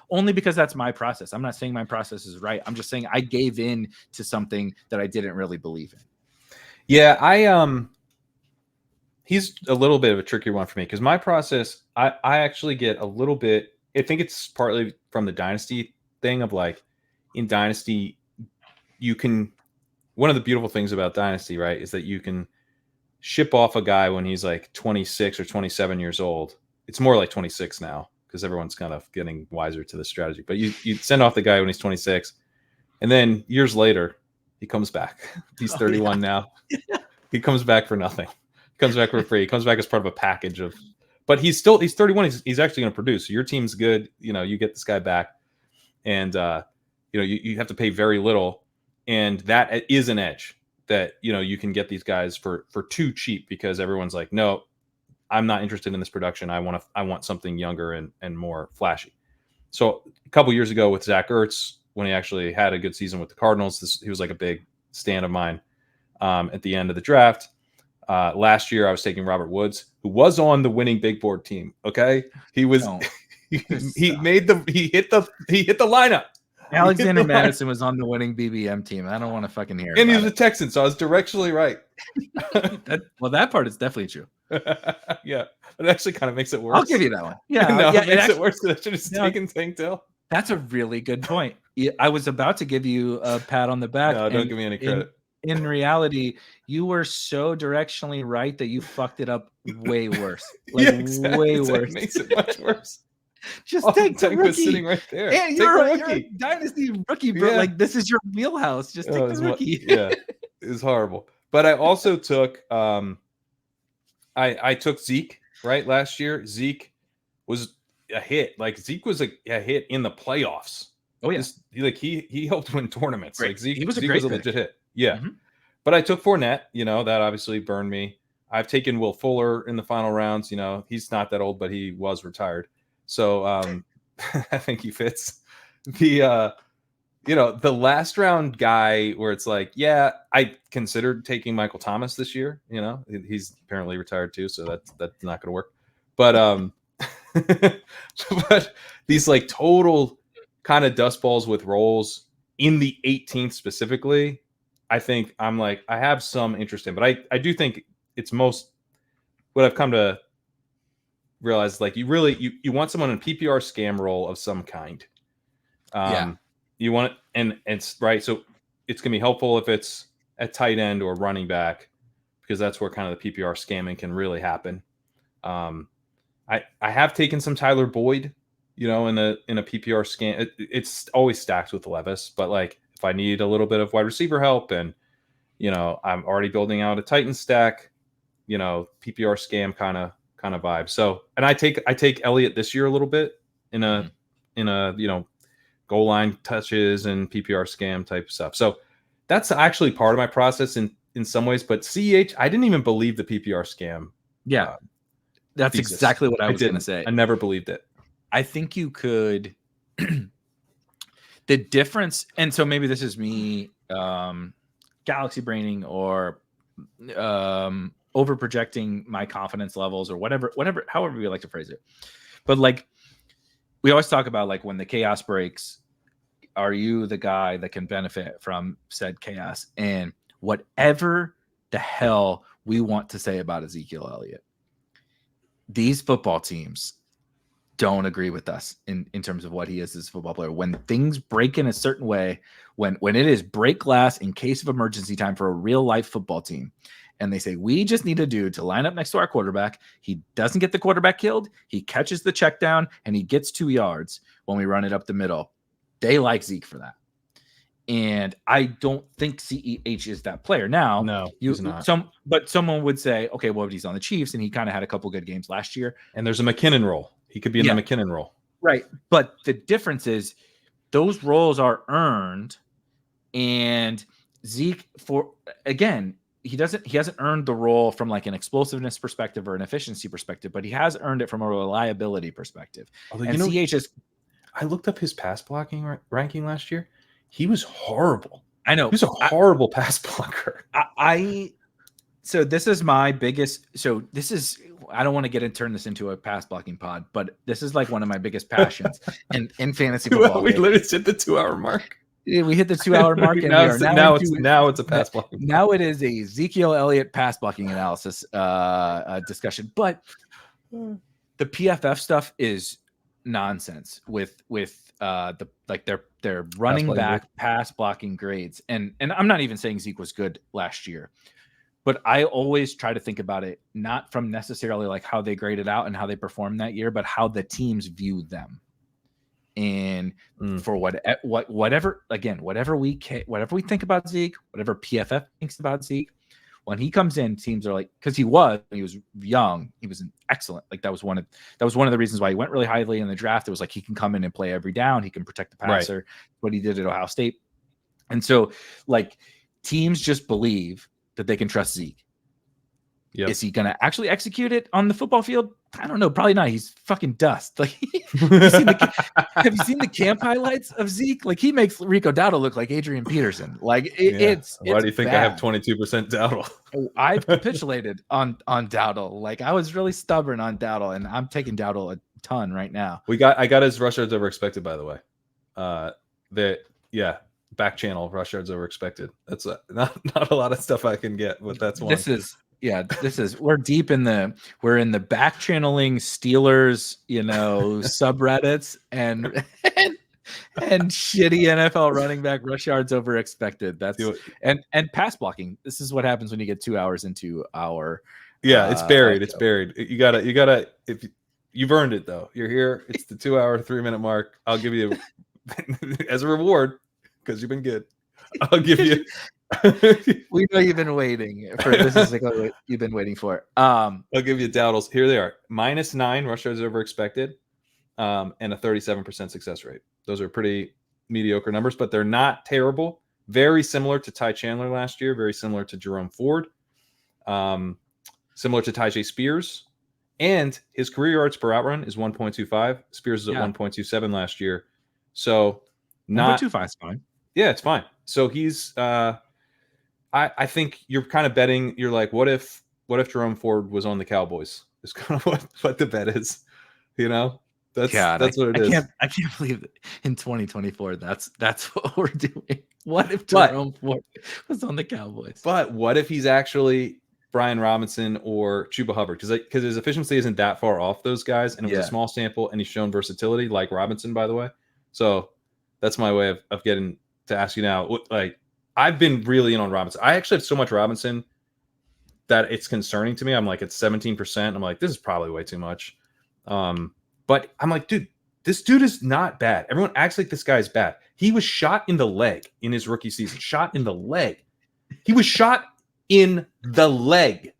only because that's my process. I'm not saying my process is right. I'm just saying I gave in to something that I didn't really believe in. Yeah, he's a little bit of a tricky one for me, because my process, I actually get a little bit, I think it's partly from the dynasty thing of like, in dynasty, one of the beautiful things about dynasty, right, is that you can ship off a guy when he's like 26 or 27 years old. It's more like 26 now, because everyone's kind of getting wiser to the strategy. But you send off the guy when he's 26, and then years later, he comes back. He's 31 now. He comes back for nothing. He comes back for free. He comes back as part of a package of, but he's 31. He's actually going to produce. So your team's good. You get this guy back, and you have to pay very little, and that is an edge that you can get these guys for too cheap, because everyone's like, no, I'm not interested in this production. I want something younger and more flashy. So a couple years ago with Zach Ertz, when he actually had a good season with the Cardinals. He was like a big stand of mine at the end of the draft. Last year, I was taking Robert Woods, who was on the winning big board team. Okay, he was. He hit the lineup. Alexander Madison was on the winning BBM team. I don't want to fucking hear it. And he was a Texan, so I was directionally right. that part is definitely true. Yeah, it actually kind of makes it worse. I'll give you that one. Yeah, no, it makes it worse because I should have taken Tanktail. That's a really good point. I was about to give you a pat on the back. No, don't give me any credit. In reality, you were so directionally right that you fucked it up way worse. Like, way worse. It makes it much worse. Just take the rookie. Was sitting right there. Yeah, you're a dynasty rookie, bro. Yeah. Like, this is your wheelhouse. Just take the rookie. Yeah, it was horrible. But I also took I took Zeke right last year. Zeke was a hit. Like, Zeke was a hit in the playoffs. Oh yeah, he helped win tournaments. Right. Like Zeke was a legit hit. Yeah, but I took Fournette. That obviously burned me. I've taken Will Fuller in the final rounds. He's not that old, but he was retired. So I think he fits. The last round guy where it's like, yeah, I considered taking Michael Thomas this year. He's apparently retired too, so that's not going to work. But but these like total kind of dust balls with rolls in the 18th specifically, I think I'm like, I have some interest in, but I do think it's most what I've come to realize, like, you want someone in PPR scam role of some kind. You want it, and it's right. So it's gonna be helpful if it's at tight end or running back, because that's where kind of the PPR scamming can really happen. I have taken some Tyler Boyd, in a PPR scam. It's always stacked with Levis, but like if I need a little bit of wide receiver help and I'm already building out a Titan stack, PPR scam kind of vibe. So, and I take Elliott this year a little bit in a goal line touches and PPR scam type stuff. So that's actually part of my process in some ways. But CEH, I didn't even believe the PPR scam. Yeah, that's thesis. Exactly what I was going to say. I never believed it. I think you could. The difference, and so maybe this is me galaxy braining or over projecting my confidence levels or whatever, however we like to phrase it. But like, we always talk about, like, when the chaos breaks, are you the guy that can benefit from said chaos? And whatever the hell we want to say about Ezekiel Elliott, these football teams don't agree with us in terms of what he is as a football player. When things break in a certain way, when it is break glass in case of emergency time for a real life football team, and they say, we just need a dude to line up next to our quarterback. He doesn't get the quarterback killed. He catches the check down and he gets 2 yards when we run it up the middle. They like Zeke for that. And I don't think CEH is that player. Now, no, he's not. But someone would say, okay, well, he's on the Chiefs and he kind of had a couple good games last year. And there's a McKinnon role. He could be in the McKinnon role. Right. But the difference is those roles are earned. And Zeke, he hasn't earned the role from like an explosiveness perspective or an efficiency perspective, but he has earned it from a reliability perspective. Although, I looked up his pass blocking ranking last year. He was horrible. I know. He was a horrible pass blocker. So this is my biggest. So this is. I don't want to turn this into a pass blocking pod, but this is like one of my biggest passions in fantasy football. We literally hit the 2-hour mark. Yeah, we hit the 2-hour mark, and now it's a pass blocking. Now it is a Ezekiel Elliott pass blocking analysis discussion. But the PFF stuff is nonsense with their running back pass blocking grades, and I'm not even saying Zeke was good last year, but I always try to think about it not from necessarily like how they graded out and how they performed that year, but how the teams view them. And for whatever we think about Zeke, whatever PFF thinks about Zeke, when he comes in, teams are like, because he was young, he was excellent. Like that was one of the reasons why he went really highly in the draft. It was like he can come in and play every down, he can protect the passer. Right. What he did at Ohio State, and so like teams just believe that they can trust Zeke. Yep. Is he going to actually execute it on the football field? I don't know. Probably not. He's fucking dust. Like, have you seen the camp highlights of Zeke? Like, he makes Rico Dowdle look like Adrian Peterson. Like, it's why do you think bad. I have 22% Dowdle? I've capitulated on Dowdle. Like, I was really stubborn on Dowdle, and I'm taking Dowdle a ton right now. I got his rush yards over expected, by the way. Back channel rush yards over expected. That's not a lot of stuff I can get, but that's one. We're deep in the back channeling Steelers, subreddits and shitty NFL running back rush yards over expected. That's and pass blocking. This is what happens when you get 2 hours into our it's buried. It's buried. You gotta if you've earned it though. You're here. It's the 2 hour, 3 minute mark. I'll give you as a reward because you've been good. I'll give you. We know you've been waiting for this. Is what you've been waiting for. I'll give you Dowdles. Here they are: -9 rush yards over expected, and a 37% success rate. Those are pretty mediocre numbers, but they're not terrible. Very similar to Ty Chandler last year. Very similar to Jerome Ford. Similar to Tyjae Spears, and his career yards per out run is 1.25. Spears is at 1.27 last year. So not 1.25 is fine. Yeah, it's fine. So he's I think you're kind of betting. You're like, what if Jerome Ford was on the Cowboys? Is kind of what the bet is. That's what it is. I can't believe that in 2024 that's what we're doing. What if Jerome Ford was on the Cowboys? But what if he's actually Brian Robinson or Chuba Hubbard? Because his efficiency isn't that far off those guys, and it was a small sample, and he's shown versatility like Robinson, by the way. So that's my way of getting to ask you now. I've been really in on Robinson. I actually have so much Robinson that it's concerning to me. I'm like, it's 17%. I'm like, this is probably way too much. But I'm like, dude, this dude is not bad. Everyone acts like this guy is bad. He was shot in the leg in his rookie season. Shot in the leg. He was shot in the leg.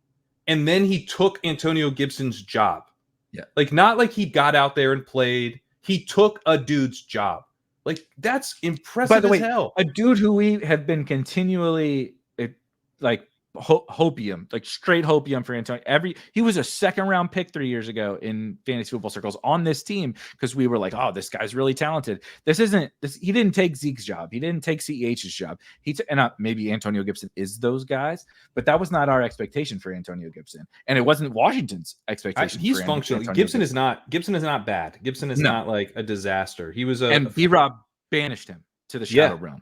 And then he took Antonio Gibson's job. Yeah. Like, not like he got out there and played. He took a dude's job. Like, that's impressive as hell. A dude who we have been continually hopium, like straight hopium for Antonio. He was a second round pick 3 years ago in fantasy football circles on this team because we were like, oh, this guy's really talented. He didn't take Zeke's job. He didn't take CEH's job. Maybe Antonio Gibson is those guys, but that was not our expectation for Antonio Gibson, and it wasn't Washington's expectation. He's functional. Gibson is not bad. Gibson is not like a disaster. He was and B-Rob banished him to the shadow realm.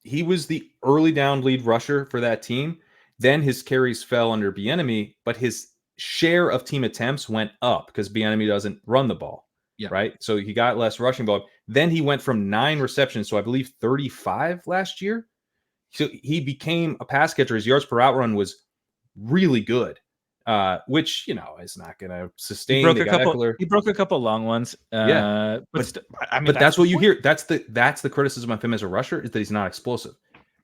He was the early down lead rusher for that team. Then his carries fell under Bieniemy, but his share of team attempts went up because Bieniemy doesn't run the ball. Yeah. Right. So he got less rushing ball. Then he went from 9 receptions to I believe 35 last year. So he became a pass catcher. His yards per out run was really good. Which is not going to sustain. He broke a couple long ones. But that's what you hear. That's the criticism of him as a rusher is that he's not explosive.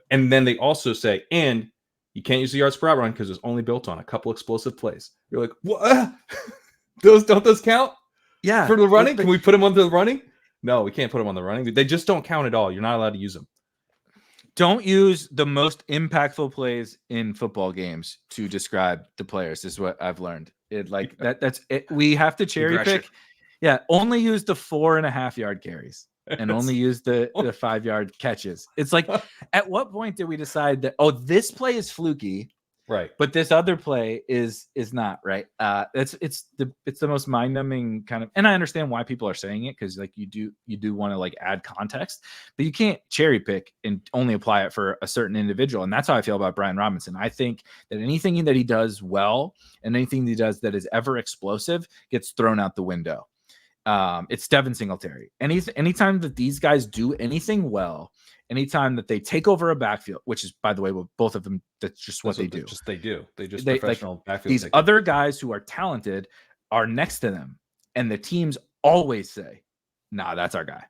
And then they also say, and you can't use the yards per out run because it's only built on a couple explosive plays. You're like, what? Don't those count? Yeah, for the running. Can we put him on the running? No, we can't put him on the running. They just don't count at all. You're not allowed to use them. Don't use the most impactful plays in football games to describe the players. Is what I've learned. That's it. We have to cherry pick. Yeah, only use the 4.5 yard carries and only use the 5 yard catches. It's like, at what point did we decide that this play is fluky, right? But this other play is not right. It's the most mind numbing kind of, and I understand why people are saying it because like you do want to like add context, but you can't cherry pick and only apply it for a certain individual. And that's how I feel about Brian Robinson. I think that anything that he does well and anything that he does that is ever explosive gets thrown out the window. It's Devin Singletary. Anytime that these guys do anything well, anytime that they take over a backfield, which is, by the way, with both of them, that's just what they do. They professional backfield. These other guys who are talented are next to them, and the teams always say, "Nah, that's our guy.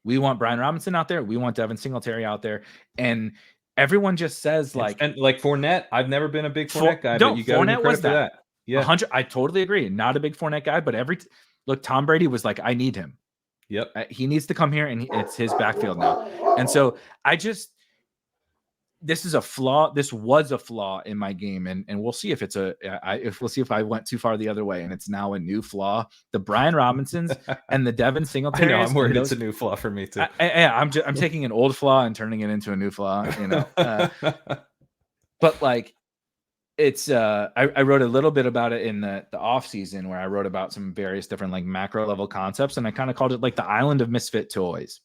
We want Brian Robinson out there. We want Devin Singletary out there." And everyone just says like Fournette. I've never been a big Fournette guy, but you got to give credit for that. Yeah, 100. I totally agree. Not a big Fournette guy, but look, Tom Brady was like, I need him. Yep. He needs to come here, and it's his backfield now. And so this is a flaw. This was a flaw in my game, and we'll see if it's we'll see if I went too far the other way, and it's now a new flaw. The Brian Robinsons and the Devin Singletaries. I know, I'm worried it's a new flaw for me too. I'm taking an old flaw and turning it into a new flaw, you know. But like, it's I wrote a little bit about it in the off season, where I wrote about some various different like macro level concepts, and I kind of called it like the island of misfit toys.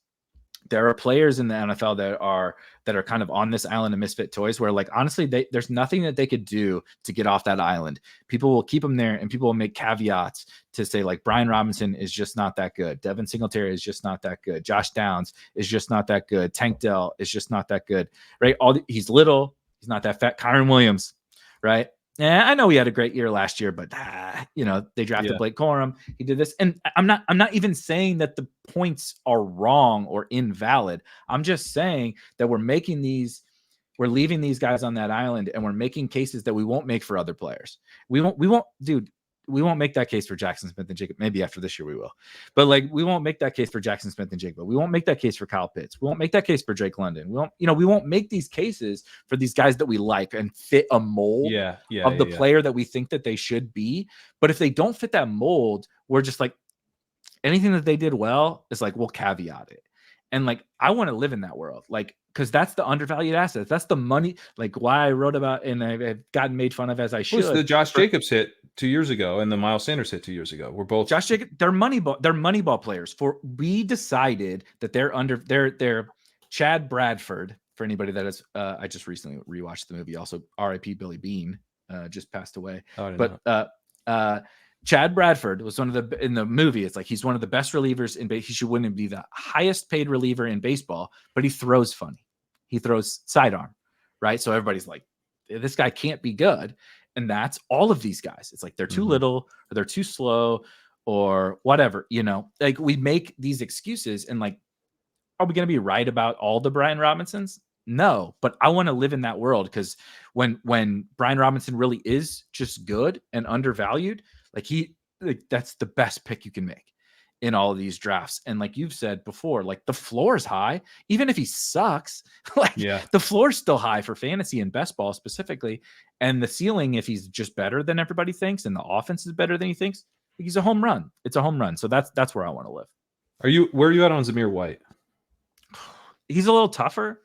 There are players in the NFL that are kind of on this island of misfit toys, where like, honestly, there's nothing that they could do to get off that island. People will keep them there, and people will make caveats to say like, Brian Robinson is just not that good. Devin Singletary is just not that good. Josh Downs is just not that good. Tank Dell is just not that good, right? He's little. He's not that fat. Kyron Williams, right? Yeah, I know he had a great year last year, but you know, they drafted Blake Corum. He did this, and I'm not even saying that the points are wrong or invalid. I'm just saying that we're leaving these guys on that island, and we're making cases that we won't make for other players. We won't make that case for Jackson Smith and Jacob. Maybe after this year we will, but like, we won't make that case for Jackson Smith and Jacob. We won't make that case for Kyle Pitts. We won't make that case for Drake London. We won't make these cases for these guys that we like and fit a mold of the player that we think that they should be. But if they don't fit that mold, we're just like, anything that they did well is like, we'll caveat it. And like, I want to live in that world, like, because that's the undervalued assets. That's the money. Like, why I wrote about, and I've gotten made fun of as I should. The Josh Jacobs hit 2 years ago, and the Miles Sanders hit 2 years ago. We're both Josh Jacobs. They're Moneyball players. We decided that they're Chad Bradford. For anybody that is, I just recently rewatched the movie. Also, R.I.P. Billy Bean just passed away. Chad Bradford was in the movie. It's like, he's one of the best relievers he should win and be the highest paid reliever in baseball, but he throws funny. He throws sidearm, right? So everybody's like, this guy can't be good. And that's all of these guys. It's like, they're too little, or they're too slow, or whatever, you know, like, we make these excuses, and like, are we going to be right about all the Brian Robinsons? No, but I want to live in that world, because when Brian Robinson really is just good and undervalued, that's the best pick you can make in all of these drafts. And like you've said before, like, the floor is high, even if he sucks, the floor is still high for fantasy and best ball specifically. And the ceiling, if he's just better than everybody thinks, and the offense is better than he thinks, he's a home run. It's a home run. So that's where I want to live. Where are you at on Zamir White? He's a little tougher.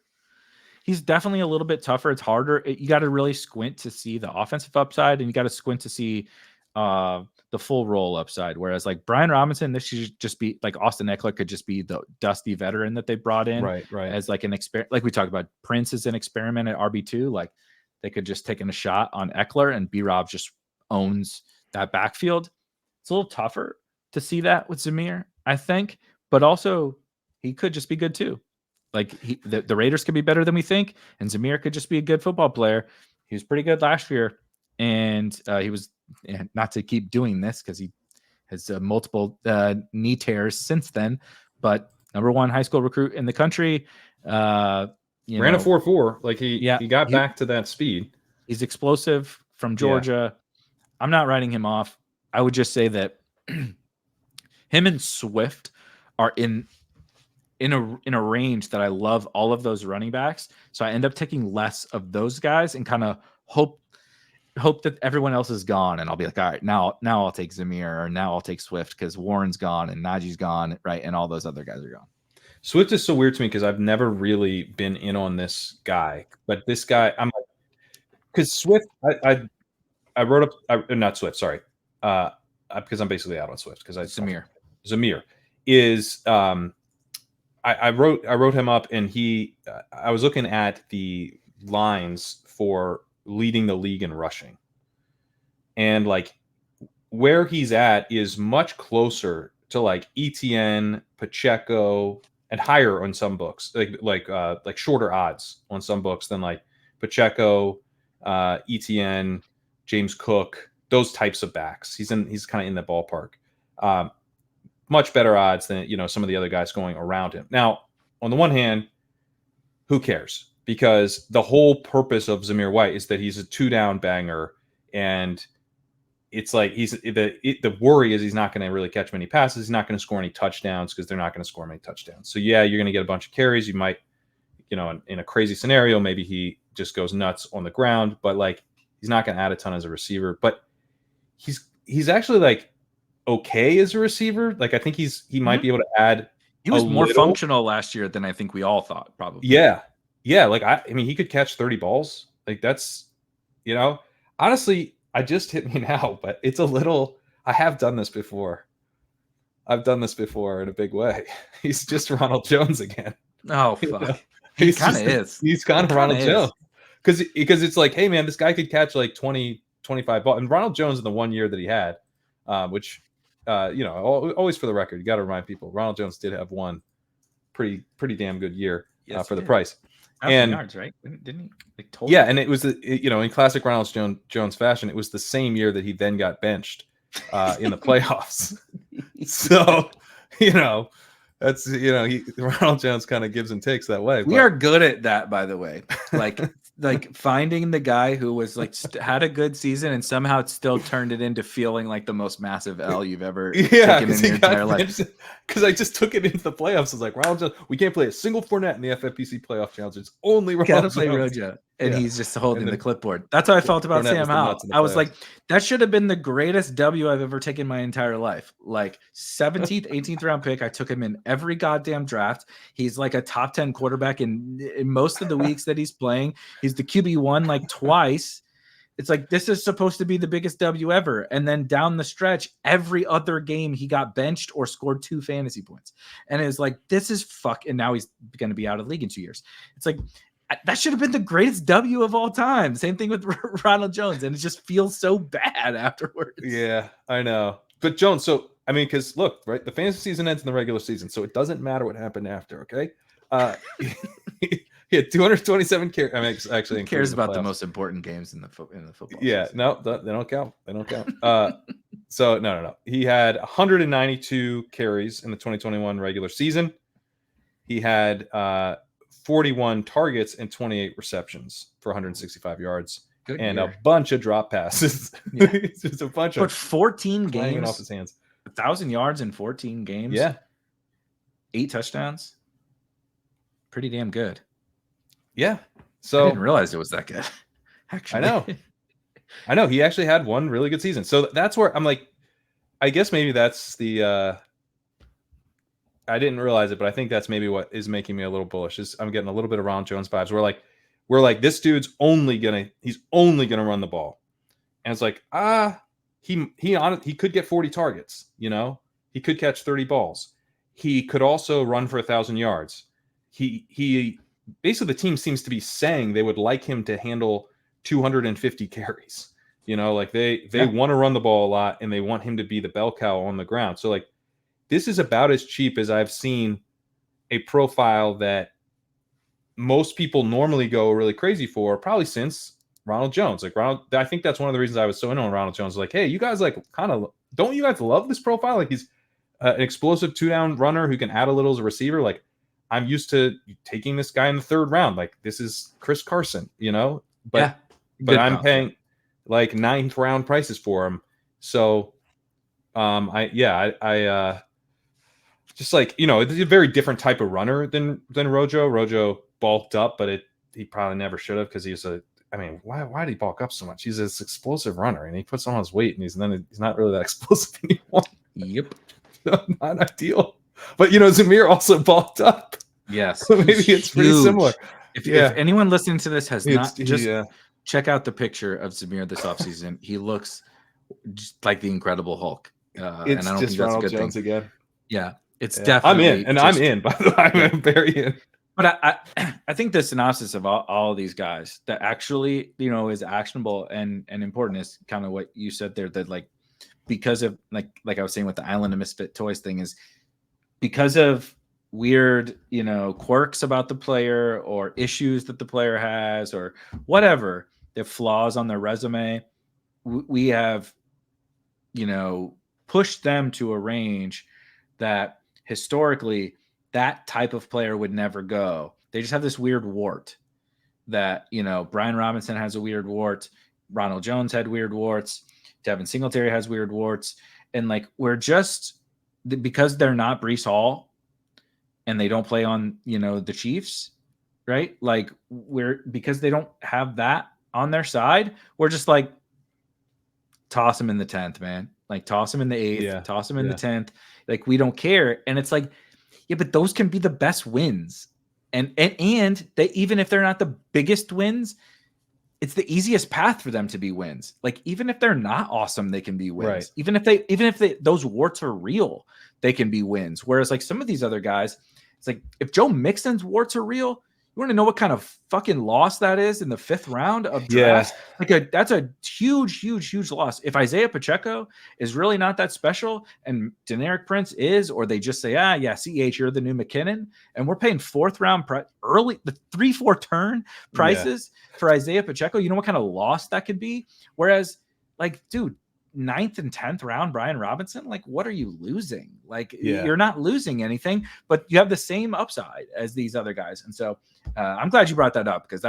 He's definitely a little bit tougher. It's harder. You got to really squint to see the offensive upside, and you got to squint to see the full roll upside. Whereas like Brian Robinson, this should just be like, Austin Eckler could just be the dusty veteran that they brought in, right, as like an experiment. Like we talked about, Prince is an experiment at RB2. Like, they could just take a shot on Eckler, and B-Rob just owns that backfield. It's a little tougher to see that with Zamir, I think, but also he could just be good too. Like, the Raiders could be better than we think, and Zamir could just be a good football player. He was pretty good last year, and he was, not to keep doing this because he has multiple knee tears since then, but #1 high school recruit in the country. Ran a 4.4. Like he got back to that speed. He's explosive from Georgia. Yeah. I'm not writing him off. I would just say that him and Swift are in a range that I love all of those running backs. So I end up taking less of those guys and kind of hope that everyone else is gone. And I'll be like, all right, now I'll take Zamir, or now I'll take Swift because Warren's gone and Najee's gone, right? And all those other guys are gone. Swift is so weird to me because I've never really been in on this guy. But this guy, I'm like, because Swift, I wrote up, not Swift, sorry. Because I'm basically out on Swift because Zamir is I wrote him up, and I was looking at the lines for leading the league in rushing, and like where he's at is much closer to like ETN, Pacheco, and higher on some books, like shorter odds on some books than like Pacheco, ETN, James Cook, those types of backs. He's kind of in the ballpark. Much better odds than, some of the other guys going around him. Now, on the one hand, who cares? Because the whole purpose of Zamir White is that he's a 2-down banger, and it's like the worry is he's not going to really catch many passes. He's not going to score any touchdowns because they're not going to score many touchdowns. So yeah, you're going to get a bunch of carries. You might in a crazy scenario, maybe he just goes nuts on the ground, but like he's not going to add a ton as a receiver. But he's actually like okay as a receiver. Like I think he might be able to add. He was more functional last year than I think we all thought, probably. Yeah. Like I mean, he could catch 30 balls. Like that's, honestly, I just hit me now, but it's a little. I have done this before. I've done this before in a big way. He's just Ronald Jones again. Oh fuck. He kind of is. He's kind of Ronald Jones. Because it's like, hey man, this guy could catch like 20, 25 balls. And Ronald Jones in the 1 year that he had, which always for the record, you got to remind people, Ronald Jones did have one pretty damn good year for the price. And yards, right? Didn't he? Like, totally? Yeah, and it was in classic Ronald Jones fashion, it was the same year that he then got benched in the playoffs. So, that's Ronald Jones kind of gives and takes that way. We are good at that, by the way. Like finding the guy who was like had a good season and somehow it still turned it into feeling like the most massive L you've ever taken in your entire life. Because I just took it into the playoffs. I was like, Ronald Jones, we can't play a single Fournette in the FFPC playoff challenge. It's only Ronald Jones. Rojo. And he's just holding the clipboard. That's how I felt about Sam Howell. I was like, that should have been the greatest W I've ever taken in my entire life. Like 17th, 18th round pick. I took him in every goddamn draft. He's like a top 10 quarterback in most of the weeks that he's playing. He's the QB1 like twice. It's like, this is supposed to be the biggest W ever. And then down the stretch, every other game he got benched or scored 2 fantasy points. And it's like, this is fuck. And now he's going to be out of the league in 2 years. It's like, that should have been the greatest W of all time. Same thing with Ronald Jones. And it just feels so bad afterwards. Yeah, I know. But Jones, so, I mean, because look, right, the fantasy season ends in the regular season. So it doesn't matter what happened after, okay? He had 227 carries. I mean, actually, who cares about the most important games in the football? Yeah, season? No, they don't count. They don't count. So no. He had 192 carries in the 2021 regular season. He had 41 targets and 28 receptions for 165 yards. Good and year. A bunch of drop passes. Yeah. Just a bunch but 14 games off his hands. 1,000 yards in 14 games. Yeah. 8 touchdowns. Pretty damn good. Yeah. So I didn't realize it was that good. Actually. I know. He actually had one really good season. So that's where I'm like, I guess maybe that's the I didn't realize it, but I think that's maybe what is making me a little bullish. Is I'm getting a little bit of Ronald Jones vibes. We're like this dude's only gonna run the ball, and it's like he could get 40 targets. He could catch 30 balls. He could also run for 1,000 yards. He basically the team seems to be saying they would like him to handle 250 carries. Like they want to run the ball a lot and they want him to be the bell cow on the ground. So like. This is about as cheap as I've seen a profile that most people normally go really crazy for, probably since Ronald Jones. Like I think that's one of the reasons I was so in on Ronald Jones. Like, hey, you guys don't you guys love this profile? Like he's an explosive 2-down runner who can add a little as a receiver. Like I'm used to taking this guy in the 3rd round. Like this is Chris Carson, but I'm paying like 9th round prices for him. So I just like, it's a very different type of runner than Rojo. Rojo bulked up, but he probably never should have because why did he bulk up so much? He's this explosive runner and he puts on his weight and he's not really that explosive anymore. Yep. So not ideal. But, Zamir also bulked up. Yes. So maybe it's pretty similar. If anyone listening to this has check out the picture of Zamir this offseason. He looks just like the Incredible Hulk. And I don't think that's a good Jones thing. Again. Yeah. It's definitely I'm in, by the way. I'm very in. But I think the synopsis of all of these guys that actually, is actionable and important is kind of what you said there, that like because of like I was saying with the Island of Misfit Toys thing is because of weird, quirks about the player or issues that the player has or whatever, the flaws on their resume, we have, pushed them to a range that historically that type of player would never go. They just have this weird wart that, Brian Robinson has a weird wart. Ronald Jones had weird warts. Devin Singletary has weird warts. And like, we're just, because they're not Breece Hall and they don't play on, the Chiefs, right? Like because they don't have that on their side, we're just like, toss him in the 10th, man. Like toss him in the 8th, toss him in the 10th. Like we don't care. And it's like, yeah, but those can be the best wins. And they, even if they're not the biggest wins, it's the easiest path for them to be wins. Like even if they're not awesome, they can be wins. Right. Even if those warts are real, they can be wins. Whereas like some of these other guys, it's like if Joe Mixon's warts are real, you want to know what kind of fucking loss that is in the 5th round of drafts? Yeah. That's a huge, huge, huge loss. If Isaiah Pacheco is really not that special and Deneric Prince is, or they just say, CH, you're the new McKinnon, and we're paying 4th round early, the 3-4 turn prices for Isaiah Pacheco, you know what kind of loss that could be? Whereas, like, dude, 9th and 10th round Brian Robinson, like, what are you losing? Like, you're not losing anything, but you have the same upside as these other guys. And so I'm glad you brought that up, because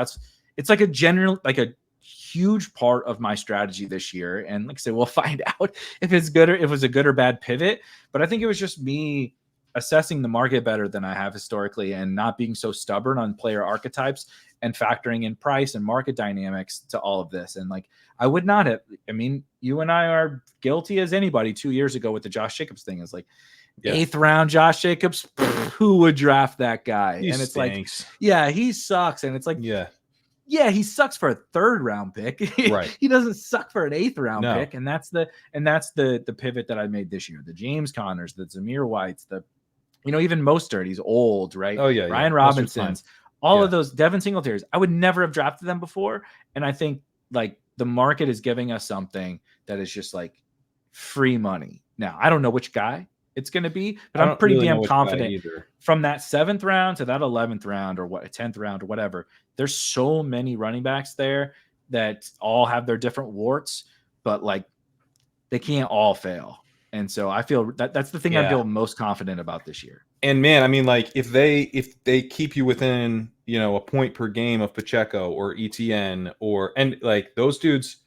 it's like a huge part of my strategy this year. And like I said, we'll find out if it's good or if it was a good or bad pivot. But I think it was just me assessing the market better than I have historically and not being so stubborn on player archetypes and factoring in price and market dynamics to all of this. And like, I would not have, I mean, you and I are guilty as anybody 2 years ago with the Josh Jacobs thing. It's like 8th round Josh Jacobs, who would draft that guy? He and it's stinks. like, he sucks. And it's like, he sucks for a 3rd round pick. Right. He doesn't suck for an 8th round pick. And that's the pivot that I made this year. The James Connors, the Zamir Whites, the, even Mostert, he's old, right? Oh yeah. Ryan Robinson's, all of those, Devin Singletary's. I would never have drafted them before. And I think like the market is giving us something that is just like free money. Now, I don't know which guy it's going to be, but I'm pretty damn confident from that 7th round to that 11th round or 10th round or whatever. There's so many running backs there that all have their different warts, but like they can't all fail. And so I feel that's the thing I feel most confident about this year. And man, I mean, like if they keep you within, a point per game of Pacheco or ETN and like those dudes,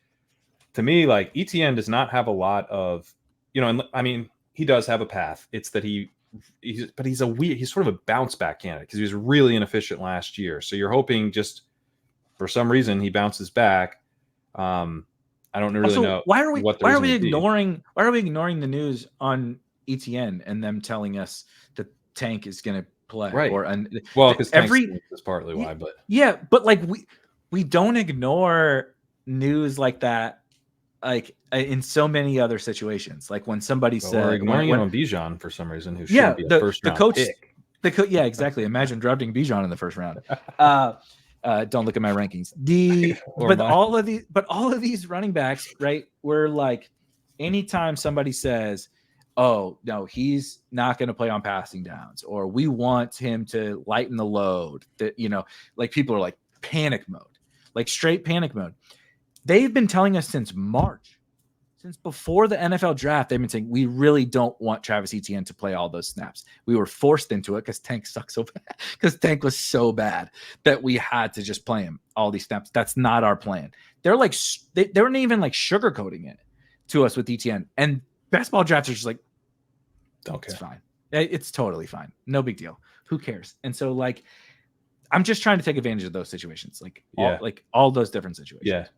to me, like ETN does not have a lot of, and I mean, he does have a path. It's that he's sort of a bounce back candidate because he was really inefficient last year. So you're hoping just for some reason he bounces back. I don't really know. Why are we ignoring the news on ETN and them telling us that Tank is going to play? Right. Because Tank is partly why. But but like we don't ignore news like that, like in so many other situations. Like when somebody said, we're ignoring it on Bijan for some reason, who should be a first round pick. Exactly. Imagine drafting Bijan in the 1st round. Don't look at my rankings. All of these running backs, right? We're like, anytime somebody says, "Oh no, he's not going to play on passing downs," or "We want him to lighten the load," that like people are like panic mode, like straight panic mode. They've been telling us since March. Since before the NFL draft, they've been saying, we really don't want Travis Etienne to play all those snaps. We were forced into it because Tank sucks so bad, because Tank was so bad that we had to just play him all these snaps. That's not our plan. They're like, they weren't even like sugarcoating it to us with Etienne. And best ball drafters are just like, okay, it's fine. It's totally fine. No big deal. Who cares? And so like, I'm just trying to take advantage of those situations. Like, all those different situations. Yeah.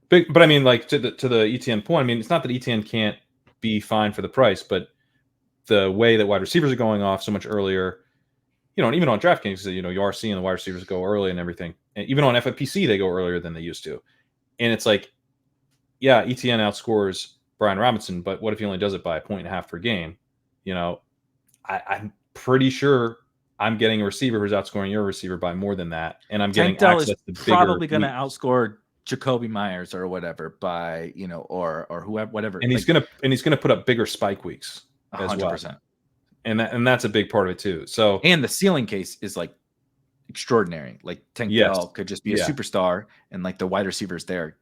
But I mean, like to the ETN point, I mean, it's not that ETN can't be fine for the price, but the way that wide receivers are going off so much earlier, and even on DraftKings, you are seeing the wide receivers go early and everything. And even on FFPC, they go earlier than they used to. And it's like, ETN outscores Brian Robinson, but what if he only does it by 1.5 per game? I'm pretty sure I'm getting a receiver who's outscoring your receiver by more than that, and I'm getting access to bigger. Probably going to outscore Jacoby Myers or whatever by or whoever, whatever, and he's gonna put up bigger spike weeks as 100%. Well, and that's a big part of it too. So, and the ceiling case is like extraordinary. Like Tank Dell could just be a superstar, and like the wide receivers there,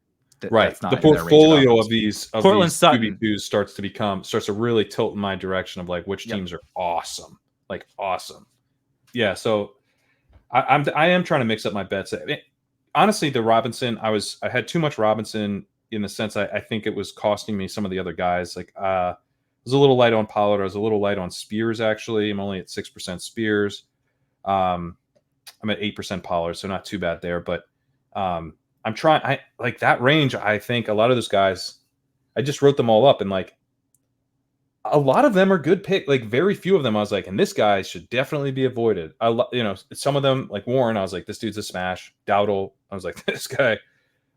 right? The portfolio of these QB2s starts to really tilt in my direction of like which teams are awesome, like awesome. Yeah, so I am trying to mix up my bets. Honestly, the Robinson, I had too much Robinson in the sense I think it was costing me some of the other guys. Like I was a little light on Pollard. I was a little light on Spears, actually. I'm only at 6% Spears. I'm at 8% Pollard, so not too bad there. But I'm trying. I like that range. I think a lot of those guys. I just wrote them all up, and like a lot of them are good pick. Like very few of them, I was like, and this guy should definitely be avoided. Some of them like Warren, I was like, this dude's a smash. Dowdle, I was like, this guy.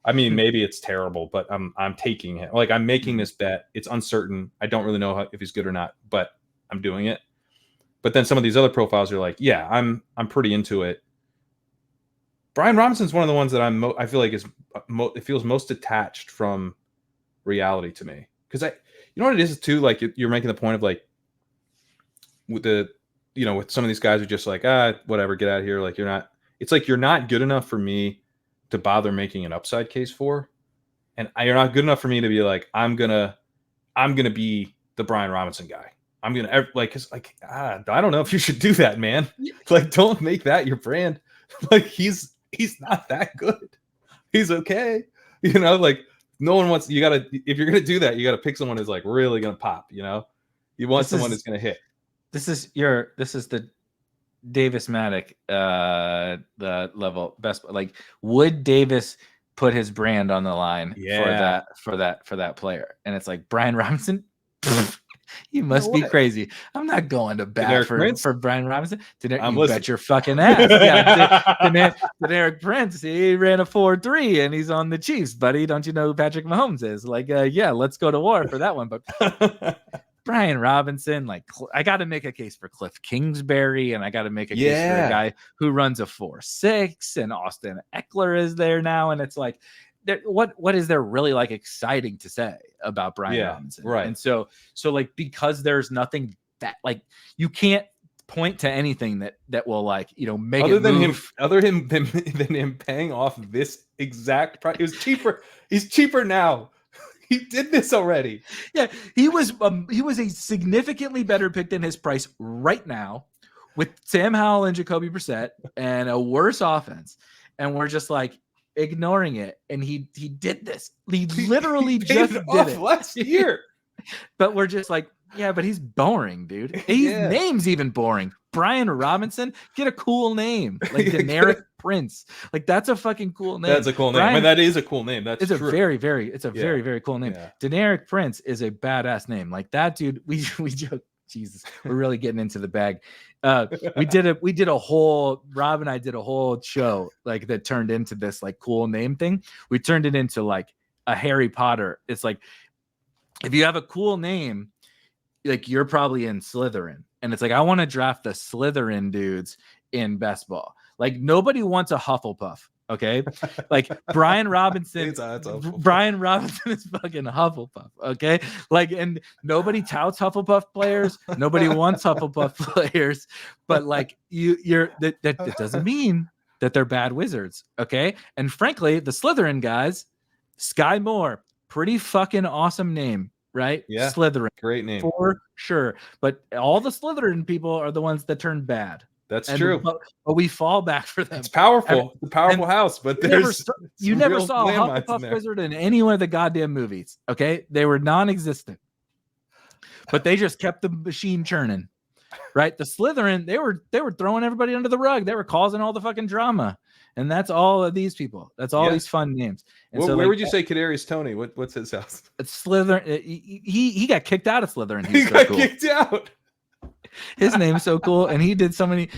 I mean, maybe it's terrible, but I'm taking it. Like I'm making this bet. It's uncertain. I don't really know if he's good or not, but I'm doing it. But then some of these other profiles are like, yeah, I'm pretty into it. Brian Robinson's one of the ones that I feel like it feels most detached from reality to me, because you know what it is too, like you're making the point of like with some of these guys are just like, whatever, get out of here, like it's like you're not good enough for me to bother making an upside case for, and you're not good enough for me to be like, I'm gonna be the Brian Robinson guy. I'm gonna like, cause like I don't know if you should do that, man. Like don't make that your brand. Like he's not that good. He's okay, like. No one wants, if you're going to do that, you got to pick someone who's like really going to pop, you want someone who's going to hit. This is the Davis Maddock, the level best. Like, would Davis put his brand on the line for that player? And it's like Brian Robinson. You must be crazy. I'm not going to bat for Brian Robinson. Bet your fucking ass. Yeah, Erik Prince, he ran a 4.3 and he's on the Chiefs, buddy. Don't you know who Patrick Mahomes is? Like, yeah, let's go to war for that one. But Brian Robinson, like, I got to make a case for Cliff Kingsbury, and I got to make a case for a guy who runs a 4.6, and Austin Eckler is there now, and it's like, what is there really like exciting to say about Brian Robinson? Right. And so like, because there's nothing that like you can't point to anything that will like, make other it than move. than him paying off this exact price. It was cheaper. He's cheaper now. He did this already. Yeah, he was a significantly better pick than his price right now, with Sam Howell and Jacoby Brissett and a worse offense, and we're just like ignoring it, and he did this. He literally just did it last year. But we're just like, yeah, but he's boring, dude. His name's even boring. Brian Robinson, get a cool name like Generic Prince. Like that's a fucking cool name. That's a cool name. I mean, that is a cool name. That's true. Very, very, very cool name. Generic Prince is a badass name. Like that dude. We joke. Jesus, we're really getting into the bag. We did a whole, Rob and I did a whole show like that turned into this like cool name thing. We turned it into like a Harry Potter. It's like, if you have a cool name, like you're probably in Slytherin, and it's like, I want to draft the Slytherin dudes in best ball. Like nobody wants a Hufflepuff. Okay, like Brian Robinson. Brian Robinson is fucking Hufflepuff. Okay, like, and nobody touts Hufflepuff players. Nobody wants Hufflepuff players. But like that doesn't mean that they're bad wizards. Okay, and frankly, the Slytherin guys, Sky Moore, pretty fucking awesome name, right? Yeah, Slytherin, great name for sure. But all the Slytherin people are the ones that turn bad. That's true. But we fall back for them. It's powerful. It's a powerful house, but you never saw a Hufflepuff wizard in any one of the goddamn movies. Okay, they were non-existent, but they just kept the machine churning. Right? The Slytherin, they were throwing everybody under the rug. They were causing all the fucking drama, and that's all of these people. That's all these fun names. And where would you say Kadarius Toney? What's his house? It's Slytherin. He got kicked out of Slytherin. He got kicked out. His name's so cool, and he did so many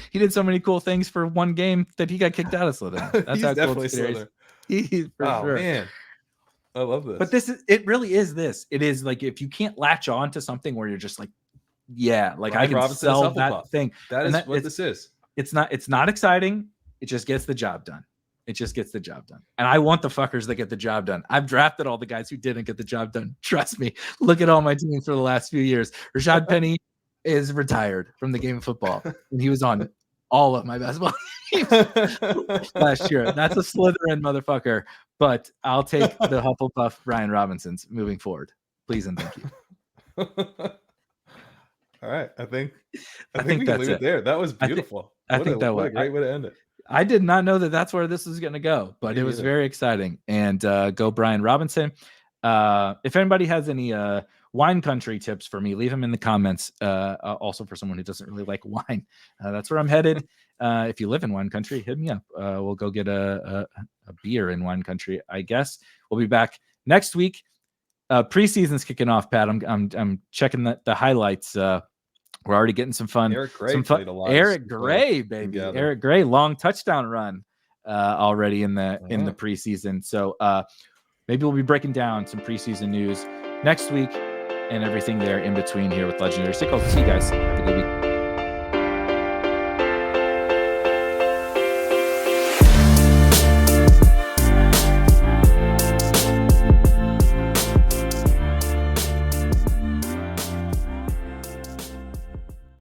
cool things for one game that he got kicked out of Slytherin. That's He's how definitely cool Slytherin. He's for sure. Man, I love this. But it really is this. It is like, if you can't latch on to something where you're just like, yeah, like Brian I can Robinson sell that thing. That is what this is. It's not exciting. It just gets the job done. It just gets the job done. And I want the fuckers that get the job done. I've drafted all the guys who didn't get the job done. Trust me. Look at all my teams for the last few years. Rashad Penny is retired from the game of football, and he was on all of my basketball teams last year. That's a Slytherin motherfucker, but I'll take the Hufflepuff Brian Robinsons moving forward. Please and thank you. All right. I think we can leave it there. That was beautiful. I think that was a great way to end it. I did not know that that's where this was going to go, but it was very exciting. And go Brian Robinson. If anybody has any wine country tips for me, leave them in the comments. Also for someone who doesn't really like wine, that's where I'm headed. If you live in wine country, hit me up. We'll go get a beer in wine country, I guess. We'll be back next week. Preseason's kicking off, Pat. I'm checking the highlights. We're already getting some fun. Eric Gray played a lot. Eric Gray, baby. Together. Eric Gray, long touchdown run already in the preseason. So maybe we'll be breaking down some preseason news next week and everything there in between here with Legendary Sickle. See you guys. Have a good week.